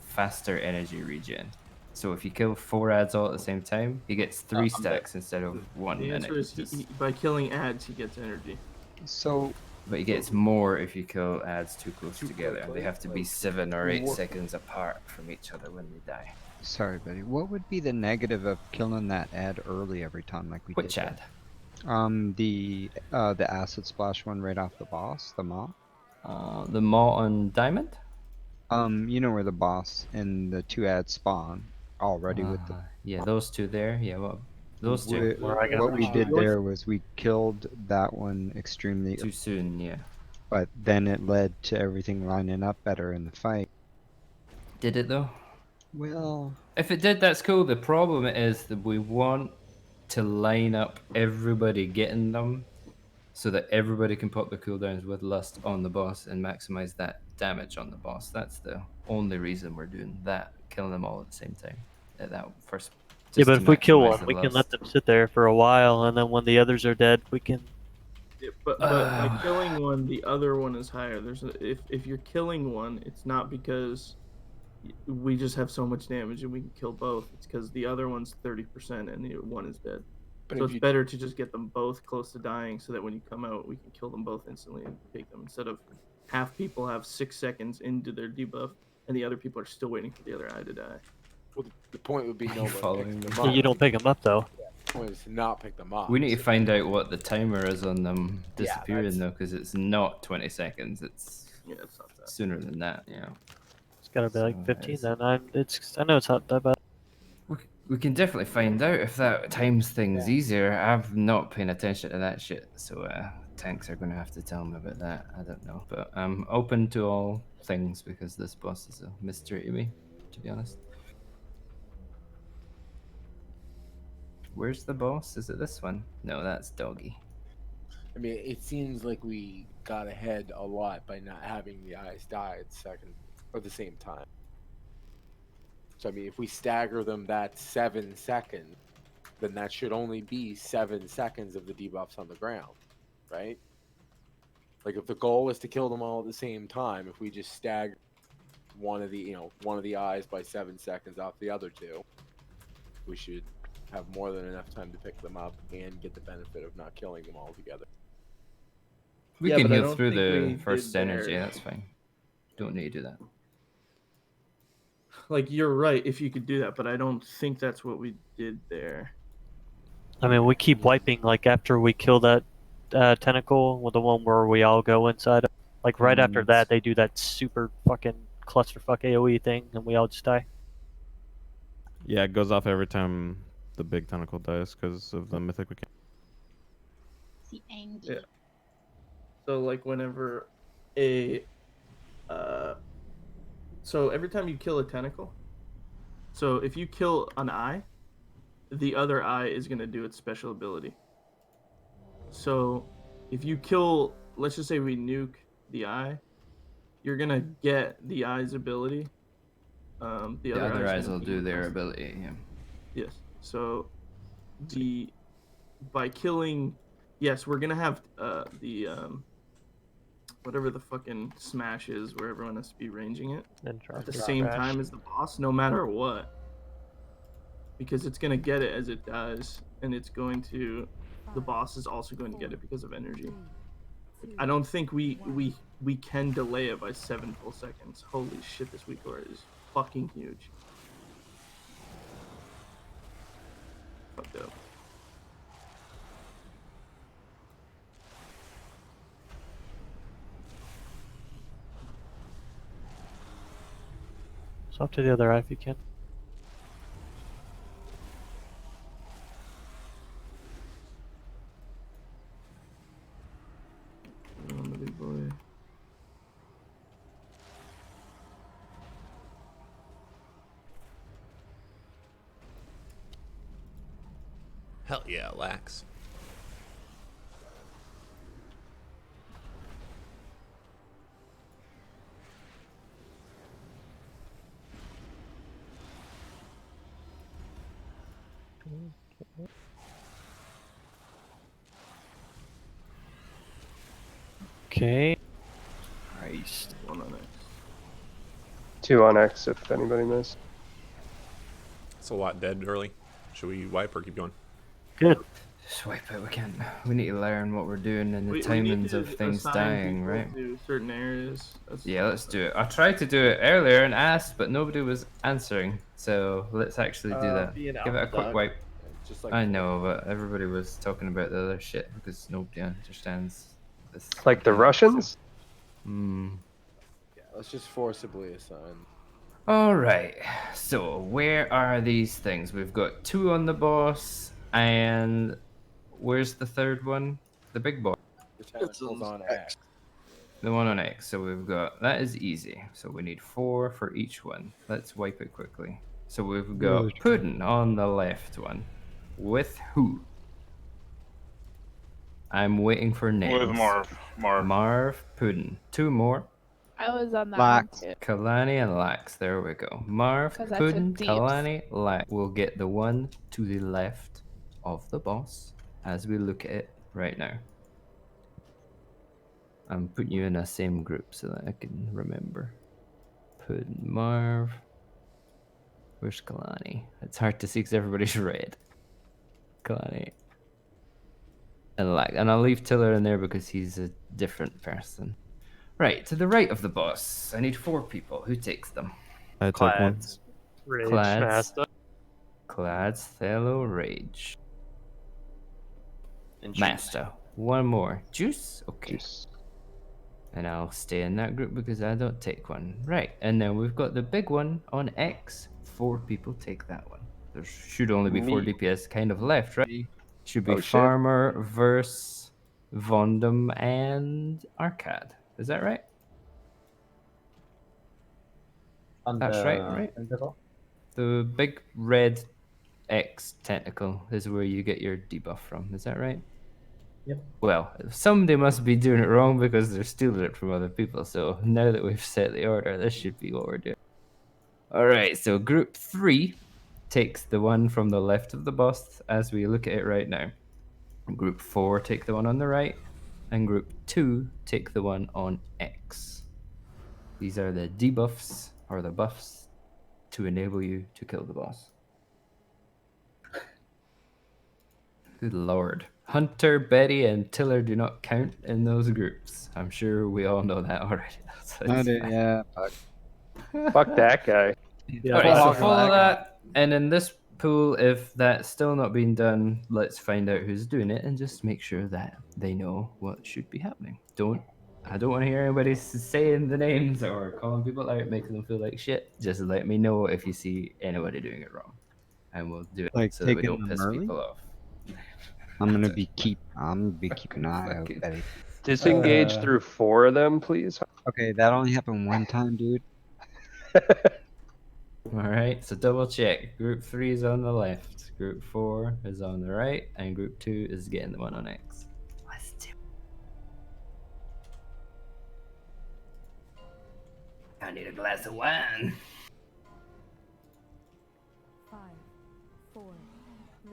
faster energy regen. So if you kill 4 ads all at the same time, he gets 3 stacks instead of 1. The answer is by killing ads, he gets energy. So, but he gets more if you kill ads too close together. They have to be 7 or 8 seconds apart from each other when they die. sorry, buddy. What would be the negative of killing that ad early every time, like we did? Which ad? The acid splash one right off the boss, the maw. The maw on diamond. You know where the boss and the 2 ads spawn already with the. Yeah, those 2 there. Yeah, well, those 2. What we did there was we killed that one extremely too soon. Yeah. But then it led to everything lining up better in the fight. Did it though? Well, if it did, that's cool. The problem is that we want to line up everybody getting them so that everybody can pop the cooldowns with lust on the boss and maximize that damage on the boss. That's the only reason we're doing that, killing them all at the same time. At that first. Yeah, but if we kill one, the we can let lust. them sit there for a while, and then when the others are dead, we can. Yeah, but by killing one, the other one is higher. If you're killing one, it's not because we just have so much damage and we can kill both. It's because the other one's 30% and the one is dead. But So if it's you- better to just get them both close to dying so that when you come out, we can kill them both instantly and take them instead of half people have 6 seconds into their debuff and the other people are still waiting for the other eye to die. Well, the point would be no one following picks me? them Yeah, up. you don't pick them up though. The point is to not pick them up. We need to find out what the timer is on them Yeah, disappearing though, because it's not 20 seconds. It's it's not that. sooner than that. Yeah. It's gotta be like 15 then. I know it's not that bad. We can definitely find out if that times things easier. I've not paying attention to that shit, so tanks are gonna have to tell me about that. I don't know, but I'm open to all things because this boss is a mystery to me, to be honest. Where's the boss? Is it this one? No, that's Doggy. I mean, it seems like we got ahead a lot by not having the eyes die at the same time. So I mean, if we stagger them that 7 seconds, then that should only be 7 seconds of the debuffs on the ground, right? Like if the goal is to kill them all at the same time, if we just stagger one of the eyes by 7 seconds off the other 2, we should have more than enough time to pick them up and get the benefit of not killing them all together. We Yeah, can but I heal don't through think we the did first energy. there. That's fine. Don't need to do that. Like, you're right if you could do that, but I don't think that's what we did there. I mean, we keep wiping like after we kill that tentacle, with the one where we all go inside. Like right after that, they do that super fucking clusterfuck AOE thing, and we all just die. Yeah, it goes off every time the big tentacle dies because of the mythic mechanic. The Angie. Yeah. So like whenever a so every time you kill a tentacle, so if you kill an eye, the other eye is gonna do its special ability. So if you kill, let's just say we nuke the eye, you're gonna get the eye's ability. The The other eye's eyes gonna will be do their requested. ability. Yeah. Yes. So by killing, yes, we're gonna have the whatever the fucking smash is, where everyone has to be ranging it at the same time as the boss, no matter what, because it's gonna get it as it dies, and it's going to. The boss is also going to get it because of energy. Like, I don't think we can delay it by 7 full seconds. Holy shit, this weak aura is fucking huge. Fucked up. Swap to the other eye if you can. Oh, the big boy. Hell yeah, Lax. Okay. Christ. 1 on X. 2 on X if anybody missed. It's a lot dead early. Should we wipe or keep going? Good. Just wipe it. We need to learn what we're doing and the We need timings to of things assign dying, people right? to certain areas. Yeah, let's do it. I tried to do it earlier and asked, but nobody was answering. So let's actually do that. Be an Give it a alpha quick dog. wipe. Just like I know, but everybody was talking about the other shit because nobody understands this. Like the Russians? Hmm. Yeah, let's just forcibly assign. All right. So where are these things? We've got 2 on the boss, and where's the third one? The big boy. The tentacles on X. The one on X. So we've got that is easy. So we need 4 for each one. Let's wipe it quickly. So we've got Puddin on the left one. With who? I'm waiting for names. With Marv. Marv, Puddin. 2 more. I was on that Lax. one too. Kalani and Lax. There we go. Marv, 'Cause I took Puddin, Deeps. Kalani, Lax. We'll get the one to the left of the boss as we look at it right now. I'm putting you in the same group so that I can remember. Puddin, Marv. Where's Kalani? It's hard to see because everybody's red. Kalani. And Lax. And I'll leave Tiller in there because he's a different person. Right, to the right of the boss. I need 4 people. Who takes them? I took one. Clads. Rage. Clads. Master. Clads, Thello, Rage. And Juice. Master. 1 more. Juice? Okay. Juice. And I'll stay in that group because I don't take one. Right, and then we've got the big one on X. 4 people take that one. There should only be 4 Me. DPS kind of left, right? Should be Oh, shit. Farmer, Verse, Vondum, and Arcad. Is that right? That's right? The big red X tentacle is where you get your debuff from. Is that right? Yep. Well, somebody must be doing it wrong because they're stealing it from other people. So now that we've set the order, this should be what we're doing. All right. So group 3 takes the one from the left of the boss as we look at it right now. Group 4 take the one on the right, and group 2 take the one on X. These are the debuffs or the buffs to enable you to kill the boss. Good lord. Hunter, Betty, and Tiller do not count in those groups. I'm sure we all know that already. So it's fine. Yeah, fuck. Fuck that guy. Yeah, Alright, so fuck follow that, and in this pool, if that's still not being done, let's find out who's doing it and just make sure that they know what should be happening. I don't want to hear anybody saying the names or calling people out, making them feel like shit. Just let me know if you see anybody doing it wrong. and we'll do it Like so that we taking don't them piss early? people off. I'm gonna be keeping an eye out, Fucking- Betty. Disengage through 4 of them, please. Okay, that only happened one time, dude. Alright, so double check. Group 3 is on the left, Group 4 is on the right, and Group 2 is getting the one on X. Let's do it. I need a glass of wine. 5, 4, 3,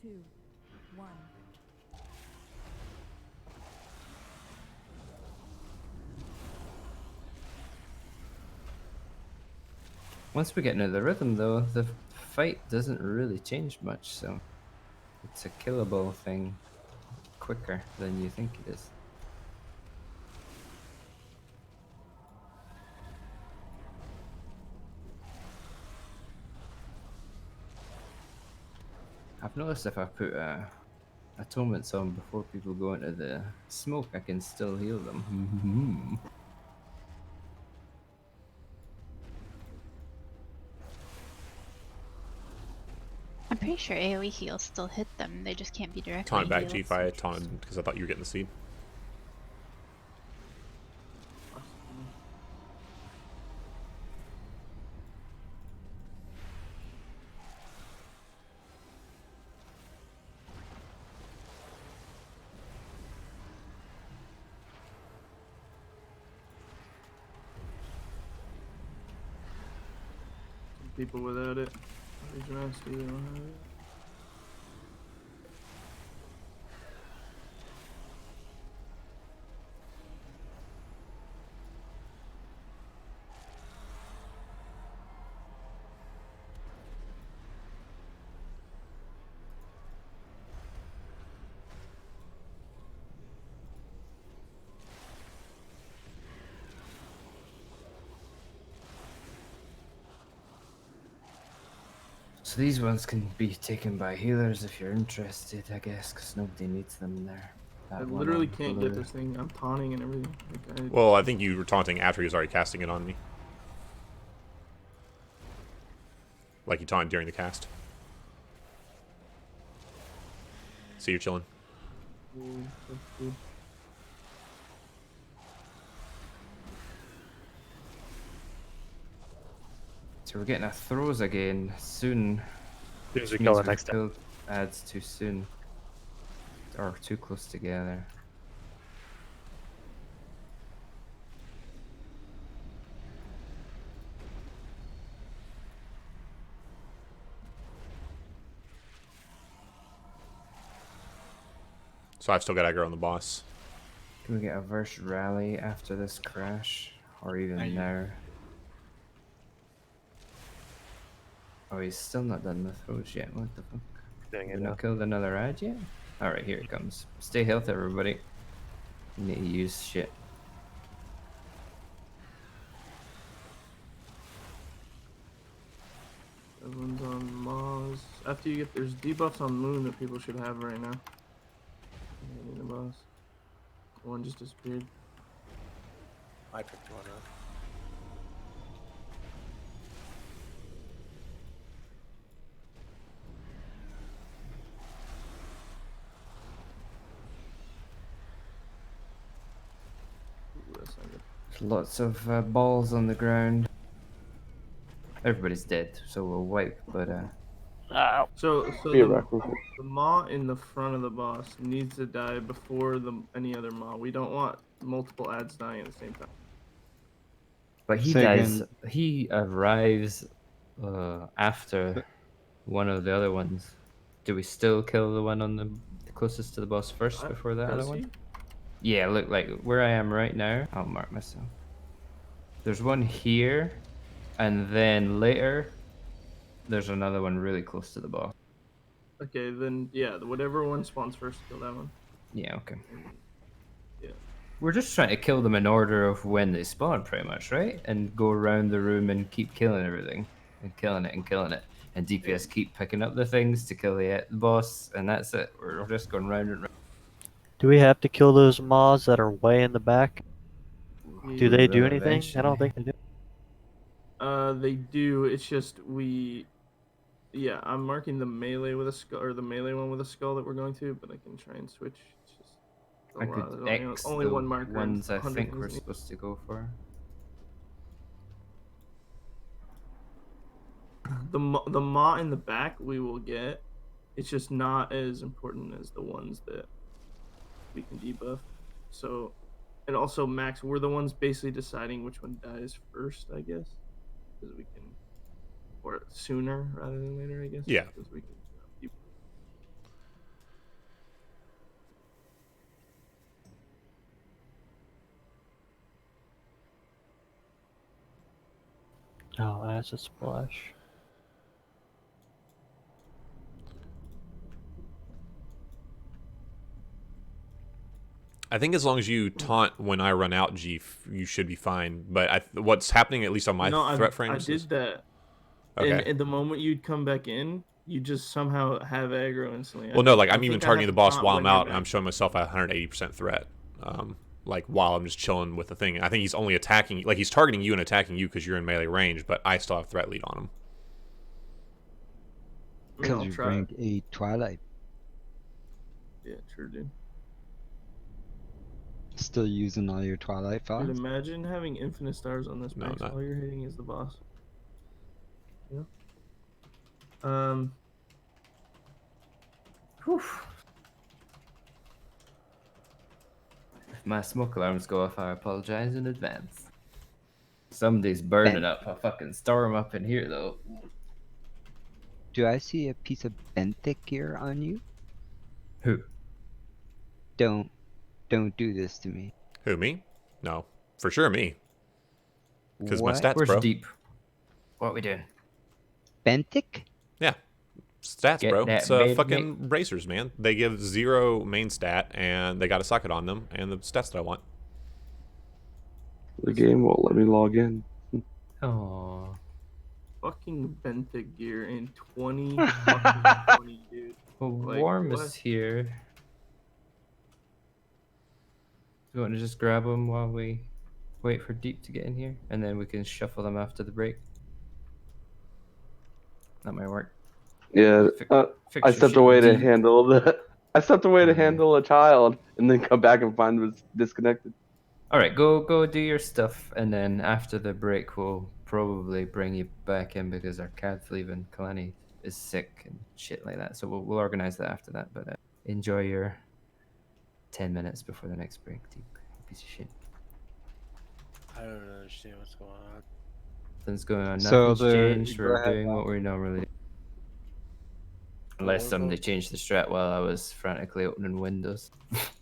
2, 1. Once we get into the rhythm, though, the fight doesn't really change much, so it's a killable thing quicker than you think it is. I've noticed if I put atonements on before people go into the smoke, I can still heal them. I'm pretty sure AoE heals still hit them. They just can't be directly Taunted back, healed. G5, taunted because I thought you were getting the seed. Some people without it. Regional SD, they don't have it. So these ones can be taken by healers if you're interested, I guess, because nobody needs them there. I literally can't get this thing. I'm taunting and everything. Like, Well, I think you were taunting after he was already casting it on me. Like you taunted during the cast. See, you're chilling. So we're getting our throws again soon. Soon as we which kill means the next we've killed ads too soon. Or too close together. So I've still got aggro on the boss. Can we get a verse rally after this crash? Or even now? Oh, he's still not done the throws yet. What the fuck? Doing it Have we now. not killed another ad yet? Alright, here it comes. Stay healthy, everybody. You need to use shit. Everyone's on Maz. After you get, there's debuffs on Moon that people should have right now. I need the boss. One just disappeared. I picked one up. Ooh, that's not good. There's lots of balls on the ground. Everybody's dead, so we'll wipe, but So Be a the, wreck with it. the Maw in the front of the boss needs to die before any other Maw. We don't want multiple ads dying at the same time. But he Say dies. again. He arrives after one of the other ones. Do we still kill the one on the closest to the boss first before the other Does one? he? Yeah, look, like where I am right now. I'll mark myself. There's one here, and then later, there's another one really close to the boss. Okay, then yeah, whatever one spawns first, kill that one. Yeah, okay. Yeah. We're just trying to kill them in order of when they spawn, pretty much, right? And go around the room and keep killing everything, and killing it and killing it. And DPS keep picking up the things to kill the boss, and that's it. We're just going round and round. Do we have to kill those Maws that are way in the back? Do they do will anything? I don't think they do. They do. It's just we Yeah, I'm marking the melee with a skull, or the melee one with a skull that we're going to, but I can try and switch. It's just a I lot. could There's X only the one marker. and ones I 100 think things we're in each. supposed to go for. The maw in the back we will get. It's just not as important as the ones that we can debuff. So, and also Max, we're the ones basically deciding which one dies first, I guess, because we can, or sooner rather than later, I guess. Yeah. Because we can. Oh, that's a splash. I think as long as you taunt when I run out, Jeef, you should be fine. But what's happening, at least on my threat frames, I did that. Okay. And at the moment you'd come back in, you just somehow have aggro instantly. Well, no, like I I'm even think I targeting have the to boss taunt while when I'm you're out, and I'm back. showing myself at 180% threat. Like while I'm just chilling with the thing. I think he's only attacking, like he's targeting you and attacking you because you're in melee range, but I still have threat lead on him. Because you rank a Twilight. Yeah, true, dude. Still using all your Twilight Dude, files? imagine having infinite stars on this Max. All you're hitting is the boss. Yeah. Whew. If my smoke alarms go off, I apologize in advance. Somebody's burning up a fucking storm up in here, though. Do I see a piece of benthic gear on you? Who? Don't do this to me. Who, me? No, for sure me. Because my What? stats, Where's bro. deep? What are we doing? Benthic? Yeah, stats, Get bro. that It's mid, fucking bracers, man. They give 0 main stat, and they got a socket on them, and the stats that I want. The game won't let me log in. Oh. Fucking benthic gear in 2020, dude. Well, Like, Warm what? is here. Do you want to just grab them while we wait for Deep to get in here? And then we can shuffle them after the break. That might work. Yeah, fix I your stepped shit away to deep. handle the. I stepped away to handle a child, and then come back and find it was disconnected. All right, go do your stuff, and then after the break, we'll probably bring you back in because our cat's leaving. Kalani is sick and shit like that, so we'll organize that after that. But enjoy your 10 minutes before the next break, Deep piece of shit. I don't understand what's going on. Nothing's going on. So Nothing's changed. go We're ahead, doing what we normally do. Unless somebody changed the strat while I was frantically opening windows.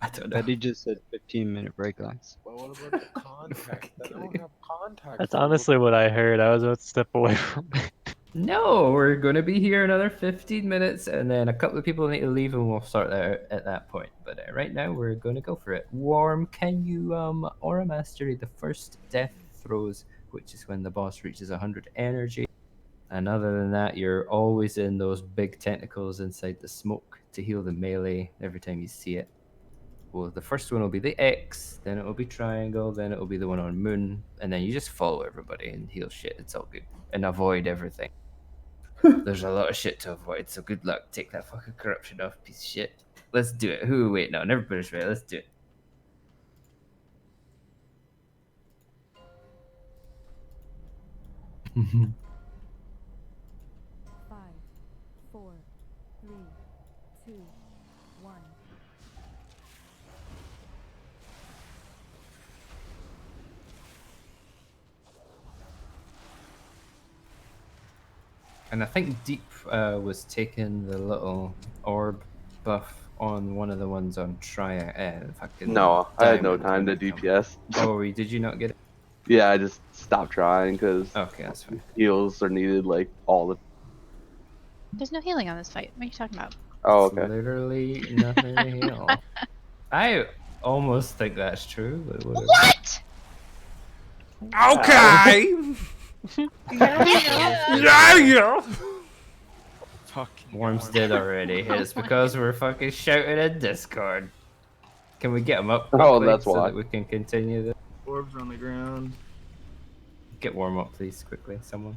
I don't know. Betty just said 15-minute break lines. Well, what about the contact? I don't have contact. That's honestly what I heard. I was about to step away from it. No, we're gonna be here another 15 minutes, and then a couple of people need to leave, and we'll sort that out at that point. But right now, we're gonna go for it. Warm, can you aura mastery the first death throws, which is when the boss reaches 100 energy. And other than that, you're always in those big tentacles inside the smoke to heal the melee every time you see it. Well, the first one will be the X, then it will be triangle, then it will be the one on moon, and then you just follow everybody and heal shit. It's all good. And avoid everything. There's a lot of shit to avoid, so good luck. Take that fucking corruption off, piece of shit. Let's do it. Who? Wait, no, never put us right. Let's do it. Five, 4, 3, 2, 1. And I think Deep was taking the little orb buff on one of the ones on fucking No, I had no Diamond time to DPS. Oh, did you not get it? Yeah, I just stopped trying because okay, that's fine. Heals are needed like all the. There's no healing on this fight. What are you talking about? Oh, okay. Literally nothing to heal. I almost think that's true, but whatever. What? Okay. Yeah. Worm's dead already. It's because we're fucking shouting in Discord. Can we get him up Oh, quickly that's so why. that we can continue this? Orbs on the ground. Get Worm up, please, quickly, someone.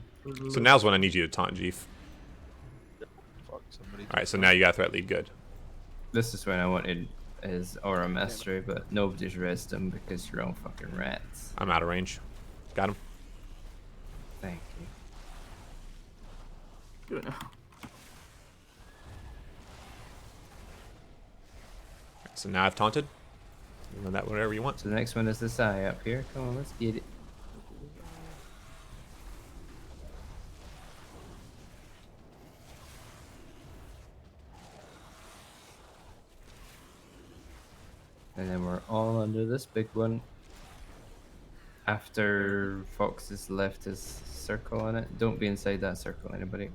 So now's when I need you to taunt, Jeef. Somebody. All right, so now you got threat lead. Good. This is when I wanted his aura mastery, but nobody's rezzed him because you're all fucking rats. I'm out of range. Got him. Thank you. Do it now. So now I've taunted. You run that whatever you want. So the next one is this eye up here. Come on, let's get it. And then we're all under this big one. After Fox has left his circle on it. Don't be inside that circle, anybody.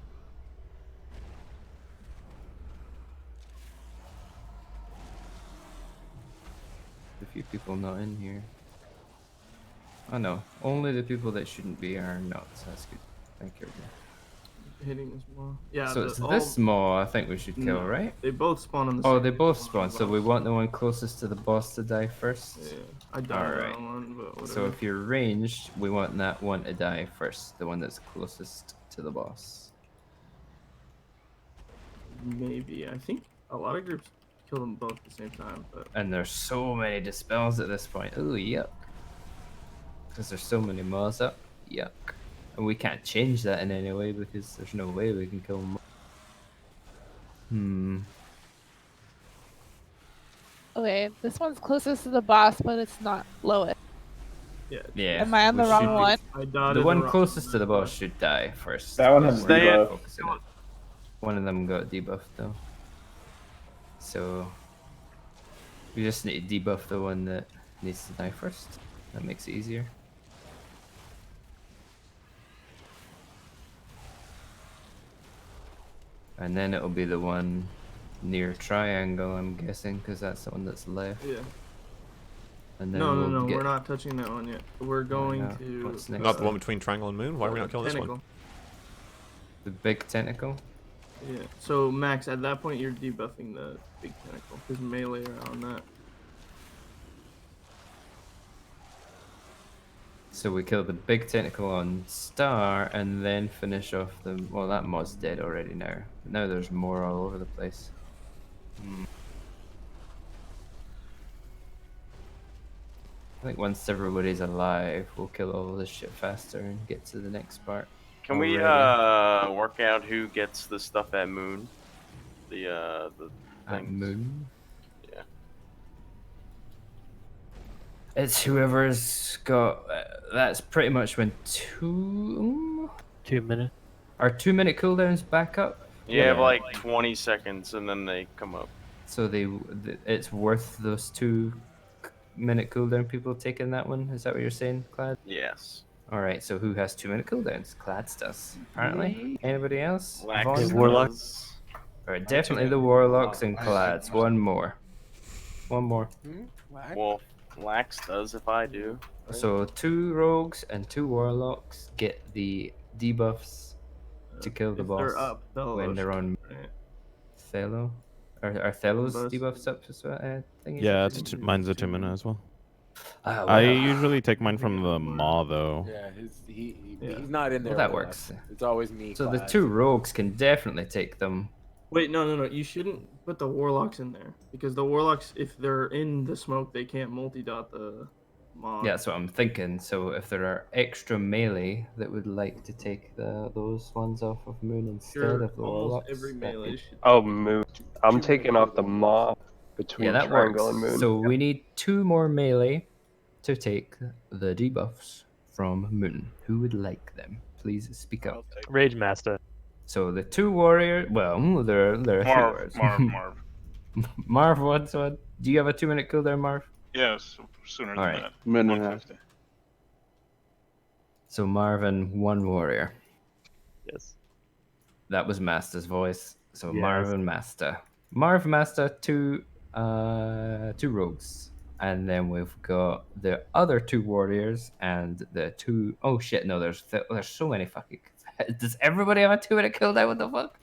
A few people not in here. Oh no, only the people that shouldn't be are not, so that's good. Thank you. Hitting this maw. Yeah. So it's this maw I think we should kill, No, right? They both spawn on the Oh, same they both spawn. spawn, so we want the one closest to the boss to die first? Yeah, I died Alright. on one, but So whatever. if you're ranged, we want that one to die first, the one that's closest to the boss. Maybe. I think a lot of groups kill them both at the same time, but And there's so many dispels at this point. Ooh, yuck. Because there's so many maws up. Yuck. And we can't change that in any way because there's no way we can kill them. Okay, this one's closest to the boss, but it's not lowest. Yeah. Yeah. Am I on the we wrong should- one? I dotted The the one wrong closest to the boss should die first. That one has We're debuff. focusing on it. One of them got debuffed though. So we just need to debuff the one that needs to die first. That makes it easier. And then it'll be the one near triangle, I'm guessing, because that's the one that's left. Yeah. And then no, we'll get... we're not touching that one yet. We're going not? to. What's next? Not the one between triangle and moon. Why are we not killing this Tentacle. one? The big tentacle? Yeah. So Max, at that point, you're debuffing the big tentacle because melee are on that. So we kill the big tentacle on Star and then finish off the... Well, that mod's dead already now. But now there's more all over the place. I think once everybody's alive, we'll kill all this shit faster and get to the next part. Can we already. work out who gets the stuff at Moon? The At things? Moon? Yeah. It's whoever's got... that's pretty much when 2 minutes. Are 2 minute cooldowns back up? You have like 20 seconds and then they come up. So it's worth those 2 minute cooldown people taking that one? Is that what you're saying, Clad? Yes. Alright, so who has 2 minute cooldowns? Clads does, apparently. Anybody else? Lax Vaughn? Warlocks. Alright, definitely the Warlocks and Clads. One more. One more. Well, Lax does if I do. So 2 Rogues and 2 Warlocks get the debuffs to kill the If boss they're up, when they're on right? Thelo. Are Thelo's Both. debuffs up as well? Thingy? Yeah, mine's a 2 minute as well. Ah, I well. usually take mine from the maw though. Yeah, he's not in there. Well, that with works. us. It's always me. So the Clyde. 2 Rogues can definitely take them. Wait, no. You shouldn't put the warlocks in there because the warlocks, if they're in the smoke, they can't multi-dot the mob. Yeah, that's what I'm thinking. So if there are extra melee that would like to take those ones off of Moon instead Sure, of the almost Warlocks, every that melee could- should. Oh, Moon. I'm taking off the maw between yeah, that triangle works. and moon. So we need 2 more melee to take the debuffs from Moon. Who would like them? Please speak up. Rage Master. So the 2 warriors. Well, there are a few Marv, words. Marv. Marv wants one. Do you have a 2 minute cooldown, Marv? Yes, sooner than Alright. that. Minute and a half. 150. So Marvin, 1 warrior. Yes. That was Master's voice. So Yes. Marvin Master. Marv Master, 2 rogues. And then we've got the other 2 warriors and the 2... Oh shit, no, there's so many fucking... Does everybody have a 2 minute cooldown? What the fuck?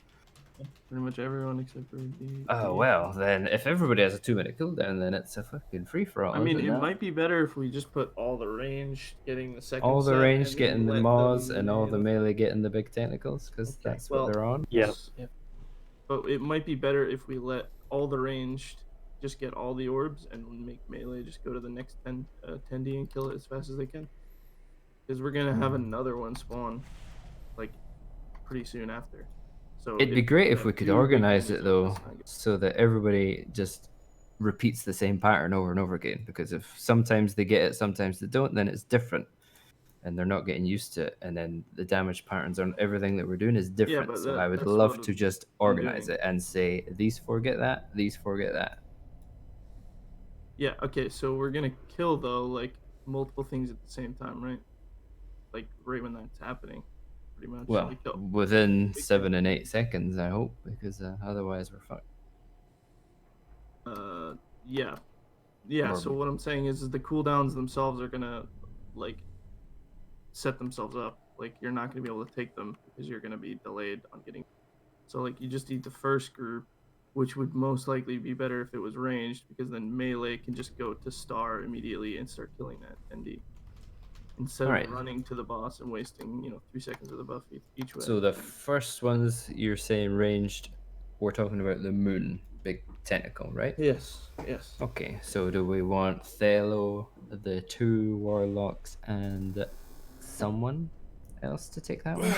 Pretty much everyone except for D. Oh, well, then if everybody has a 2 minute cooldown, then it's a fucking free-for-all. I mean, isn't it it? might be better if we just put all the range getting the second. All the set range and getting the let maws them and all the melee. melee getting the big tentacles, because that's Well, what they're on. Yeah. But But it might be better if we let all the ranged just get all the orbs and make melee just go to the next 10D and kill it as fast as they can. Because we're gonna have another one spawn, like, pretty soon after. So It'd be great if have we could 2 big organize tendies, it though, let's not get- so that everybody just repeats the same pattern over and over again. Because if sometimes they get it, sometimes they don't, then it's different, and they're not getting used to it. And then the damage patterns on everything that we're doing is different. but So that- I would that's love what to just I'm organize doing. it and say these 4 get that, these 4 get that. Yeah, okay, so we're gonna kill though, like, multiple things at the same time, right? Like, right when that's happening, pretty much. Well, like, within 7 and 8 seconds, I hope, because otherwise we're fucked. Yeah. Yeah, Or- so what I'm saying is the cooldowns themselves are gonna, like, set themselves up. Like, you're not gonna be able to take them because you're gonna be delayed on getting. So, like, you just need the first group, which would most likely be better if it was ranged, because then melee can just go to star immediately and start killing that ND. Instead Alright. of running to the boss and wasting, 3 seconds of the buff each way. So the first ones you're saying ranged, we're talking about the moon, big tentacle, right? Yes, yes. Okay, so do we want Thelo, the 2 warlocks, and someone else to take that one?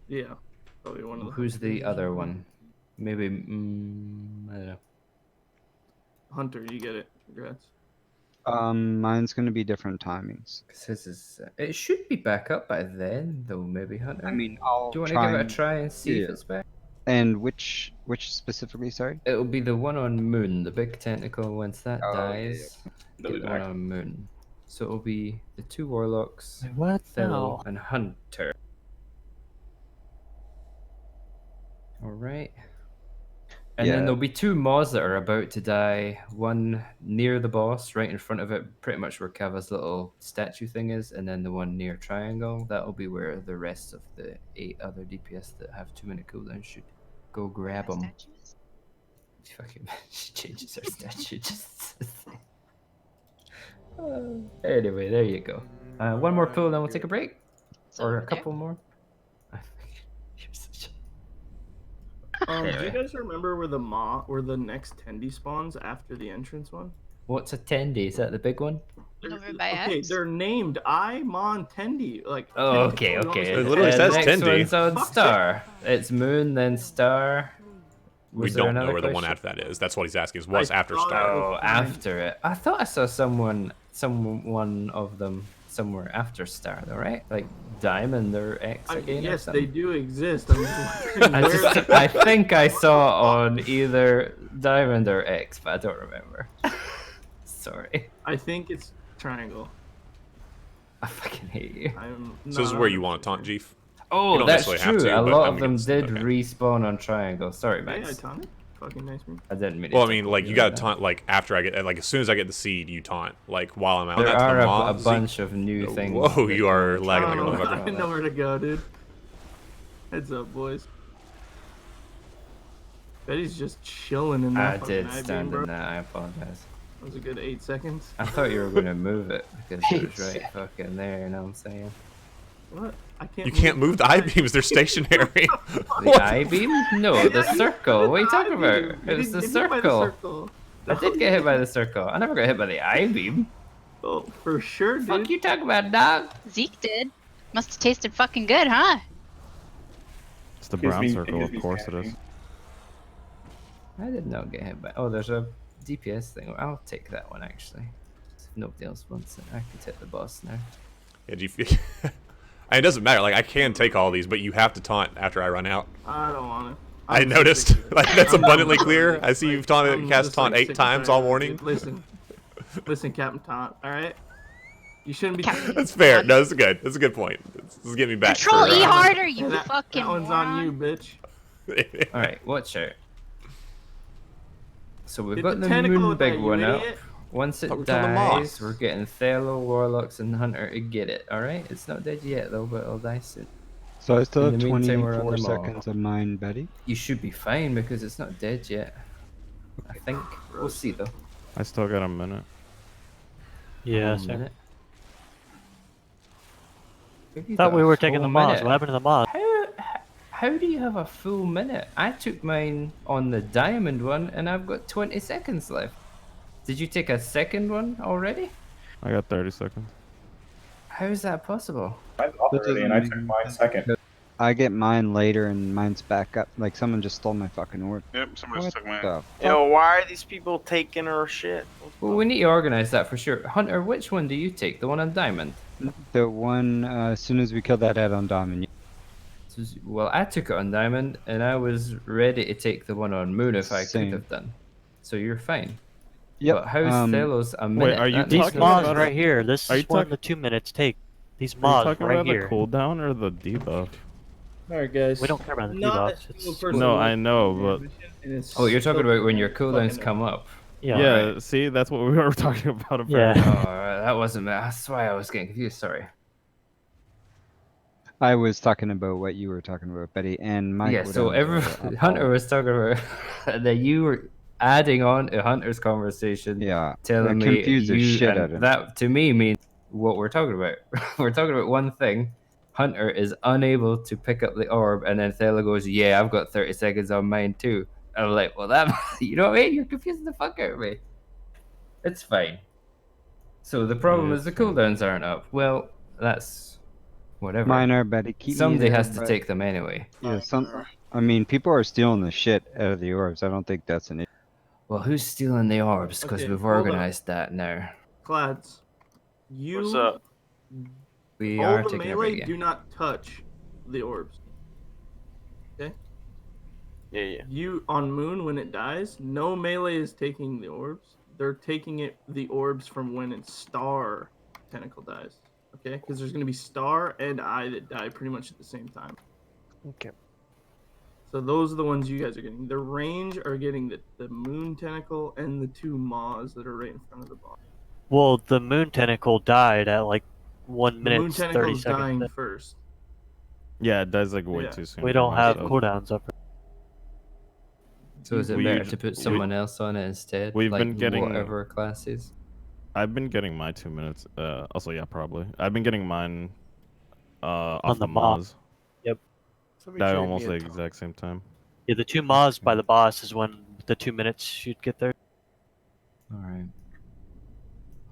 Yeah, probably one of the. Who's the other one? Maybe, I don't know. Hunter, you get it. Congrats. Mine's gonna be different timings. This is, it should be back up by then, though. Maybe Hunter. I mean, I'll Do you want to try give it a and- try and see if yeah. it's back? And which specifically? Sorry. It'll be the one on Moon, the big tentacle. Once that Oh, yeah, dies, yeah. get the one on Moon. So it'll be the 2 warlocks, Wait, what? Thelo, No. and Hunter. All right. And Yeah. then there'll be 2 Maws that are about to die. One near the boss, right in front of it, pretty much where Kava's little statue thing is, and then the one near Triangle. That'll be where the rest of the 8 other DPS that have 2-minute cooldowns should go grab them. Fucking, she changes her statue just to say. Anyway, there you go. One more pool, then we'll take a break, or a couple more. You're such a... Do you Anyway. guys remember where the next Tendy spawns after the entrance one? What's a Tendy? Is that the big one? Over by Okay, X? they're named Mon Tendy. Like. Oh, Tentacle, okay, you okay. know, It literally says next Tendy. one's on Fuck's Star. It's Moon, then Star. We Was there don't know another where the one question? after that is. That's what he's asking. Is what's I after thought Star? Oh, after it. I thought I saw someone of them somewhere after Star, though, right? Like Diamond or X again? or Yes, they something? do exist. I'm just wondering where. I think I saw on either Diamond or X, but I don't remember. Sorry. I think it's Triangle. I fucking hate you. So this is where you want to taunt, Jeef? You Oh, don't that's necessarily true. have to, A but lot I'm of them against- did okay. respawn on Triangle. Sorry, Hey, I Max. taunted. Fucking nice man. I didn't mean to Well, I talk mean, over like, you like gotta that. taunt, like, after I get, like, as soon as I get the seed, you taunt. Like, while I'm out. There That's are the a Maw. bunch of new things. Whoa, that you are can- lagging I like a don't know, I motherfucker. didn't know where to go, dude. Heads up, boys. Betty's just chilling in that I fucking did I-beam, stand bro. in that. I apologize. That was a good 8 seconds. I thought you were going to move it because it was right fucking there, you know what I'm saying? What? I can't. You can't move the I-beams. They're stationary. The I-beam? No, the circle. What are you talking about? You It was didn't the get hit by the circle. circle. I did get hit by the circle. I never got hit by the I-beam. Oh, for sure, dude. Fuck you talking about, dog? Zeke did. Must have tasted fucking good, huh? It's the Gives brown me- it circle, gives of me course it is. standing. I did not get hit by... Oh, there's a DPS thing. I'll take that one, actually. If nobody else wants it, I can take the boss now. Yeah, Jeef. It doesn't matter. Like, I can take all these, but you have to taunt after I run out. I don't want it. I noticed. Like, that's abundantly clear. I see you've taunted, cast taunt 8 times all morning. Listen, Captain Taunt. All right. You shouldn't be. That's fair. No, that's good. That's a good point. This is getting me back. Control for, E harder, you that, fucking That one's moron. on you, bitch. Alright, watch out. So we've Hit got the the tentacle moon with big that, you one up. idiot. Once it Thought we were killing the dies, moss. we're getting Thelo, Warlocks, and Hunter to get it. Alright? It's not dead yet though, but it'll die soon. So I still In have the meantime, we're on 24 them all. seconds of mine, Betty. You should be fine because it's not dead yet. I think. We'll see though. I still got a minute. Yeah, One sir. minute. Have you Thought got we a were taking full the mods. minute? What happened to the mods? How How do you have a full minute? I took mine on the diamond one, and I've got 20 seconds left. Did you take a second one already? I got 30 seconds. How is that possible? Mine's off That already, doesn't and I make took any mine sense. second. I get mine later and mine's back up. Like someone just stole my fucking orb. Yep, somebody What took mine. the Yo, why are these people taking our shit? Well, we need to organize that for sure. Hunter, which one do you take? The one on diamond? The one, as soon as we killed that head on diamond. Well, I took it on diamond, and I was ready to take the one on moon if I could Same. have done. So you're fine. Yep. But how's Thelos a minute? Wait, are you That makes These no mods sense. right here. This Are you is one talk- the 2 minutes take. These Are you mods talking right about here. the cooldown or the debuff? Alright, guys. We don't care about the Not a debuffs. single It's person No, left I know, in the but mission, and it's Oh, you're talking so about when your fucking cooldowns annoying. come up. Yeah, see, that's what we were talking about. Yeah. Oh, that wasn't. That's why I was getting confused. Sorry. I was talking about what you were talking about, Betty, and my Yeah. So cooldowns are Hunter up. was talking about that you were adding on to Hunter's conversation. Yeah, Telling that me confused the you shit and out of me. that to me means what we're talking about. We're talking about one thing. Hunter is unable to pick up the orb, and then Thela goes, "Yeah, I've got 30 seconds on mine too." And I'm like, "Well, that you know what I mean? You're confusing the fuck out of me." It's fine. So the problem Yeah, is the it's fine. cooldowns aren't up. Well, that's whatever. Mine are, Betty. Keep me Somebody there, has to but- take them anyway. Yeah, I mean, people are stealing the shit out of the orbs. I don't think that's an issue. Well, who's stealing the orbs? Because Okay, we've hold on. organized that now. Clads, you What's up? We all are the taking a melee break again. do not touch the orbs. Okay? Yeah. You on moon when it dies, no melee is taking the orbs. They're taking the orbs from when its star tentacle dies. Okay? Because there's gonna be star and eye that die pretty much at the same time. Okay. So those are the ones you guys are getting. The range are getting the moon tentacle and the two maws that are right in front of the boss. Well, the moon tentacle died at like 1 The minute moon and 30 tentacle's seconds. dying first. Yeah, it does like way Yeah. too soon. We for don't have myself. cooldowns up. So is it better to put someone else on it instead? We've like been getting whatever classes. I've been getting my 2 minutes. Also, yeah, probably. I've been getting mine off On the the mob. Maz. Yep. Die almost the exact same time. Yeah, the 2 mods by the boss is when the 2 minutes should get there. All right.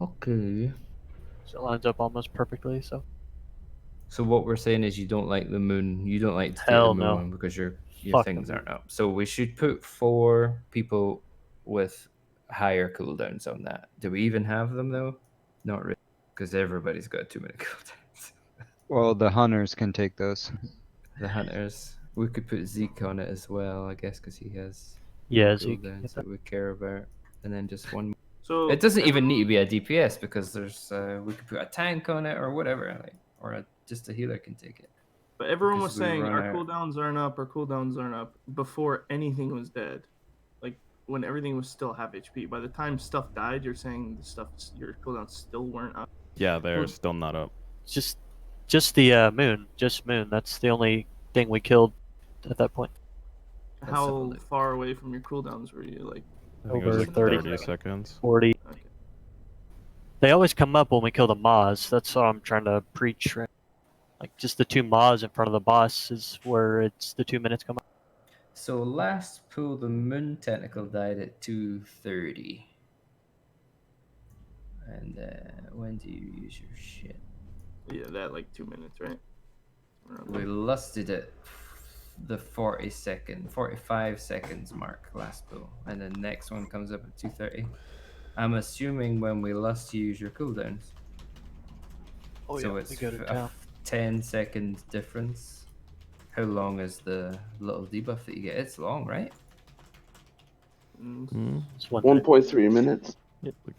Okay. So it lines up almost perfectly. So So what we're saying is you don't like the moon. You don't like to take Hell the moon no. one because your Fuck the things moon. aren't up. So we should put 4 people with higher cooldowns on that. Do we even have them though? Not really, because everybody's got 2 minute cooldowns. Well, the hunters can take those. The hunters. We could put Zeke on it as well, I guess, because he has Yeah, Zeke, cooldowns get that we care about, and then just one. So It doesn't even need to be a DPS because there's we could put a tank on it or whatever, like, or just a healer can take it. But everyone Because was we saying run our out. cooldowns aren't up, our cooldowns aren't up before anything was dead. Like when everything was still half HP. By the time stuff died, you're saying the stuff your cooldowns still weren't up. Yeah, they're still not up. just the moon, just moon. That's the only thing we killed at that point. How far away from your cooldowns were you? Like I think it was Over like 30 30 seconds. 40. They always come up when we kill the Maz. That's what I'm trying to preach. Right? Like just the 2 Maz in front of the boss is where it's the 2 minutes come up. So last pull, the moon tentacle died at 2:30. And when do you use your shit? yeah, that like 2 minutes, right? Around We there. lusted at the 45 seconds mark last pull, and the next one comes up at 2:30. I'm assuming when we lust, you use your cooldowns. Oh, So yeah, it's we go to a town. 10-second difference. How long is the little debuff that you get? It's long, right? It's 1 1.3 minutes.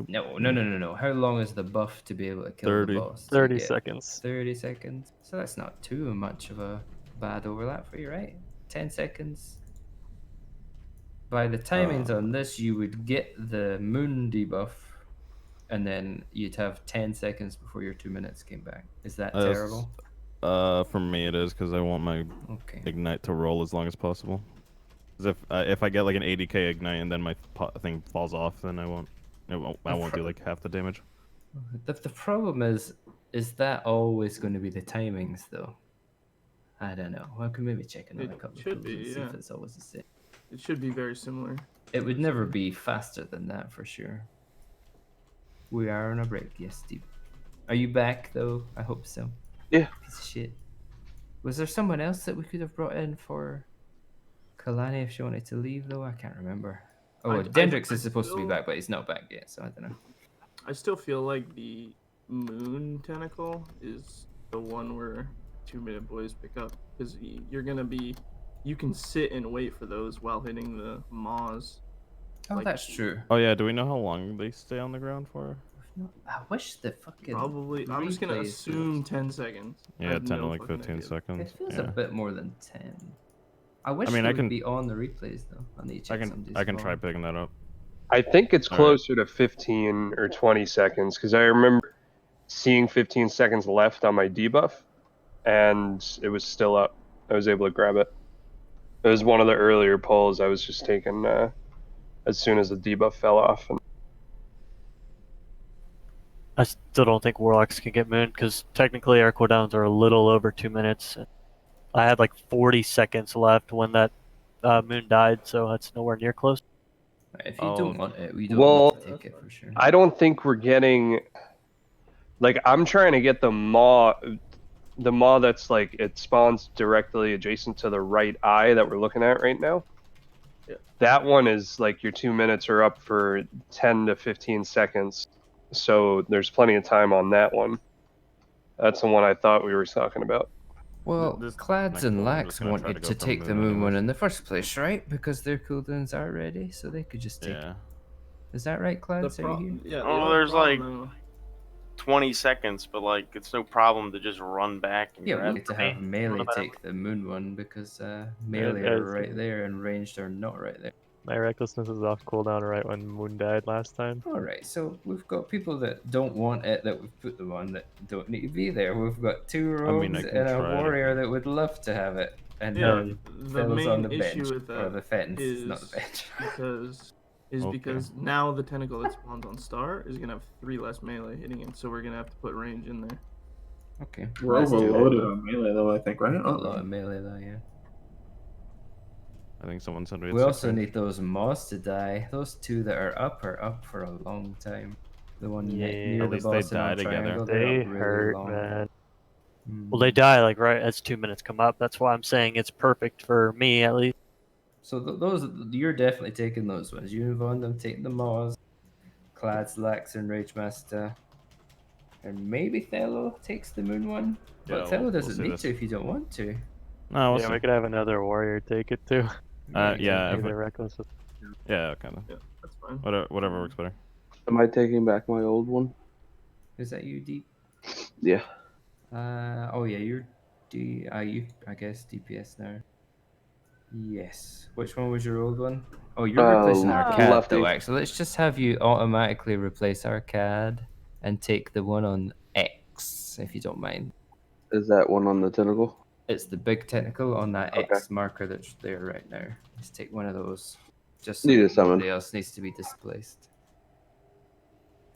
No. How long is the buff to be able to kill 30. the boss? 30 You get seconds. 30 seconds. So that's not too much of a bad overlap for you, right? 10 seconds. By the timings on this, you would get the moon debuff, and then you'd have 10 seconds before your 2 minutes came back. Is that terrible? For me it is because I want my ignite to roll as long as possible. Because if I get like an 80k ignite and then my thing falls off, then I won't do like half the damage. The problem is that always going to be the timings, though? I don't know. I could maybe check another It couple of should pools and be, see yeah. if it's always the same. It should be very similar. It would never be faster than that for sure. We are on a break, yes, Steve. Are you back though? I hope so. Yeah. Piece of shit. Was there someone else that we could have brought in for Kalani if she wanted to leave though? I can't remember. Oh, Dendrix is supposed to be back, but he's not back yet, so I don't know. I still feel like the moon tentacle is the one where 2-minute boys pick up, because you're gonna be, you can sit and wait for those while hitting the maws. Oh, that's true. Oh yeah, do we know how long they stay on the ground for? I wish the fucking Probably, I'm just gonna replays assume 10 seconds. I Yeah, have 10 to no like fucking 15 idea. seconds. It feels yeah. a bit more than 10. I wish mean, they I would can- be on the replays though. I need to check somebody's I can try phone. picking that up. I think it's All right. closer to 15 or 20 seconds because I remember seeing 15 seconds left on my debuff, and it was still up. I was able to grab it. It was one of the earlier pulls I was just taking as soon as the debuff fell off. And I still don't think Warlocks can get moon because technically our cooldowns are a little over 2 minutes. I had like 40 seconds left when that moon died, so that's nowhere near close. If you don't want it, we don't well, need to take it for sure. I don't think we're getting. Like, I'm trying to get the maw that's like it spawns directly adjacent to the right eye that we're looking at right now. Yeah. That one is like your 2 minutes are up for 10 to 15 seconds. So there's plenty of time on that one. That's the one I thought we were talking about. Well, This Clads next and one, I'm Lax just gonna try wanted to go to for take the moon moon one anyways. in the first place, right? Because their cooldowns are ready, so they could just take it. Is that right, Clads? Are you here? Oh, there's like 20 seconds, but like it's no problem to just run back and Yeah, we grab need to it. have melee take the moon one because melee are right there and ranged are not right there. My recklessness is off cooldown right when Moon died last time. Alright, so we've got people that don't want it that we've put them on that don't need to be there. We've got 2 rogues I can and a try to- warrior that would love to have it. And Yeah, then the fellas on main the bench. issue with Or that the fence, is not the bench. because now the tentacle that spawns on Star is gonna have 3 less melee hitting it, so we're gonna have to put range in there. Okay. We're overloaded on melee though, I think, right? A lot of melee though, yeah. I think someone said we had We 6 also range. need those moths to die. Those 2 that are up for a long time. The one near At the least they boss and die on together. triangle, they're They up really hurt, long. man. Well, they die like right as 2 minutes come up. That's why I'm saying it's perfect for me at least. So those you're definitely taking those ones. You and Von them take the Moz, Clads, Lax, and Rage Master, and maybe Thello takes the Moon one. But Yeah, Thello we'll doesn't see need this. to if you don't want to. No, we'll Yeah, see. we could have another warrior take it too. Yeah, Give if it it- reckless. yeah, kind of. Yeah, that's fine. Whatever works better. Am I taking back my old one? Is that you, Deep? Yeah. Oh yeah, you're you I guess DPS now. Yes. Which one was your old one? Oh, you're replacing Arcad lefty. though. Actually, let's just have you automatically replace Arcad and take the one on X, if you don't mind. Is that one on the tentacle? It's the big technical on that Okay. X marker that's there right now. Just take one of those. Just so Need a summon. nobody else needs to be displaced.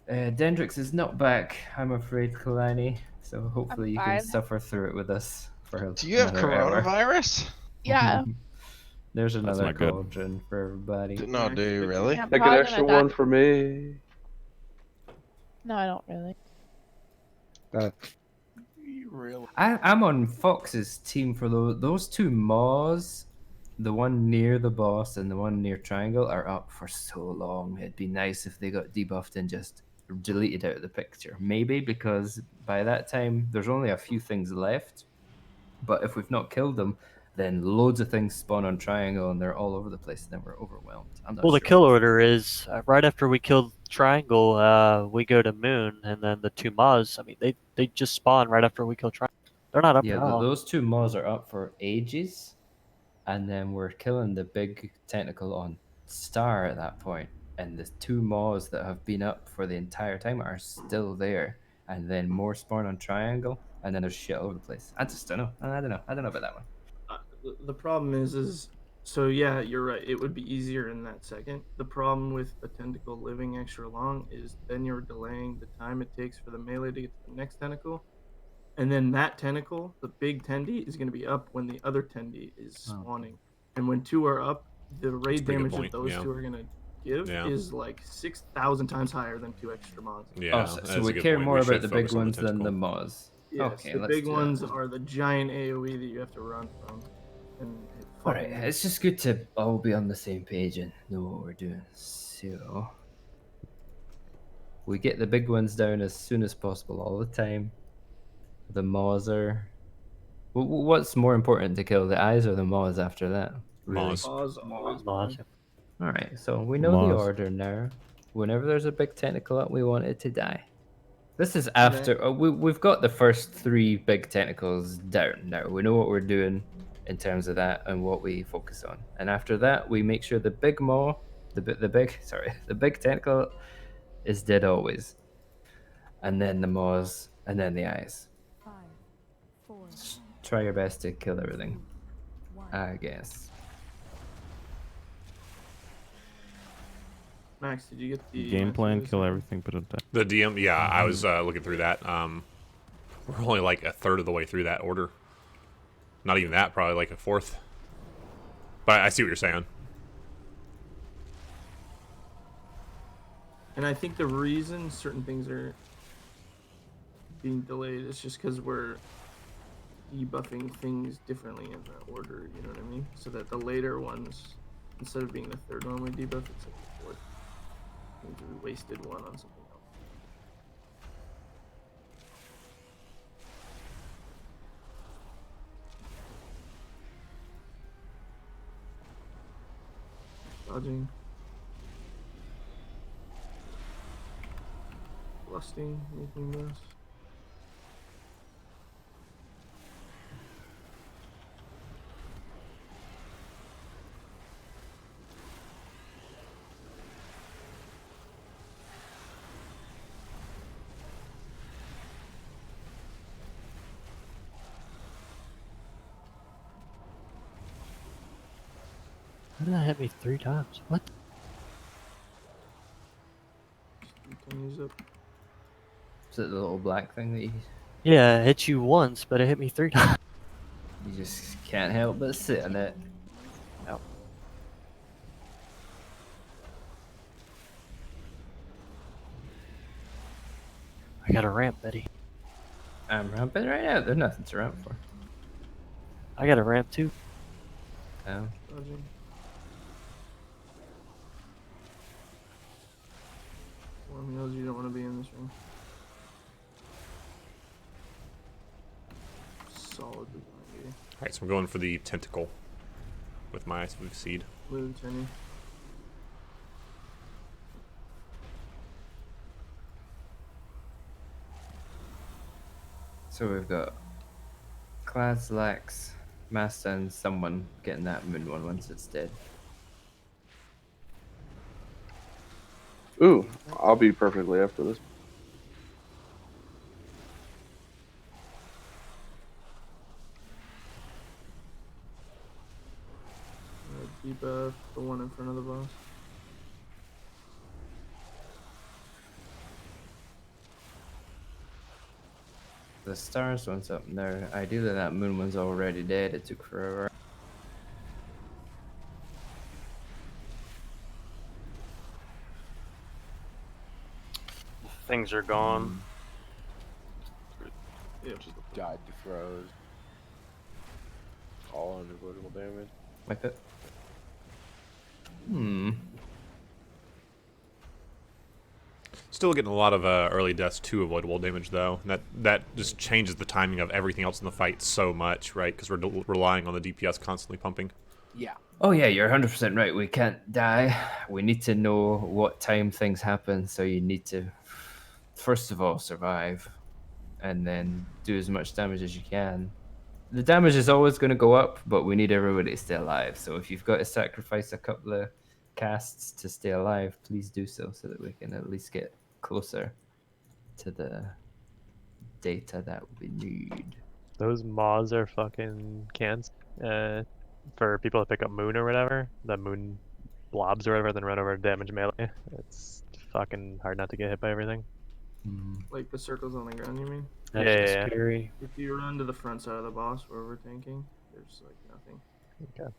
Dendrix is not back, I'm afraid, Kalani. So hopefully you can fine. suffer through it with us for Do you have another hour. coronavirus? Yeah. There's That's another not good. cauldron for everybody. No, do you really? Yeah, I'm Like an probably extra gonna die. one for me. No, I don't really. Really? I'm on Fox's team for those 2 Maws. The one near the boss and the one near Triangle are up for so long. It'd be nice if they got debuffed and just deleted out of the picture. Maybe because by that time there's only a few things left. But if we've not killed them, then loads of things spawn on Triangle and they're all over the place and then we're overwhelmed. I'm not Well, the sure. kill order is right after we kill Triangle, we go to Moon, and then the 2 Maws. I mean, they just spawn right after we kill Triangle. They're not up Yeah, at all. those 2 Maws are up for ages. And then we're killing the big technical on Star at that point. And the 2 Maws that have been up for the entire time are still there. And then more spawn on Triangle. And then there's shit all over the place. I just don't know. I don't know. I don't know about that one. The problem is so yeah, you're right. It would be easier in that second. The problem with a tentacle living extra long is then you're delaying the time it takes for the melee to get to the next tentacle. and then that tentacle, the big tendy, is going to be up when the other tendy is spawning. And when two are up, the raid pretty good damage that point, those yeah. two are going to give Yeah. is like 6,000 times higher than 2 extra mods. Yeah, so that's we a good care point. more We about should the big focus on ones than the tentacle. Moz. Yes, Okay, the let's big do ones that. are the giant AoE that you have to run from. And it Alright, fucking it's just good to all be on the same page and know what we're doing. So we get the big ones down as soon as possible all the time. The Maws are... What's more important to kill, the eyes or the Maws after that? Really? Maws. Maws. Alright, so we know the Maws. order now. Whenever there's a big tentacle up, we want it to die. This is after... we've got the first 3 big tentacles down now. We know what we're doing in terms of that and what we focus on. And after that, we make sure the big maw, the big tentacle is dead always. And then the maws, and then the eyes. 5, 4, Try your best to kill everything, I guess. Max, did you get the Game plan, kill everything, but attack. The DM, yeah, I was looking through that. We're only like a third of the way through that order. Not even that, probably like a fourth. But I see what you're saying. And I think the reason certain things are being delayed is just because we're debuffing things differently in that order, you know what I mean? So that the later ones, instead of being the third one we debuff, it's like the fourth. Means we wasted one on something else. Dodging. Lusting, making this. How did that hit me 3 times? What? Continues up. Is it the little black thing that you... Yeah, it hit you once, but it hit me 3 times. You just can't help but sit on it. Ow. I got a ramp, Betty. I'm ramping right now. There's nothing to ramp for. I got a ramp too. Oh. Dodging. Warm knows you don't want to be in this room. Solid behind you. Alright, so I'm going for the tentacle with my Ice Seed. Blue Tenny. So we've got Clads, Lax, Master, and someone getting that moon one once it's dead. Ooh, I'll be perfectly after this. Debuff the one in front of the boss. The stars one's up there. Ideally that moon one's already dead. It took forever. Things are gone. Yep, just died to throws. All unavoidable damage. Wipe it. Hmm. Still getting a lot of early deaths to avoidable damage, though. That just changes the timing of everything else in the fight so much, right? Because we're relying on the DPS constantly pumping. Yeah. Oh yeah, you're 100% right. We can't die. We need to know what time things happen. So you need to, first of all, survive, and then do as much damage as you can. The damage is always going to go up, but we need everybody to stay alive. So if you've got to sacrifice a couple of casts to stay alive, please do so that we can at least get closer to the data that we need. Those mods are fucking cans. For people to pick up moon or whatever, the moon blobs or whatever, then run over damage melee. It's fucking hard not to get hit by everything. Like the circles on the ground, you mean? That's Yeah, just yeah, yeah. scary. If you run to the front side of the boss where we're tanking, there's like nothing. Okay.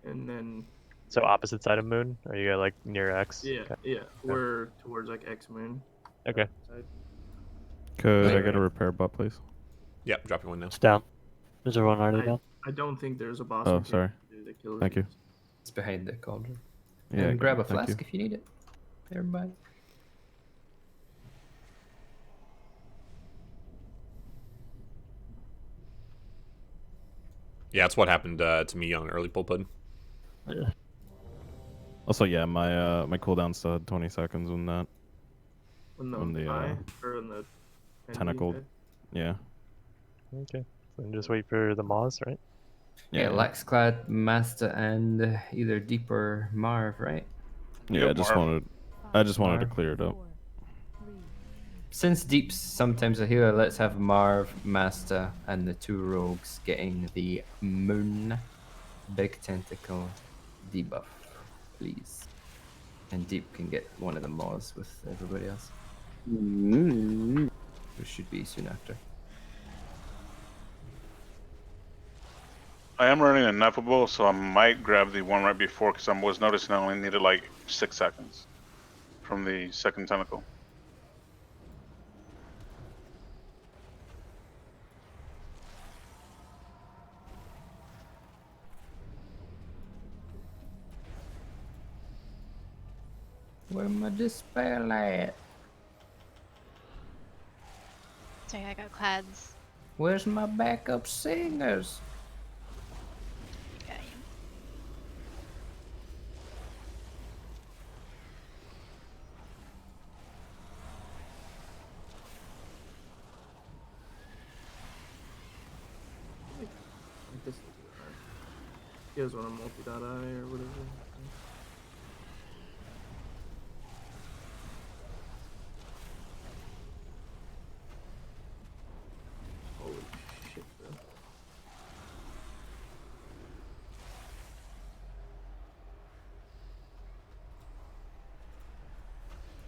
And then So opposite side of moon? Are you like near X? yeah, Okay. yeah, we're towards like X moon. Okay. Side. Could I Right. get a repair bot, please? Yeah, drop your one now. It's down. Is everyone already down? I don't think there's a boss. Oh, we can sorry. do that kills Thank you. It's behind the cauldron. Yeah, And grab a thank flask you. if you need it. Everybody. Yeah, that's what happened to me on early pull pud. Yeah. Also, yeah, my cooldown still had 20 seconds when that. On the eye or on the tentacle. head? Yeah. Okay. Then just wait for the Moz, right? Yeah, Laxclad, Master, and either Deep or Marv, right? Yeah, Yep, I just Marv. wanted to Marv. clear it up. Since Deep's sometimes a healer, let's have Marv, Master, and the two rogues getting the Moon Big Tentacle debuff, please. And Deep can get one of the Maws with everybody else. Which should be soon after. I am running ineffable, so I might grab the one right before because I was noticing I only needed like 6 seconds from the second tentacle. Where my dispel at? Sorry, I got clads. Where's my backup singers? Got you. Like this. You guys want a multi-dot eye or whatever? Holy shit, bro.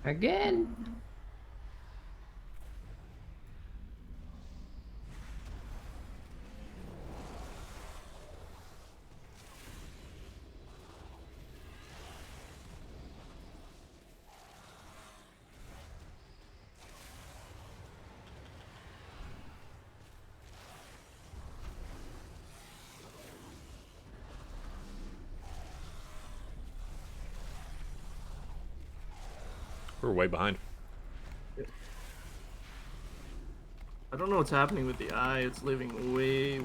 Again? We're way behind. I don't know what's happening with the eye. It's living way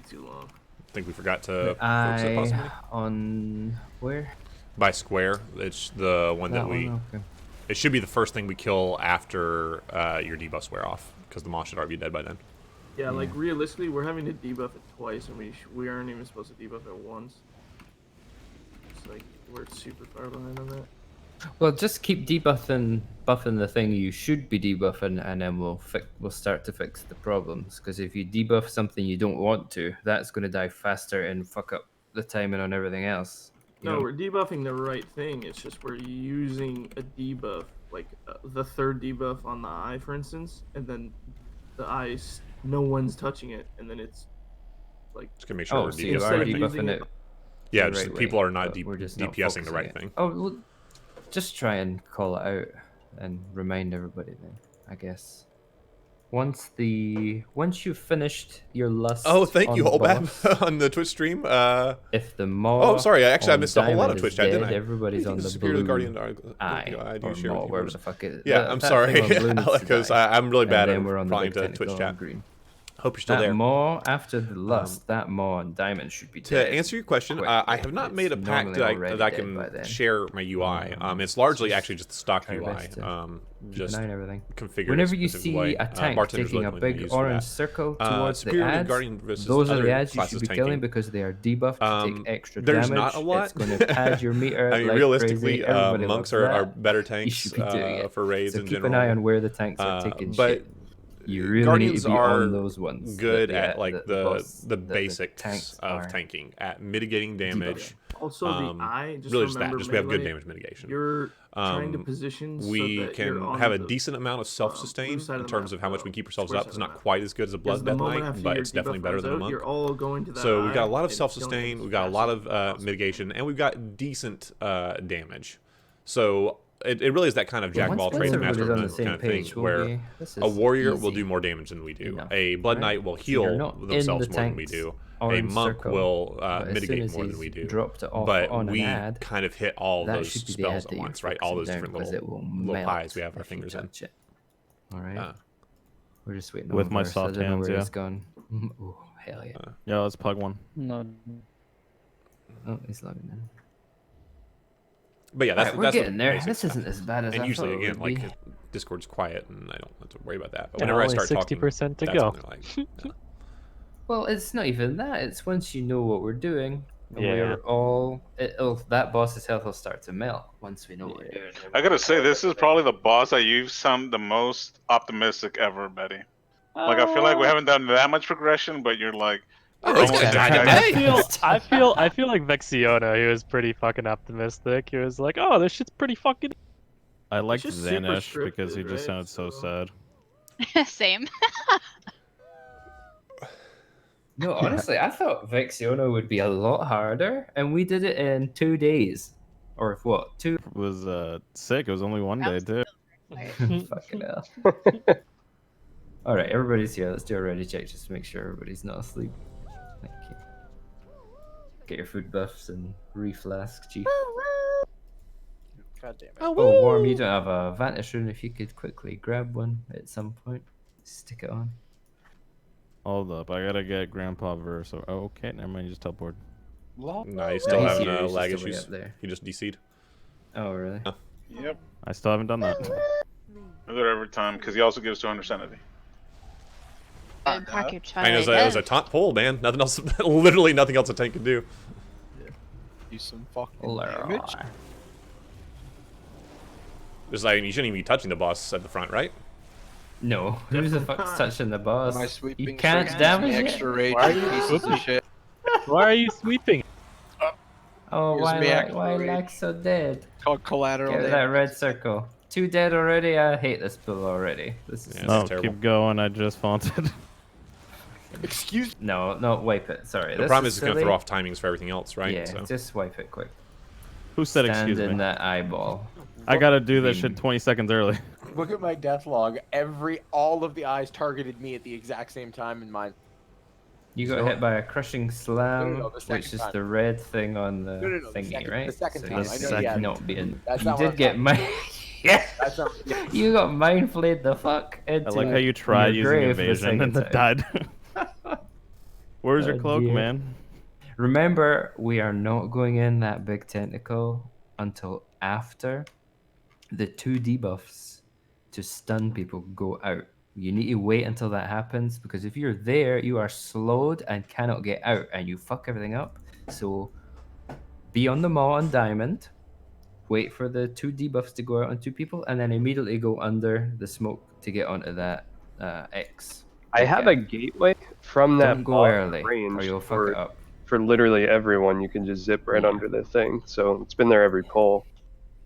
too long. I think we forgot to focus it Eye possibly. on where? By square. It's the one that we. Okay. It should be the first thing we kill after your debuffs wear off, because the Moss should already be dead by then. Yeah, like realistically, we're having to debuff it twice, and we aren't even supposed to debuff it once. It's like we're super far behind on that. Well, just keep buffing the thing you should be debuffing, and then we'll start to fix the problems. Because if you debuff something you don't want to, that's going to die faster and fuck up the timing on everything else. No, we're debuffing the right thing. It's just we're using a debuff, like the third debuff on the eye, for instance, and then the eyes, no one's touching it, and then it's like. Just gonna make sure we're so you are debuffing it. Yeah, the just right people way, are not but we're just not DPSing the focusing right it. thing. Oh, well, just try and call it out and remind everybody then, I guess. Once you've finished your lust. Oh, thank you, on the Holbab, boss, on the Twitch stream. if the maw Oh, sorry. I on missed a whole lot of diamond Twitch is chat, didn't dead, I? everybody's on the Superior blue Guardian eye I do or share maw, with you, wherever Bruce. the fuck it is. Yeah, That- I'm that sorry, thing on blue needs to because die. I'm really bad And at then we're on the replying big to tentacle Twitch on chat. green. Hope you're still That there. maw after the lust, that maw on diamond should be To dead. answer your question, I have not made a pack normally that already I dead by can then. share my UI. It's largely actually just the stock try your UI. best to Just keep an eye on everything. configured Whenever a you specific see way. a tank Bartender's taking a literally what I big use for orange that. circle towards the Superior ads, Guardian versus those are the other ads you classes should be tanking. killing because they are debuffed to take extra There's damage. not a lot. It's going to pad your meter I mean, like realistically, crazy. Everybody monks loves are that. better You tanks should be doing it. for raids So in keep general. an eye on where the tanks are taking but shit. You really Guardians need to be are on those ones. good that at like the boss- the that basics tanks of are tanking, at mitigating damage, Also, the eye. Just really just that. remember Just we have good melee, damage mitigation. You're trying to position so We that you're can on have a the decent amount of self-sustain side in of the terms map, of how much we keep ourselves square up. side It's of the not map. quite as good as a Because the Bloodbath moment Knight, after but your it's definitely debuff better runs than a out, monk. you're all going to that So we've got a lot of eye, and self-sustain, don't we've got a lot of mitigation, and we've got decent damage. So it really is that kind of jack of all once trades, everybody's master of on none the same kind of thing, page, where this a is warrior will easy do more damage than we do. enough, A blood right? knight will So you're heal not in themselves the more than we tank's do. A orange monk circle, will but as soon mitigate as more than he's we do. dropped it off But on an we ad, kind of hit all that those should be the spells ad at that you're once, right? All those focusing different down, 'cause little, it will little melt pies we have our if you fingers in. touch it. All right. We're just waiting With on my Verse. soft I don't know hands, where yeah. he's gone. Oh, hell yeah. Yeah, let's plug one. No. Oh, he's logging in. But yeah, that's Alright, we're that's getting the there. basic This stuff. isn't as bad as and I usually thought it again, would like be. Discord's quiet, and I don't have to worry about that. But And whenever I only start talking, 60% to that's go. when they're like, yeah. Well, it's not even that. It's once you know what we're doing, and Yeah. we're all. That boss's health will start to melt once we know what we're doing. I gotta say, this is probably the boss you sound the most optimistic ever, Betty. Like I feel like we haven't done that much progression, but you're like, oh, it's gonna die today. I feel like Vexiona. He was pretty fucking optimistic. He was like, "Oh, this shit's pretty fucking." I liked just super Xanash because he scripted, just right? sounded so sad. Same. No, honestly, I thought Vexiona would be a lot harder, and we did it in 2 days. Or what? 2? It was sick. It was only one day too. Fucking hell. Alright, everybody's here. Let's do a ready check just to make sure everybody's not asleep. Thank you. Get your food buffs and reflask, Chief. God damn it. Oh, Worm, you don't have a Vantage Rune. If you could quickly grab one at some point, stick it on. Hold up, I gotta get Grandpa Verse. Oh, okay, never mind. You just teleport. No, he's still he's having here, he's lag just away issues. up there. He just DC'd. Oh, really? Yep. I still haven't done that. I do it every time because he also gives 200 sanity. Good, park your I mean, it Twilight was a taunt pull, man. Nothing else, literally nothing else a tank can do. Do some fucking damage. It's like, you shouldn't even be touching the boss at the front, right? No, who the fuck's touching the boss? My sweeping You can't strength damage gives me it. extra rage, Why are you you pieces sweeping? of shit. Why are you sweeping? Oh, Gives why me like, extra why rage. like so dead? Called collateral Get that damage. red circle. 2 dead already? I hate this pull already. This is No, terrible. keep going. I just faunted. Excuse me. No, wipe it. Sorry. The this problem is it's going to silly. throw off timings for everything else, right? Yeah, So. just wipe it quick. Who said Stand excuse in me? that eyeball. I gotta do that shit 20 seconds early. Look at my death log. All of the eyes targeted me at the exact same time in mine. You got hit by a crushing slam, No, the second which is time. the red thing on the No, the thingy, second- right? the second so time. he's I know, yeah. not being. That's You not what did I'm get talking mind. Yeah. That's not. Yeah. You got mind flayed the fuck into. I like how you tried your using grave the evasion and second then time. died. Where's your Oh, cloak, dear. man? Remember, we are not going in that big tentacle until after the 2 debuffs to stun people go out. You need to wait until that happens, because if you're there, you are slowed and cannot get out, and you fuck everything up. So be on the maw on diamond, wait for the 2 debuffs to go out on 2 people, and then immediately go under the smoke to get onto that X. I have a gateway from that Don't go boss early, range or you'll fuck for, it up. for literally everyone. You can just zip right under the thing. So it's been there every pull.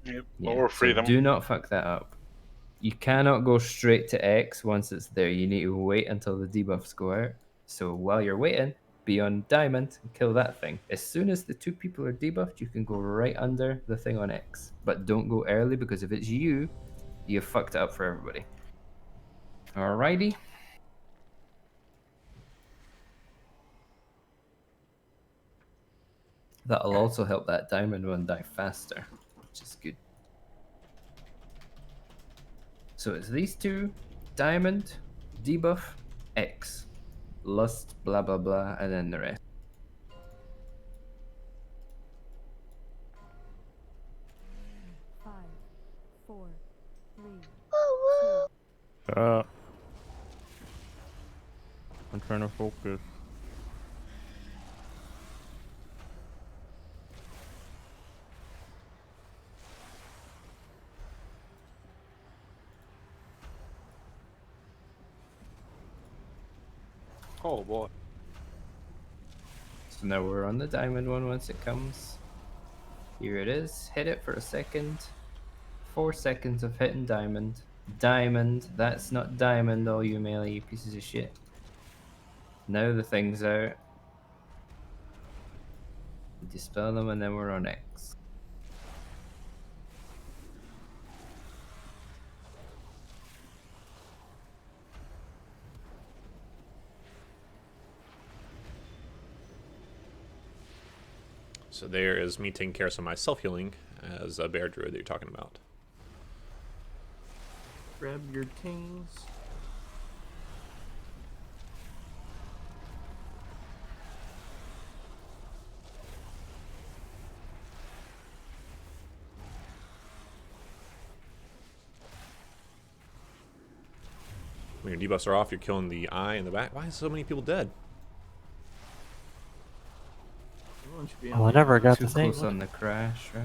Yep. Yeah, Lower so freedom. do not fuck that up. You cannot go straight to X once it's there. You need to wait until the debuffs go out. So while you're waiting, be on diamond and kill that thing. As soon as the 2 people are debuffed, you can go right under the thing on X. But don't go early, because if it's you, you fucked it up for everybody. Alrighty. That'll also help that diamond one die faster, which is good. So it's these 2, diamond, debuff, X, lust, blah blah blah, and then the rest. Five, four, three, Shut up. I'm trying to focus. Oh boy. So now we're on the diamond one once it comes. Here it is. Hit it for a second. 4 seconds of hitting diamond. Diamond. That's not diamond, all you melee, you pieces of shit. Now the thing's out. Dispel them and then we're on X. So there is me taking care of some of my self-healing as a bear druid that you're talking about. Grab your tings. When your debuffs are off, you're killing the eye in the back. Why is so many people dead? Oh, I never got the thing. Close on the crash, right?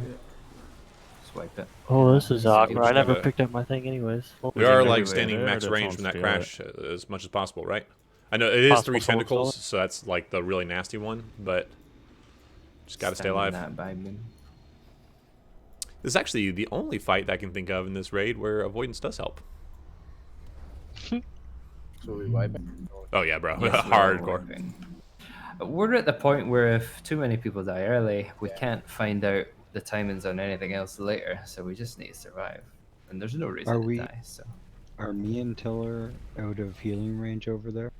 Swipe it. Oh, this is awkward. I never gotta- picked up my thing anyways. We are like standing max range from that crash as much as possible, right? I know it is Possible 3 soul tentacles, sword. so that's like the really nasty one, but just gotta stay alive. This is actually the only fight that I can think of in this raid where avoidance does help. So we wipe it. Oh yeah, bro. Yes, we're Hardcore. wiping. We're at the point where if too many people die early, we can't find out the timings on anything else later, so we just need to survive. And there's no reason to die, so. Are me and Tiller out of healing range over there?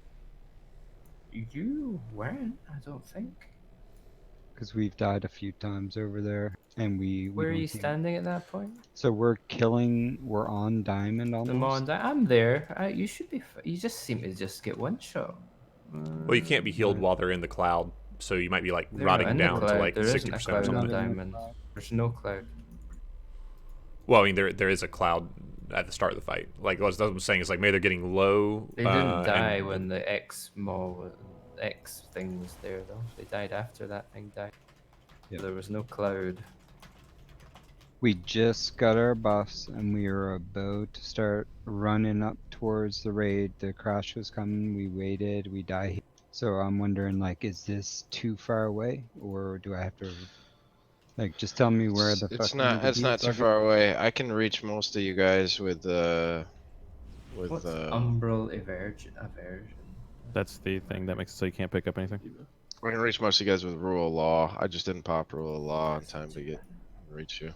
You weren't, I don't think. Because we've died a few times over there, and we Where are don't you heal. standing at that point? So we're on diamond almost. I'm there. You should be. You just seem to just get one shot. Well, you can't be healed while they're in the cloud, so you might be like They're not rotting in the down to cloud. like There 60% isn't a or cloud on something. diamond. There's no cloud. Well, I mean, there is a cloud at the start of the fight. Like what I'm saying is like maybe they're getting low. They didn't die and- when the X thing was there though. They died after that thing died. Yep. There was no cloud. We just got our buffs, and we were about to start running up towards the raid. The crash was coming. We waited. We died. So I'm wondering, like, is this too far away, or do I have to, like, just tell me where the fuck? It's we not. need to It's be not so I too can- far away. I can reach most of you guys with What's umbral aversion? That's the thing that makes it so you can't pick up anything. I can reach most of you guys with rule of law. I just didn't pop rule of law in time to reach you.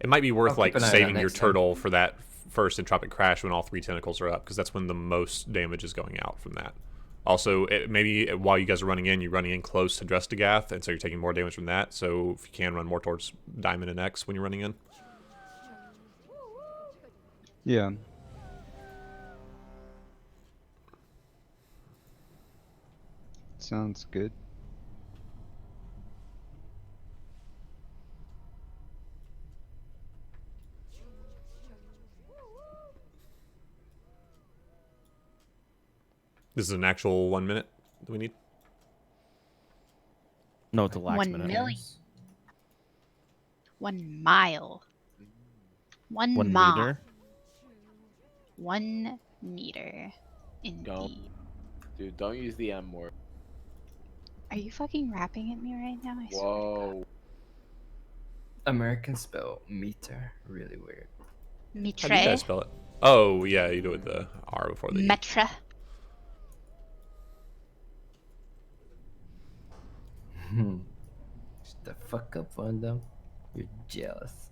It might be worth I'll like keep an eye on saving that your next time. turtle for that first entropic crash when all 3 tentacles are up, because that's when the most damage is going out from that. Also, maybe while you guys are running in, you're running in close to Drestagath, and so you're taking more damage from that. So if you can run more towards Diamond and X when you're running in. Yeah. Sounds good. This is an actual 1 minute that we need. No, it's a lax 1 minute. million. 1 mile. 1 1 mile. meter. 1 meter. Indeed. Dude, don't use the M word. Are you fucking rapping at me right now? I swear. Whoa. American spell meter. Really weird. How do you Mitre. guys spell it? Oh yeah, you do it with the R before the E. Metre. Shut the fuck up, Uldum. You're jealous.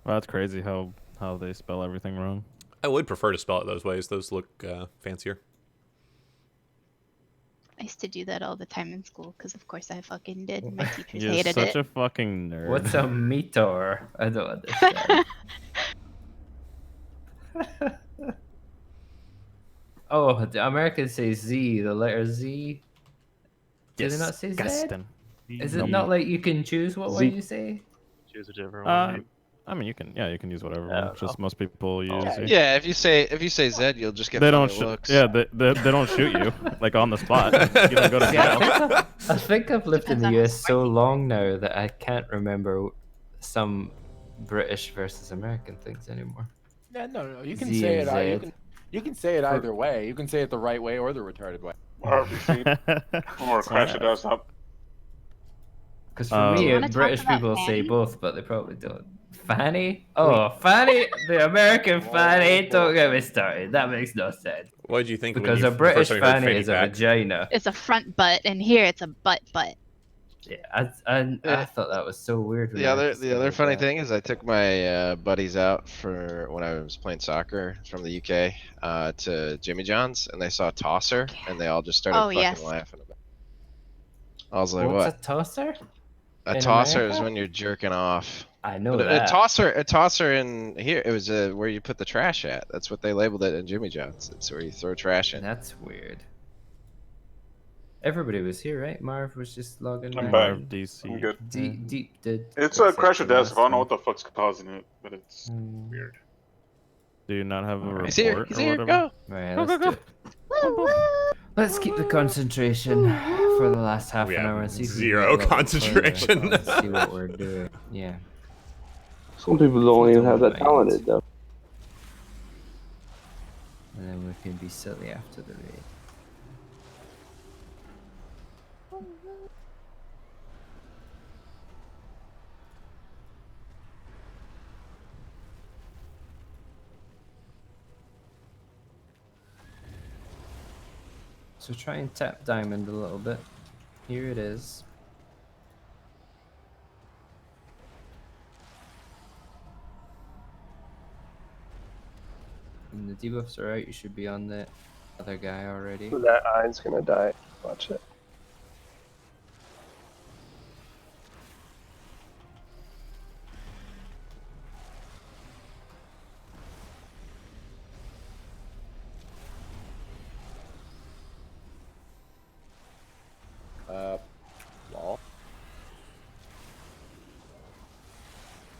Well, that's crazy how they spell everything wrong. I would prefer to spell it those ways. Those look fancier. I used to do that all the time in school because, of course, I fucking did. My teachers You're hated such it. a fucking nerd. What's a meter? I don't understand. Oh, the Americans say Z, the letter Z. Do they not say Z? Disgusting. Is it not like you can choose what way you say? Choose whichever one. I mean, you can use whatever. one. Just most people use. Yeah, if you say Z, you'll just get They don't. funny looks. Yeah, they don't shoot you like on the spot. You don't go to See, jail. I think I've lived in the US so long now that I can't remember some British versus American things anymore. Yeah, no. You can Z say and it. Z. You can say it either way. You can say it the right way or the retarded way. Or crash it us up. Because for me, wanna talk British about people say Fanny? both, but they probably don't. Fanny? Oh, Fanny, the American Fanny. Don't get me started. That makes no sense. What did you think when Because you a the British first time you heard fanny fanny is a pack? vagina. It's a front butt, and here it's a butt. Yeah, I thought that was so weird. When The I other discovered funny that. thing is I took my buddies out for when I was playing soccer from the UK to Jimmy John's, and they saw Tosser, and they all just started Oh, fucking yes. laughing about it. I was like, What's what? a tosser? A In tosser is America? when you're jerking off. I know But that. a tosser in here, it was where you put the trash at. That's what they labeled it in Jimmy John's. It's where you throw trash in. That's weird. Everybody was here, right? Marv was just logging I'm back back. in. DC. I'm good. Deep did. It's a crash accept of the death. I last don't know one. what the fuck's causing it, but it's weird. Do you not have a report He's here. or whatever? Right, Go, let's go, do it. Let's keep the concentration for the last half We an have hour and see if we zero can get a little bit concentration. further and see what we're doing. Yeah. Some people don't even have that Mind. talented though. And then we can be silly after the raid. So try and tap diamond a little bit. Here it is. When the debuffs are out, you should be on the other guy already. That eye's gonna die. Watch it. Wall.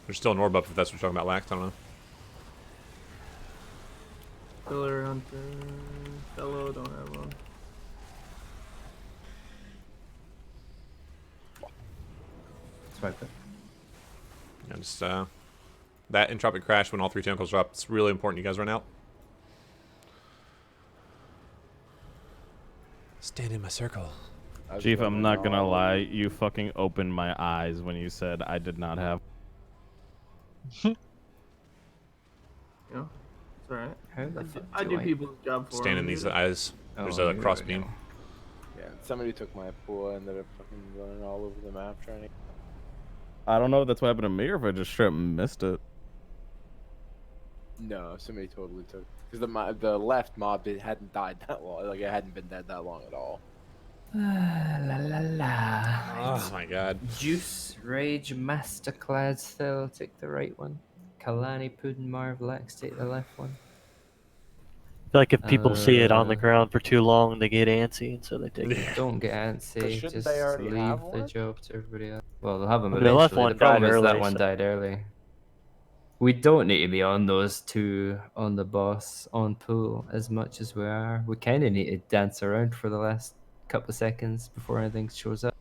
There's still an orb up if that's what you're talking about, Lax. I don't know. Pillar Hunter. Fellow, don't have one. Swipe it. Yeah, just that entropic crash when all 3 tentacles drop. It's really important you guys run out. Stand in my circle. Chief, I'm not gonna lie, you fucking opened my eyes when you said I did not have. You know, it's alright. I do people's job for Stand them, in these dude. eyes. There's Oh, a here cross we beam. go. Yeah, somebody took my pool. I ended up fucking running all over the map trying to. I don't know if that's what happened to me or if I just straight up missed it. No, somebody totally took because the left mob hadn't died that long. Like it hadn't been dead that long at all. La la la. Oh my god. Juice, Rage, Masterclads, Phil, take the right one. Kalani, Puddin, Marv, Lex, take the left one. I feel like if people see it on the ground for too long, they get antsy, and so they take it. Don't get antsy, shouldn't just they already leave have the one? job to everybody else. Well, they'll have them I mean, the left eventually. one The problem died is that early, one so- died early. We don't need to be on those 2 on the boss on pool as much as we are. We kind of need to dance around for the last couple of seconds before anything shows up.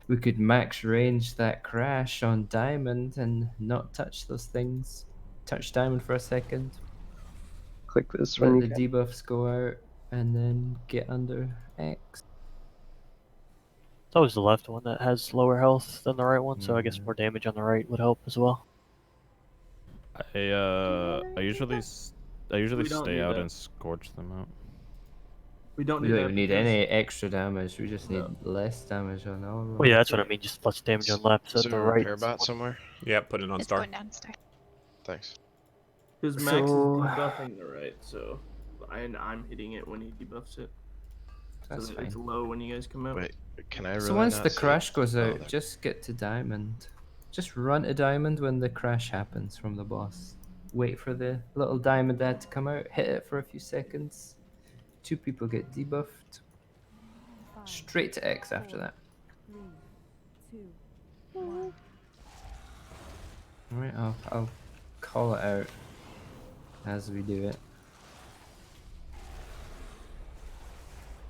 We could max range that crash on diamond and not touch those things. Touch diamond for a second. Click this when Let you the debuffs go out and then get under X. It's always the left one that has lower health than the right one, so I guess more damage on the right would help as well. I usually We don't stay need out that. and scorch them out. We don't We need don't that even need because- any extra damage. We just need less damage on all of them. Well, yeah, that's what I mean. Just less damage on left, so Is that there the a right. repair bot somewhere? Yeah, put it on It's star. going down star. Thanks. Because Max So- is debuffing the right, so and I'm hitting it when he debuffs it. That's so that it's fine. low when you guys come out. Wait, can I really So once not the see crash it? goes Oh, out, there. just get to diamond. Just run to diamond when the crash happens from the boss. Wait for the little diamond ad to come out, hit it for a few seconds. 2 people get debuffed. Straight to X after that. 3, 2, 1. Alright, I'll call it out as we do it.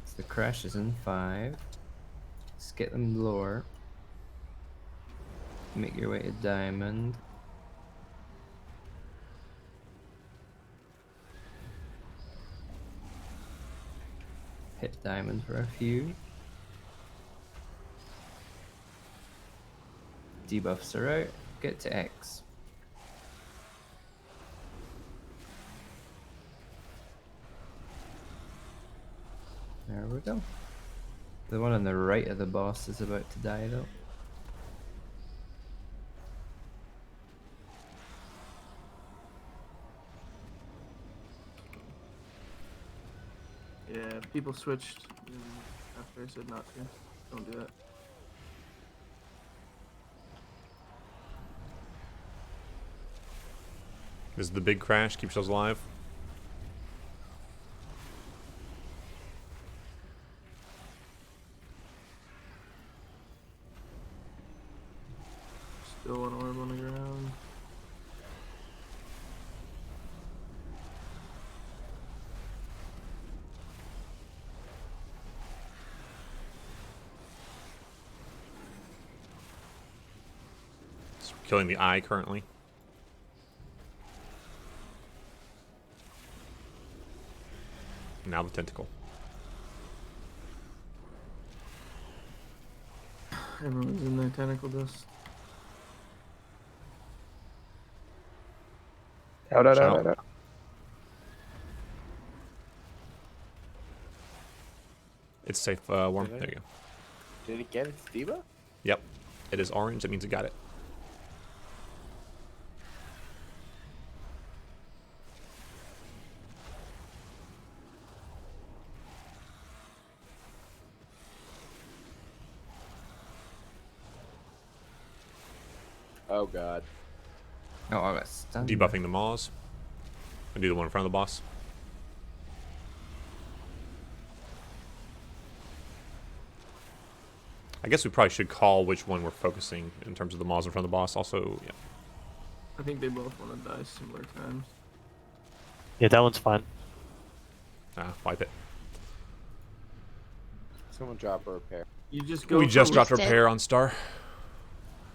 So the crash is in 5. Let's get them lower. Make your way to diamond. Hit diamond for a few. debuffs are out, get to X. There we go. The one on the right of the boss is about to die though. Yeah, people switched after I said not to. Don't do that. This is the big crash. Keep yourselves alive. Still an orb on the ground. It's killing the eye currently. Now the tentacle. Everyone's in their tentacle dust. Out. It's safe, Worm. There you go. Did it get its debuff? Yep. It is orange. That means it got it. Oh god. Oh, I got stunned. Debuffing the Maws. I do the one in front of the boss. I guess we probably should call which one we're focusing in terms of the Maws in front of the boss. Also, yeah. I think they both want to die similar times. Yeah, that one's fine. Wipe it. Someone drop a repair. You just go. We just for dropped repair on Star.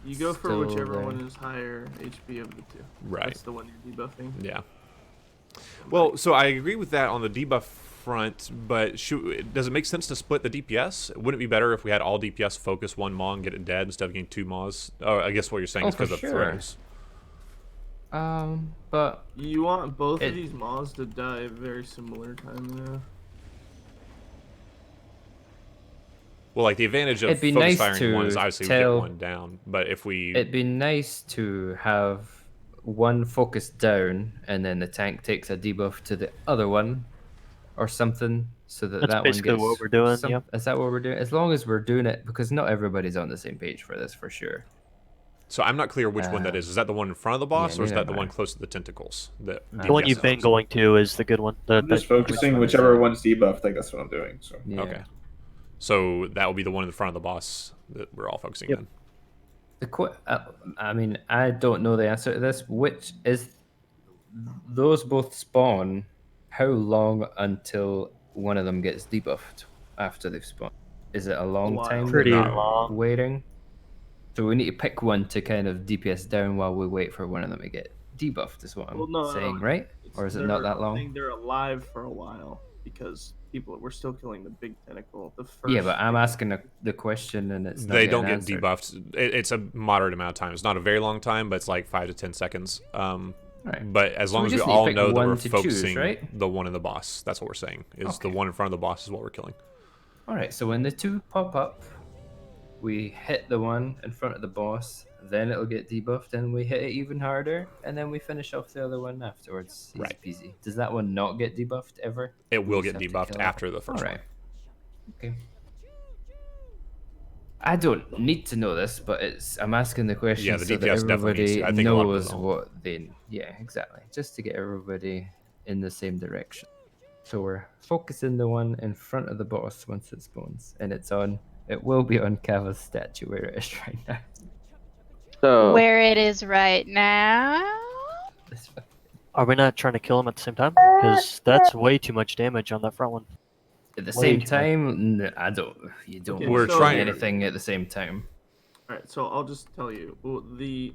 You go for Still whichever there. one is higher HP of the two. Right. That's the one you're debuffing. Yeah. Well, so I agree with that on the debuff front, but does it make sense to split the DPS? Wouldn't it be better if we had all DPS focus one Maw and get it dead instead of getting two Maws? Oh, I guess what you're saying is because of throws. But you want both of these Maws to die at very similar time, yeah. Well, like the advantage of It'd be focus nice firing one is to obviously we get tell- one down, but if we It'd be nice to have one focus down and then the tank takes a debuff to the other one or something so that That's that one basically gets what we're doing, yep. Is that what we're doing? As long as we're doing it, because not everybody's on the same page for this for sure. So I'm not clear which one that is. Is that the one in front of the boss, or is neither that the am I. one close to the tentacles? The one you've been going to is the good one. I'm just focusing one is whichever that? one's debuffed. Like that's what I'm doing. So Yeah. Okay. So that will be the one in the front of the boss that we're all focusing on. I mean, I don't know the answer to this. Which is those both spawn? How long until one of them gets debuffed after they've spawned? Is it a long while. time? Pretty that we're long. Waiting. So we need to pick one to kind of DPS down while we wait for one of them to get debuffed. Is what I'm saying, right? Or is it not that I long? think they're alive for a while because we're still killing the big tentacle. The first. Yeah, but I'm asking the question and it's not They getting don't get answered. debuffed. It's a moderate amount of time. It's not a very long time, but it's like 5 to 10 seconds. Right. But as So long we as we just need to all pick know that one we're to choose, focusing right? the one in the boss, that's what we're saying. Is the Okay. one in front of the boss is what we're killing. All right, so when the two pop up, we hit the one in front of the boss, then it'll get debuffed, and we hit it even harder, and then we finish off the other one afterwards. Easy Right. peasy. Does that one not get debuffed ever? It will We get just have to debuffed kill it? after the first All right. Okay. I don't need to know this, but I'm asking the question Yeah, the so that DPS definitely needs everybody to. I think a lot of knows people what they. Yeah, exactly. Just to get everybody in the same direction. So we're focusing the one in front of the boss once it spawns, and it's on. It will be on Kava's statue where it is right now. So Where it is right now. Are we not trying to kill him at the same time? Because that's way too much damage on that front one. At the Way same too much. time, I don't. You don't. Okay, want We're to do trying- anything at the same time. All right, so I'll just tell you. Well, the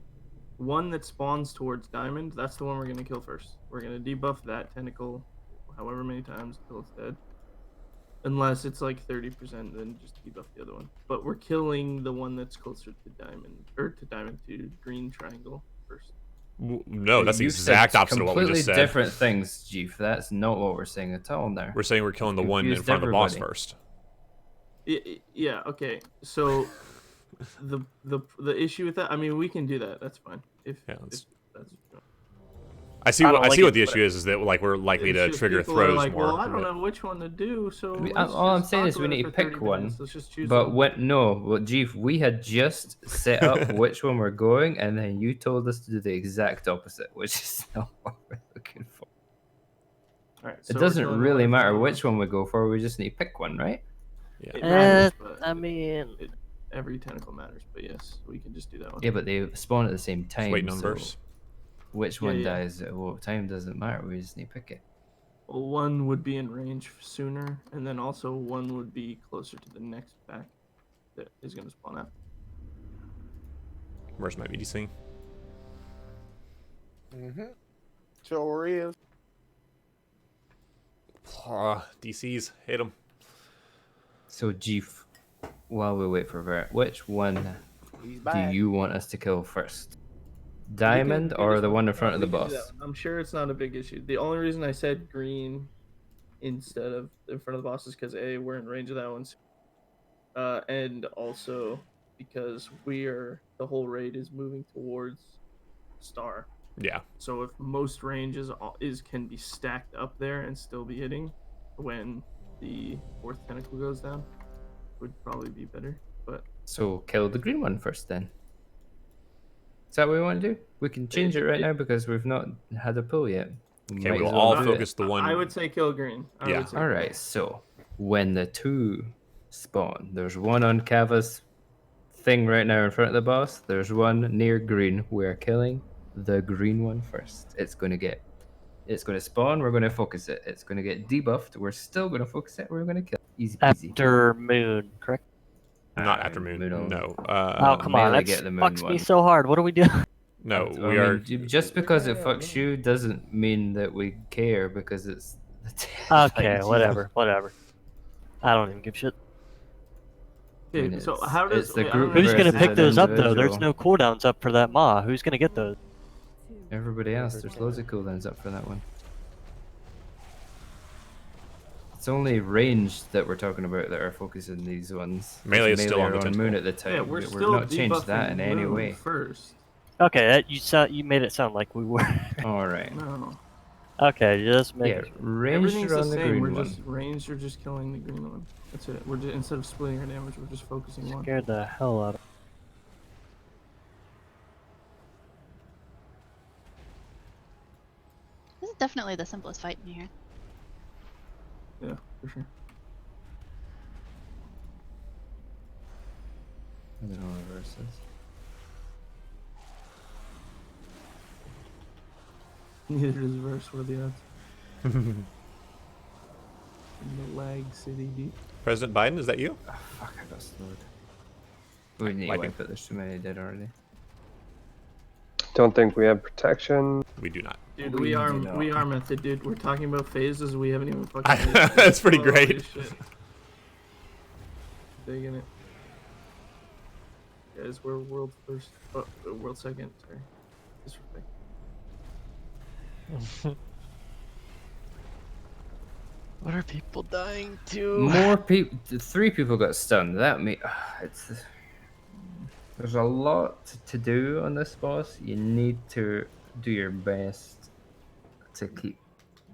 one that spawns towards Diamond, that's the one we're gonna kill first. We're gonna debuff that tentacle, however many times until it's dead. Unless it's like 30%, then just debuff the other one. But we're killing the one that's closer to diamond, or to green triangle first. No, that's the You've said exact opposite of what we completely just said. different things, Jeef. That's not what we're saying at all now. We're saying we're killing the one in Confused front of the boss everybody. first. Yeah. Okay. So the issue with that, I mean, we can do that. That's fine. If that's I see what the issue is that like we're likely it's to just trigger people are throws like, more. well, I don't know which one to do, so All I'm saying is we need to pick one. But Jeef, we had just set up which one we're going, and then you told us to do the exact opposite, which is not what we're looking for. Alright, It doesn't really matter which one we go for. We just need to pick one, right? Yeah. It matters, but I mean, every tentacle matters. But yes, we can just do that one. Yeah, but they spawn at the same time. waiting on so verse. which Yeah, one yeah. dies at what time doesn't matter. We just need to pick it. Well, one would be in range sooner, and then also one would be closer to the next pack that is going to spawn out. Where's my BDC? Sure is. DCs, hit them. So Jeef, while we wait for Vert, which one do back. you want us to kill first? Diamond or the one in front of the We can do boss? that one. I'm sure it's not a big issue. The only reason I said green instead of in front of the boss is because we're in range of that one, and also because the whole raid is moving towards Star. Yeah. So if most range can be stacked up there and still be hitting when the fourth tentacle goes down, would probably be better. But So kill the green one first then. Is that what we want to do? We can change it right now because we've not had a pull yet. Okay, Might we'll as well all do focus it. the one. I would say kill green. Yeah. All right. So when the two spawn, there's one on Kava's thing right now in front of the boss. There's one near green. We're killing the green one first. It's going to spawn. We're going to focus it. It's going to get debuffed. We're still going to focus it. We're going to kill it. Easy peasy. after moon, correct? Not after moon. No. Oh, come on. That get the moon fucks me one. so hard. What do we do? No, I we are. mean, just because it fucks you doesn't mean that we care because it's. Okay, like, whatever. I don't even give a shit. I mean, so it's- how does it's the I don't group know. Who's gonna versus pick an those up though? There's individual. no cooldowns up for that Ma. Who's gonna get those? Everybody else, there's loads of cooldowns up for that one. It's only range that we're talking about that are focusing these ones. Melee is still on the are tentacle. moon at the time. Yeah, we're We've still not changed that in debuffing any moon way. first. Okay, you made it sound like we were. All right. No. Okay, just make Yeah, it. range Everything's are the on the same. green We're one. just ranged. You're just killing the green one. That's it. We're just, instead of splitting our damage, we're just focusing one. Scared the hell out of. This is definitely the simplest fight in here. Yeah, for sure. I don't know what verse is. Neither does verse. What are the odds? In the lag city deep. President Biden, is that you? Oh, fuck, I got slowed. We need to wipe it. There's too many dead already. Don't think we have protection. We do not. Dude, we are method, dude. We're talking about phases. We haven't even fucking. That's pretty Holy great. shit. Digging it. Guys, we're world first. Oh, world second. Sorry. Disrespect. What are people dying to? More people. 3 people got stunned. That there's a lot to do on this boss. You need to do your best to keep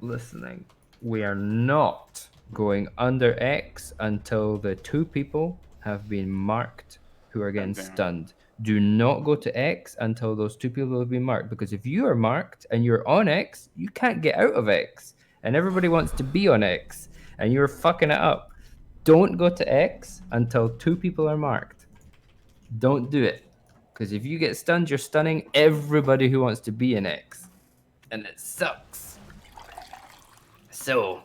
listening. We are not going under X until the 2 people have been marked who are getting stunned. Do not go to X until those 2 people have been marked, because if you are marked and you're on X, you can't get out of X. And everybody wants to be on X, and you're fucking it up. Don't go to X until 2 people are marked. Don't do it. Because if you get stunned, you're stunning everybody who wants to be in X. And it sucks. So,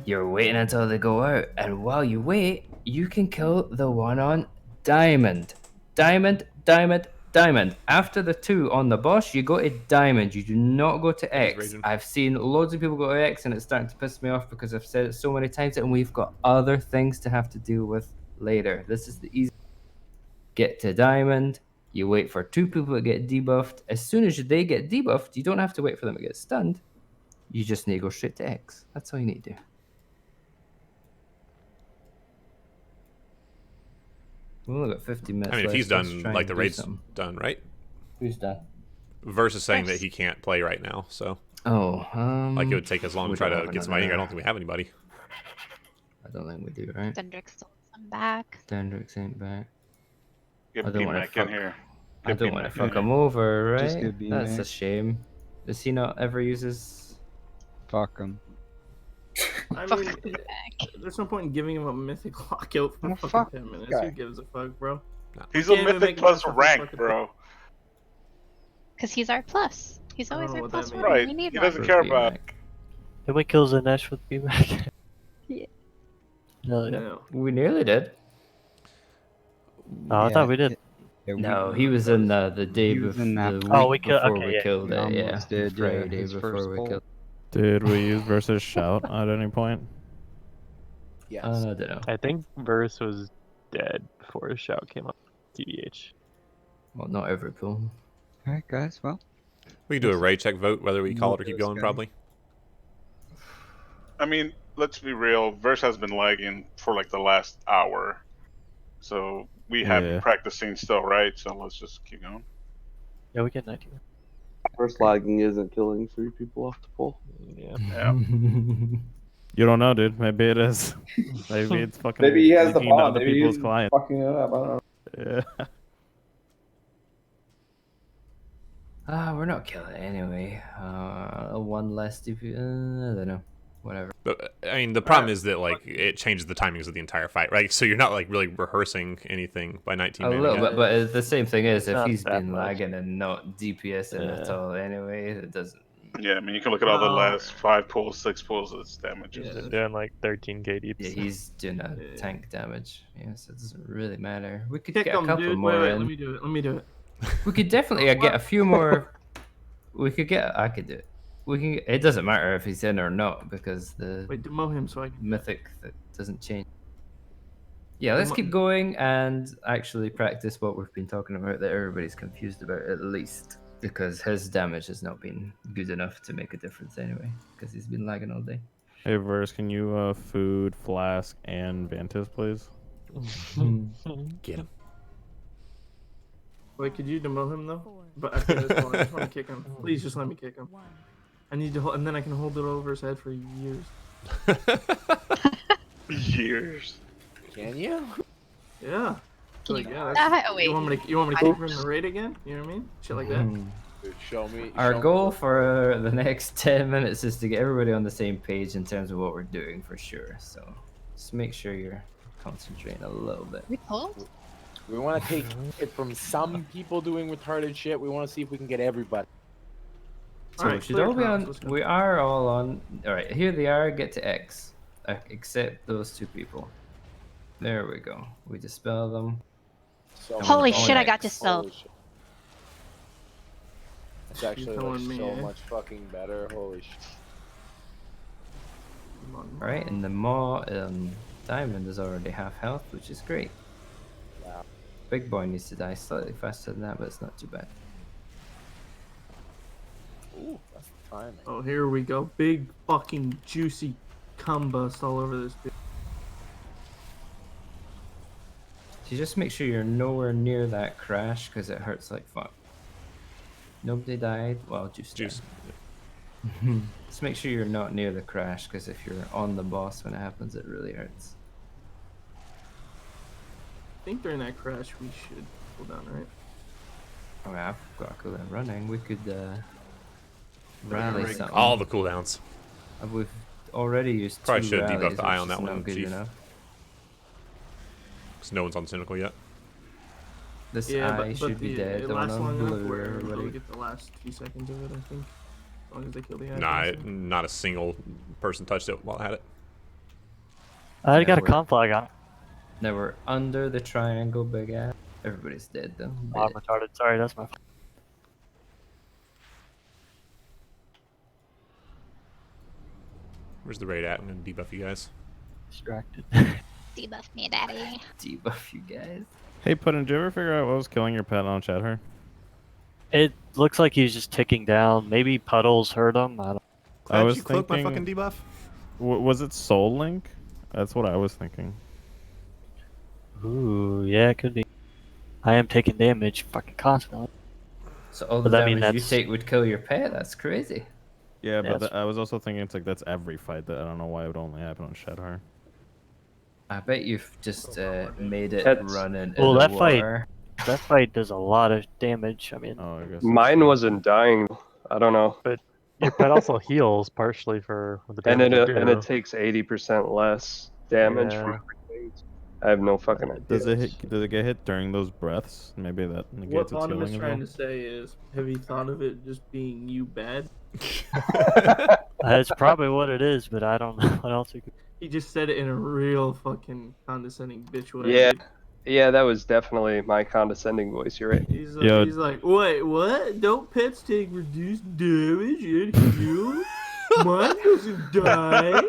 you're waiting until they go out. And while you wait, you can kill the one on Diamond. Diamond, Diamond, Diamond. After the 2 on the boss, you go to Diamond. You do not go to X. raging. I've seen loads of people go to X, and it's starting to piss me off because I've said it so many times, and we've got other things to have to deal with later. This is the easy. Get to Diamond. You wait for 2 people to get debuffed. As soon as they get debuffed, you don't have to wait for them to get stunned. You just need to go straight to X. That's all you need to do. We've only got 50 minutes. I mean, if left. he's Let's done, try like and the do raid's something. done, right? Who's done? Versus saying that he can't play right now, so. Oh, like it would take as long we to try don't to have get somebody. I another- don't think we have anybody. I don't think we do, right? Dendrick's still some back. Dendrick's ain't back. Get I don't want to BMAC in fuck. here. I Get don't want to BMAC in fuck here. him over, Just right? get That's a BMAC. shame. Does he not ever use his? Fuck him. I mean, there's no point in giving him a mythic lockout for fucking fuck 10 minutes. guy. Who gives a fuck, bro? He's You a can't even mythic make plus myself a rank, fucking- bro. Because he's our plus. He's always don't know our what that plus means. one. Right. We need He one. doesn't care about. Did we kill Zanesh with BMAC? Yeah. No, yeah. No. We nearly did. Oh, I thought we did. No, he was in the day He was in that the week Oh, we killed- before okay, we yeah. killed He it. Yeah, almost did, the yeah, Friday his before first we pull. killed. Did we use versus shout at any point? Yes. I don't know. I think Verse was dead before his shout came up. TBH. Well, not every pool. Alright, guys, well. We can do a raid check vote whether we call it or keep This going. guy. Probably. I mean, let's be real. Verse has been lagging for like the last hour, so we have been Yeah. practicing still, right? So let's just keep going. Yeah, we get 90. First lagging isn't killing 3 people off the pole. Yeah. Yeah. You don't know, dude. Maybe it is. Maybe it's fucking. Maybe he has the leaking to bomb. other Maybe people's he's clients. fucking it up. I don't know. Yeah. We're not killing it anyway. One less DP. I don't know. Whatever. But, I mean, the problem is that like it changes the timings of the entire fight, right? So you're not like really rehearsing anything by 19 A minutes. little bit, but the same thing is if Not he's that been much. lagging and not DPSing at Yeah. all anyway, it doesn't. Yeah, I mean, you can look at all the last 5 pulls, 6 pulls. It's damage. Yeah. They're doing like 13k deeps. Yeah, he's doing a tank damage. Yeah, so it doesn't really matter. We could Kick get a him, couple dude. more Wait, in. let me do it. Let me do it. We could definitely get a few more. We could get. I could do it. We can. It doesn't matter if he's in or not because the Wait, demo him so I can. mythic that doesn't change. Yeah, let's Demo- keep going and actually practice what we've been talking about that everybody's confused about at least because his damage has not been good enough to make a difference anyway because he's been lagging all day. Hey, Verse, can you food, flask, and Vantis, please? Get him. Wait, could you demo him though? But after this one, I just want to kick him. Please just let me kick him. I need to hold, and then I can hold it over his head for years. Years. Can you? Yeah. Can Like, you yeah, not? that's- Wait. you want me to kick her in the raid again? You know what I mean? Shit like that. Dude, show me. Our show goal me. for the next 10 minutes is to get everybody on the same page in terms of what we're doing for sure. So just make sure you're concentrating a little bit. We pulled? We want to take it from some people doing retarded shit. We want to see if we can get everybody. So Alright, we should clear all be comms, on. let's go. We are all on. All right, here they are. Get to X, except those 2 people. There we go. We dispel them. So Holy on shit, I got X. dispelled. Holy shit. It's actually telling like me, so eh? much fucking better. Holy shit. Come on. All right, and the Maw Diamond is already half health, which is great. Yeah. Big boy needs to die slightly faster than that, but it's not too bad. Ooh, that's the timing. Oh, here we go. Big fucking juicy cum bust all over this bitch. So just make sure you're nowhere near that crash because it hurts like fuck. Nobody died. Well, Juice. Juice. died. Just make sure you're not near the crash because if you're on the boss when it happens, it really hurts. I think during that crash we should pull down, right? Oh, yeah, I've got a cooldown running. We could rally Rig something. all the cooldowns. We've already used Probably 2 should debuff rallies, the eye which on that is one, not good Chief. enough. Because no one's on Cynical yet. This Yeah, eye but should be the, dead. it The one lasts on long enough blue, where they'll everybody. get the last 2 seconds of it, I think. As long as they kill the eye. Nah, person. not a single person touched it while I had it. I got a we're- con flag on. Now we're under the triangle big eye. Everybody's dead though. Oh, I'm retarded. Sorry, that's my fault. Where's the raid at? I'm gonna debuff you guys. Distracted. Debuff me, daddy. Debuff you guys. Hey, Puddin', did you ever figure out what was killing your pet on Shadowheart? It looks like he's just ticking down. Maybe puddles hurt him. I don't. I was you cloak my thinking, fucking debuff? Was it Soul Link? That's what I was thinking. Ooh, yeah, it could be. I am taking damage fucking constantly. So all the But that mean damage you that's- take would kill your pet? That's crazy. Yeah, but that's- I was also thinking it's like that's every fight. That I don't know why it would only happen on Shadowheart. I bet you've just made it That's- run into Well, the that water. that fight does a lot of damage. I mean, Oh, I guess. Mine wasn't dying. I don't know. But your pet also heals partially for the And damage it you do. and it takes 80% less damage Yeah. from everything. I have no fucking idea. Does it hit? Does it get hit during those breaths? Maybe that What negates its Bottom is healing as trying well. to say is, have you thought of it just being you bad? that's probably what it is, but I don't know what else you could. He just said it in a real fucking condescending bitch way. Yeah, dude. yeah, that was definitely my condescending voice. You're right. He's like, wait, what? Don't pets take reduced damage and heal? Mine doesn't die.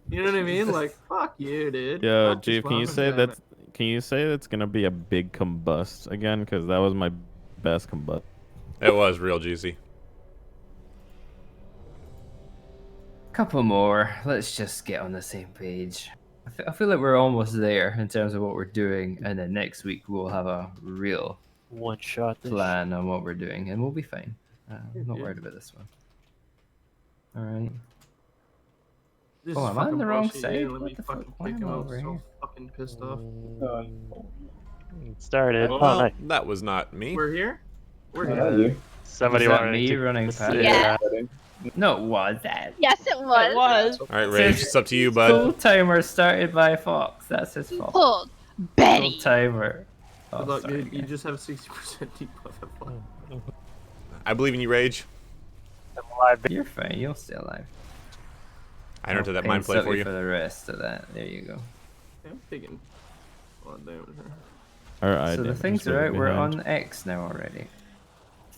You know what I mean? Like, fuck you, dude. Yo, Fuck this Jeeve, can you mama, say damn that? it. Can you say it's gonna be a big combust again? Because that was my best combust. It was real juicy. Couple more. Let's just get on the same page. I feel like we're almost there in terms of what we're doing, and then next week we'll have a real One shot. plan on what we're doing, and we'll be fine. I'm not worried about this one. All right. This Oh, is am I on fucking the wrong bullshit. You side? didn't let What me the fucking fuck? Why pick am him I up. over So here? fucking pissed off. It started. Well, Oh, nice. that was not me. We're here. We're Not here. you. Somebody Was that wanted me to running past? Yeah. No, it was that. Yes, it was. It was. All right, Rage, it's up to you, bud. Full timer started by Fox. That's his fault. Pulled Full Betty. timer. Good Oh, luck, sorry, dude. You guys. just have 60% debuff. I believe in you, Rage. You're fine. You'll stay alive. I entered that Pain mind play suck for you. For the rest of that, there you go. I'm taking a lot of damage here. Alright. So the things are out. We're on X now already.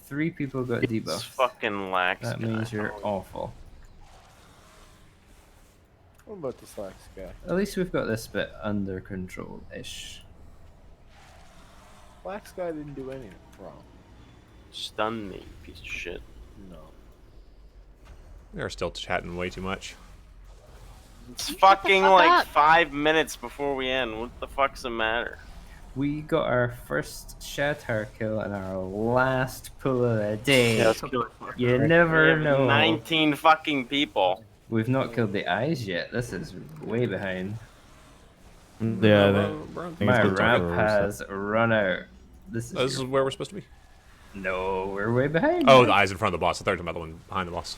3 people got It's debuffs. fucking lax. That means you're awful. What about this lax guy? At least we've got this bit under control-ish. Lax guy didn't do anything wrong. Stun me, piece of shit. No. We are still chatting way too much. It's fucking fuck like up. 5 minutes before we end. What the fuck's the matter? We got our first Shatter kill and our last pull of the day. Yeah, let's kill it. You We never have know. 19 fucking people. We've not killed the eyes yet. This is way behind. Yeah, My ramp has run out. This This is where we're supposed to be. No, we're way behind. Oh, the eyes in front of the boss. I thought you were talking about the one behind the boss.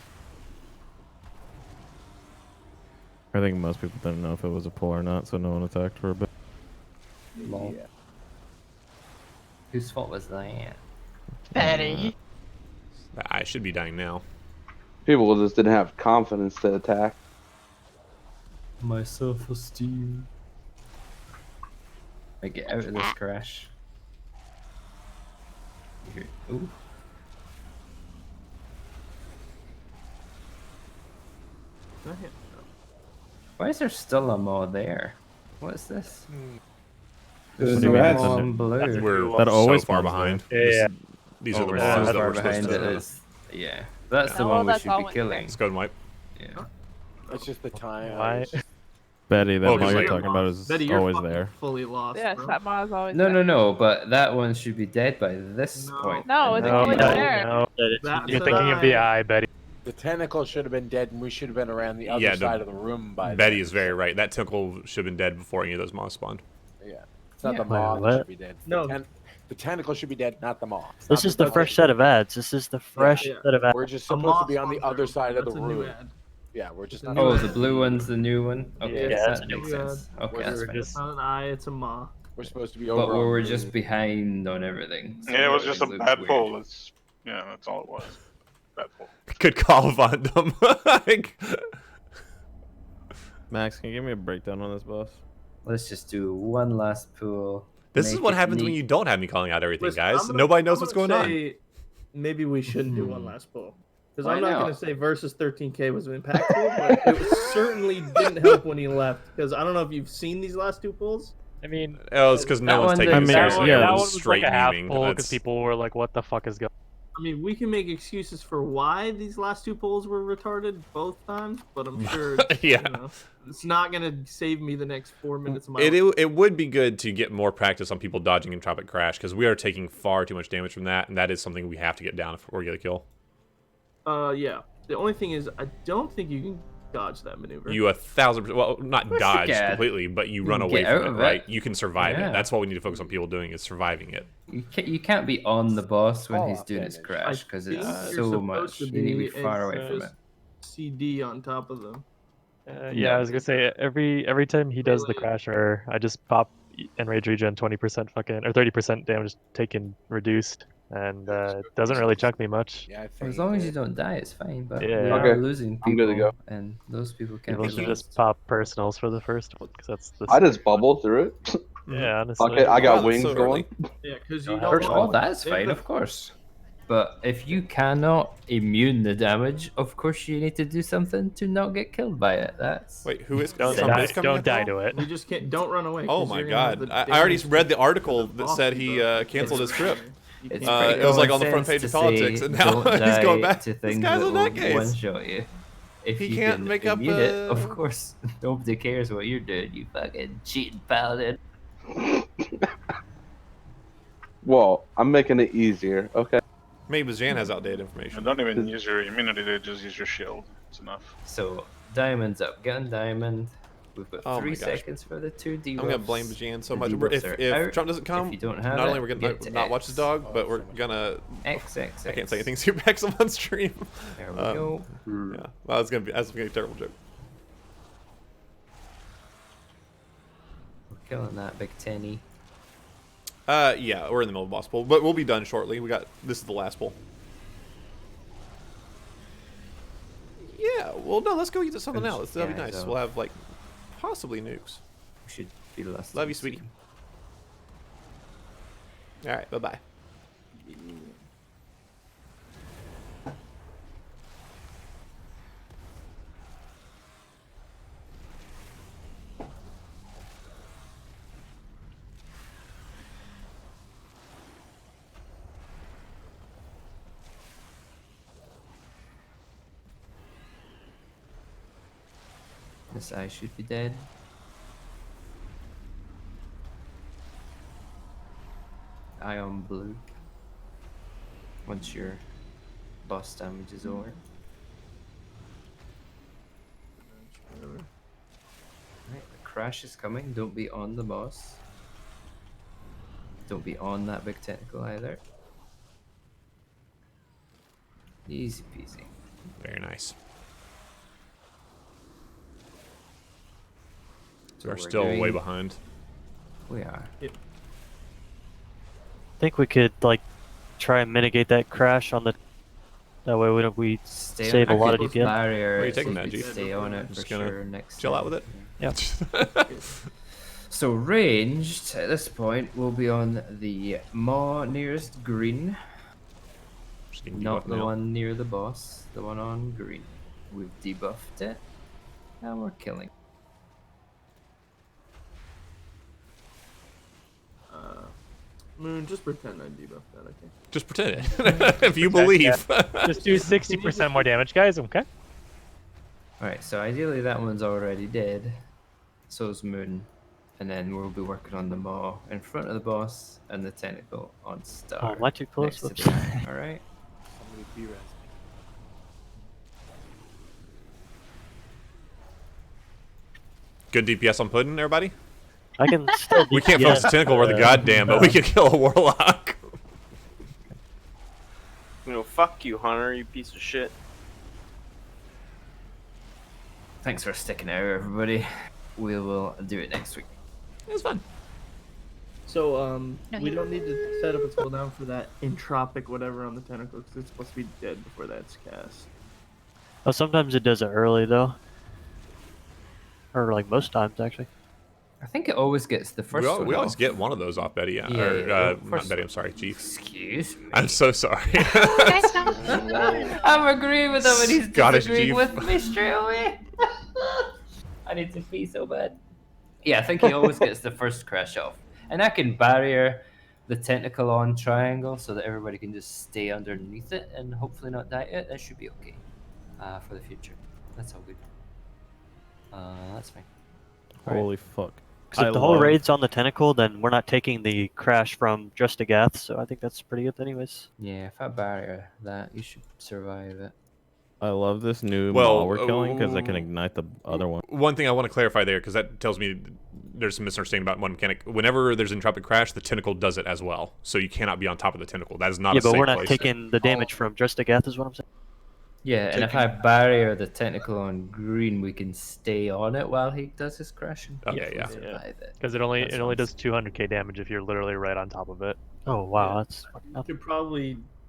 I think most people didn't know if it was a pull or not, so no one attacked for a bit. Lol. Whose fault was that? Betty. The eye should be dying now. People just didn't have confidence to attack. My self-esteem. I get out of this crash. Ooh. Why is there still a mod there? What is this? There's What do you mean? some on blue. We're That always so far spawns behind. there. Yeah. These are the we're mods so that far we're supposed behind to. it is. Yeah, that's the Oh, one we that's should all be we- killing. Let's go and wipe. Yeah. It's just the time. Why? It's just- Betty, that Oh, mod just you're like- talking about is Betty, you're always fucking there. fully lost. Yes, bro. that mod's always No, there. no, no, but that one should be dead by this point. No, it's No, always no, there. no. That's You're the thinking of the eye. eye, Betty. The tentacle should have been dead, and we should have been around the other Yeah, side of the room by Betty then. is very right. That tickle should have been dead before any of those moths spawned. Yeah. It's not Yeah. the maw Wait, that what? should be dead. No. The tentacle should be dead, not the maw. It's This not is the fresh set of ads. This is the fresh Yeah. set of ads. We're just A supposed to moth be on the spawns other there. side of the That's a new room. ad. Yeah, we're just It's a not. new Oh, ad. the blue one's the new one? Okay, Yeah, that makes sense. Okay, We're that's We're fine. just It's not an eye, it's a maw. We're supposed to be But over. we on were blue. just behind on everything. so Yeah, it was just a everything bad looked pull. weird. That's all it was. Bad pull. Good call, Vondum. Max, can you give me a breakdown on this boss? Let's just do one last pool. This is Make what it happens when neat. you don't have me calling out everything, Listen, guys. I'm gonna- Nobody knows I'm what's gonna going on. say Maybe we shouldn't do one last pull. Because Why I'm not not? going to say versus 13k was impactful, but it certainly didn't help when he left. Because I don't know if you've seen these last two pulls. I mean, Oh, it's because no one's taking it seriously. that one Everyone's was straight like a half memeing. pull because That's- people were like, "What the fuck is going?" I mean, we can make excuses for why these last two pulls were retarded both times, but I'm sure Yeah. you know, it's not going to save me the next 4 minutes of my It would be good to get more practice on people dodging Entropic Crash, because we are taking far too much damage from that, and that is something we have to get down if we're going to get a kill. Yeah. The only thing is, I don't think you can dodge that maneuver. You 1000%, well, not you dodge can. completely, but you You run can away get from out it, of right? it. You can survive Yeah. it. That's what we need to focus on people doing, is surviving it. You can't be on the boss when he's Fallout doing his damage. crash I because think it's you're so supposed much. to You need to be be, far it's away from it. just CD on top of them. Yeah, I was gonna say every time he does the crasher, I just pop enrage regen 20% fucking or 30% damage taken reduced, and it doesn't really chunk me much. Yeah, Well, as long as you don't die, it's fine. But we Yeah. are losing I'm people, good to go. and those people can't People be should lost. just pop personals for the first one because that's the. I just bubble through it. Yeah, honestly. Fuck it, I got Wow, that's wings so going. early. Yeah, because Go you ahead. don't Oh, want that's if fine, the- of course. But if you cannot immune the damage, of course you need to do something to not get killed by it. That's Wait, who is Don't something die- is coming don't up die now? to it. You just can't. Don't run away. Oh 'cause my you're gonna have god. the I already damage read the to article the that boss said he people. canceled his trip. It's It pretty was like common on the front sense page of to politics, say, and now don't he's going die back. to This things guy's that a will nutcase. one-shot you. If He you can't can make up immune it, a- of course, nobody cares what you're doing, you fucking cheating paladin. Well, I'm making it easier. Okay. Maybe Jan has outdated information. And don't even use your immunity to just use your shield. It's enough. So, diamond's up. Get on diamond. We've got Oh 3 my gosh. seconds for the 2 debuffs. I'm gonna blame Jan so The much. debuffs If are out. Trump doesn't come, if you don't have not it, only we're gonna get to not watch X. his dog, but we're gonna. X, X, I can't X. say anything super Pexel on stream. There we go. Yeah, well, that's gonna be a terrible joke. We're killing that big tenny. Yeah, we're in the middle of boss pull, but we'll be done shortly. This is the last pull. Yeah, well, no, let's go get to something Finish else. the That'll be guys nice. off. We'll have like possibly nukes. We should be the last. Love you, sweetie. All right, bye bye. This eye should be dead. Eye on blue. Once your boss damage is over. Right, the crash is coming. Don't be on the boss. Don't be on that big tentacle either. Easy peasy. Very nice. So We're still way doing- behind. We are. I think we could like try and mitigate that crash on the. That way we Stay save a on lot of the DPM. barrier. Where are you so taking that, could G? Stay on it I'm for just gonna sure next chill time. out with it. Yeah. So ranged at this point will be on the maw nearest green. Not the one near the boss, the one on green. We've debuffed it, and we're killing. Moon, just pretend I debuffed that, okay? Just pretend it. If you believe. Just do 60% more damage, guys. Okay. Alright, so ideally that one's already dead. So's Moon. And then we'll be working on the maw in front of the boss and the tentacle on star. Oh, am I too close? next to the eye, Alright? Somebody be res. Good DPS on Puddin', everybody? I can still. We can't focus the tentacle worth a goddamn, but we can kill a warlock. You know, fuck you, Hunter, you piece of shit. Thanks for sticking out, everybody. We will do it next week. It was fun. So, No, we he- don't need to set up a cooldown for that entropic whatever on the tentacle because it's supposed to be dead before that's cast. Oh, sometimes it does it early though. Or like most times actually. I think it always gets the first one We always off. get one of those off Betty. Yeah, Or, the not first Betty, I'm sorry, Chief. Excuse me. I'm so sorry. I'm agreeing with him and he's Scottish disagreeing Chief. with me straight away. I need to pee so bad. Yeah, I think he always gets the first crash off. And I can barrier the tentacle on triangle so that everybody can just stay underneath it and hopefully not die. That should be okay for the future. That's all good. That's fine. Holy fuck. Because if the whole raid's on the tentacle, then we're not taking the crash from Just a Gath, so I think that's pretty good anyways. Yeah, if I barrier that, you should survive it. I love this new Well, maul we're killing because I can ignite the other one. One thing I want to clarify there, because that tells me there's some misunderstanding about one mechanic. Whenever there's entropic crash, the tentacle does it as well. So you cannot be on top of the tentacle. That is not Yeah, a but safe we're not place. taking the damage from Just a Gath is what I'm saying. Yeah, and if I barrier the tentacle on green, we can stay on it while he does his crashing. Okay, yeah. Survive it. Because it only does 200k damage if you're literally right on top of it. Oh wow, that's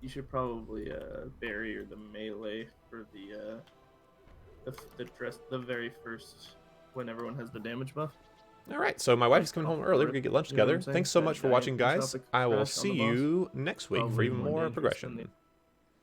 You should probably barrier the melee for the very first when everyone has the damage buff. All right, so my wife is coming home early. We're going to get lunch You know what together. I'm saying? Thanks so That much for giant watching, guys. entropic I will crash on see the boss. you next week for Probably even more more dangerous than progression.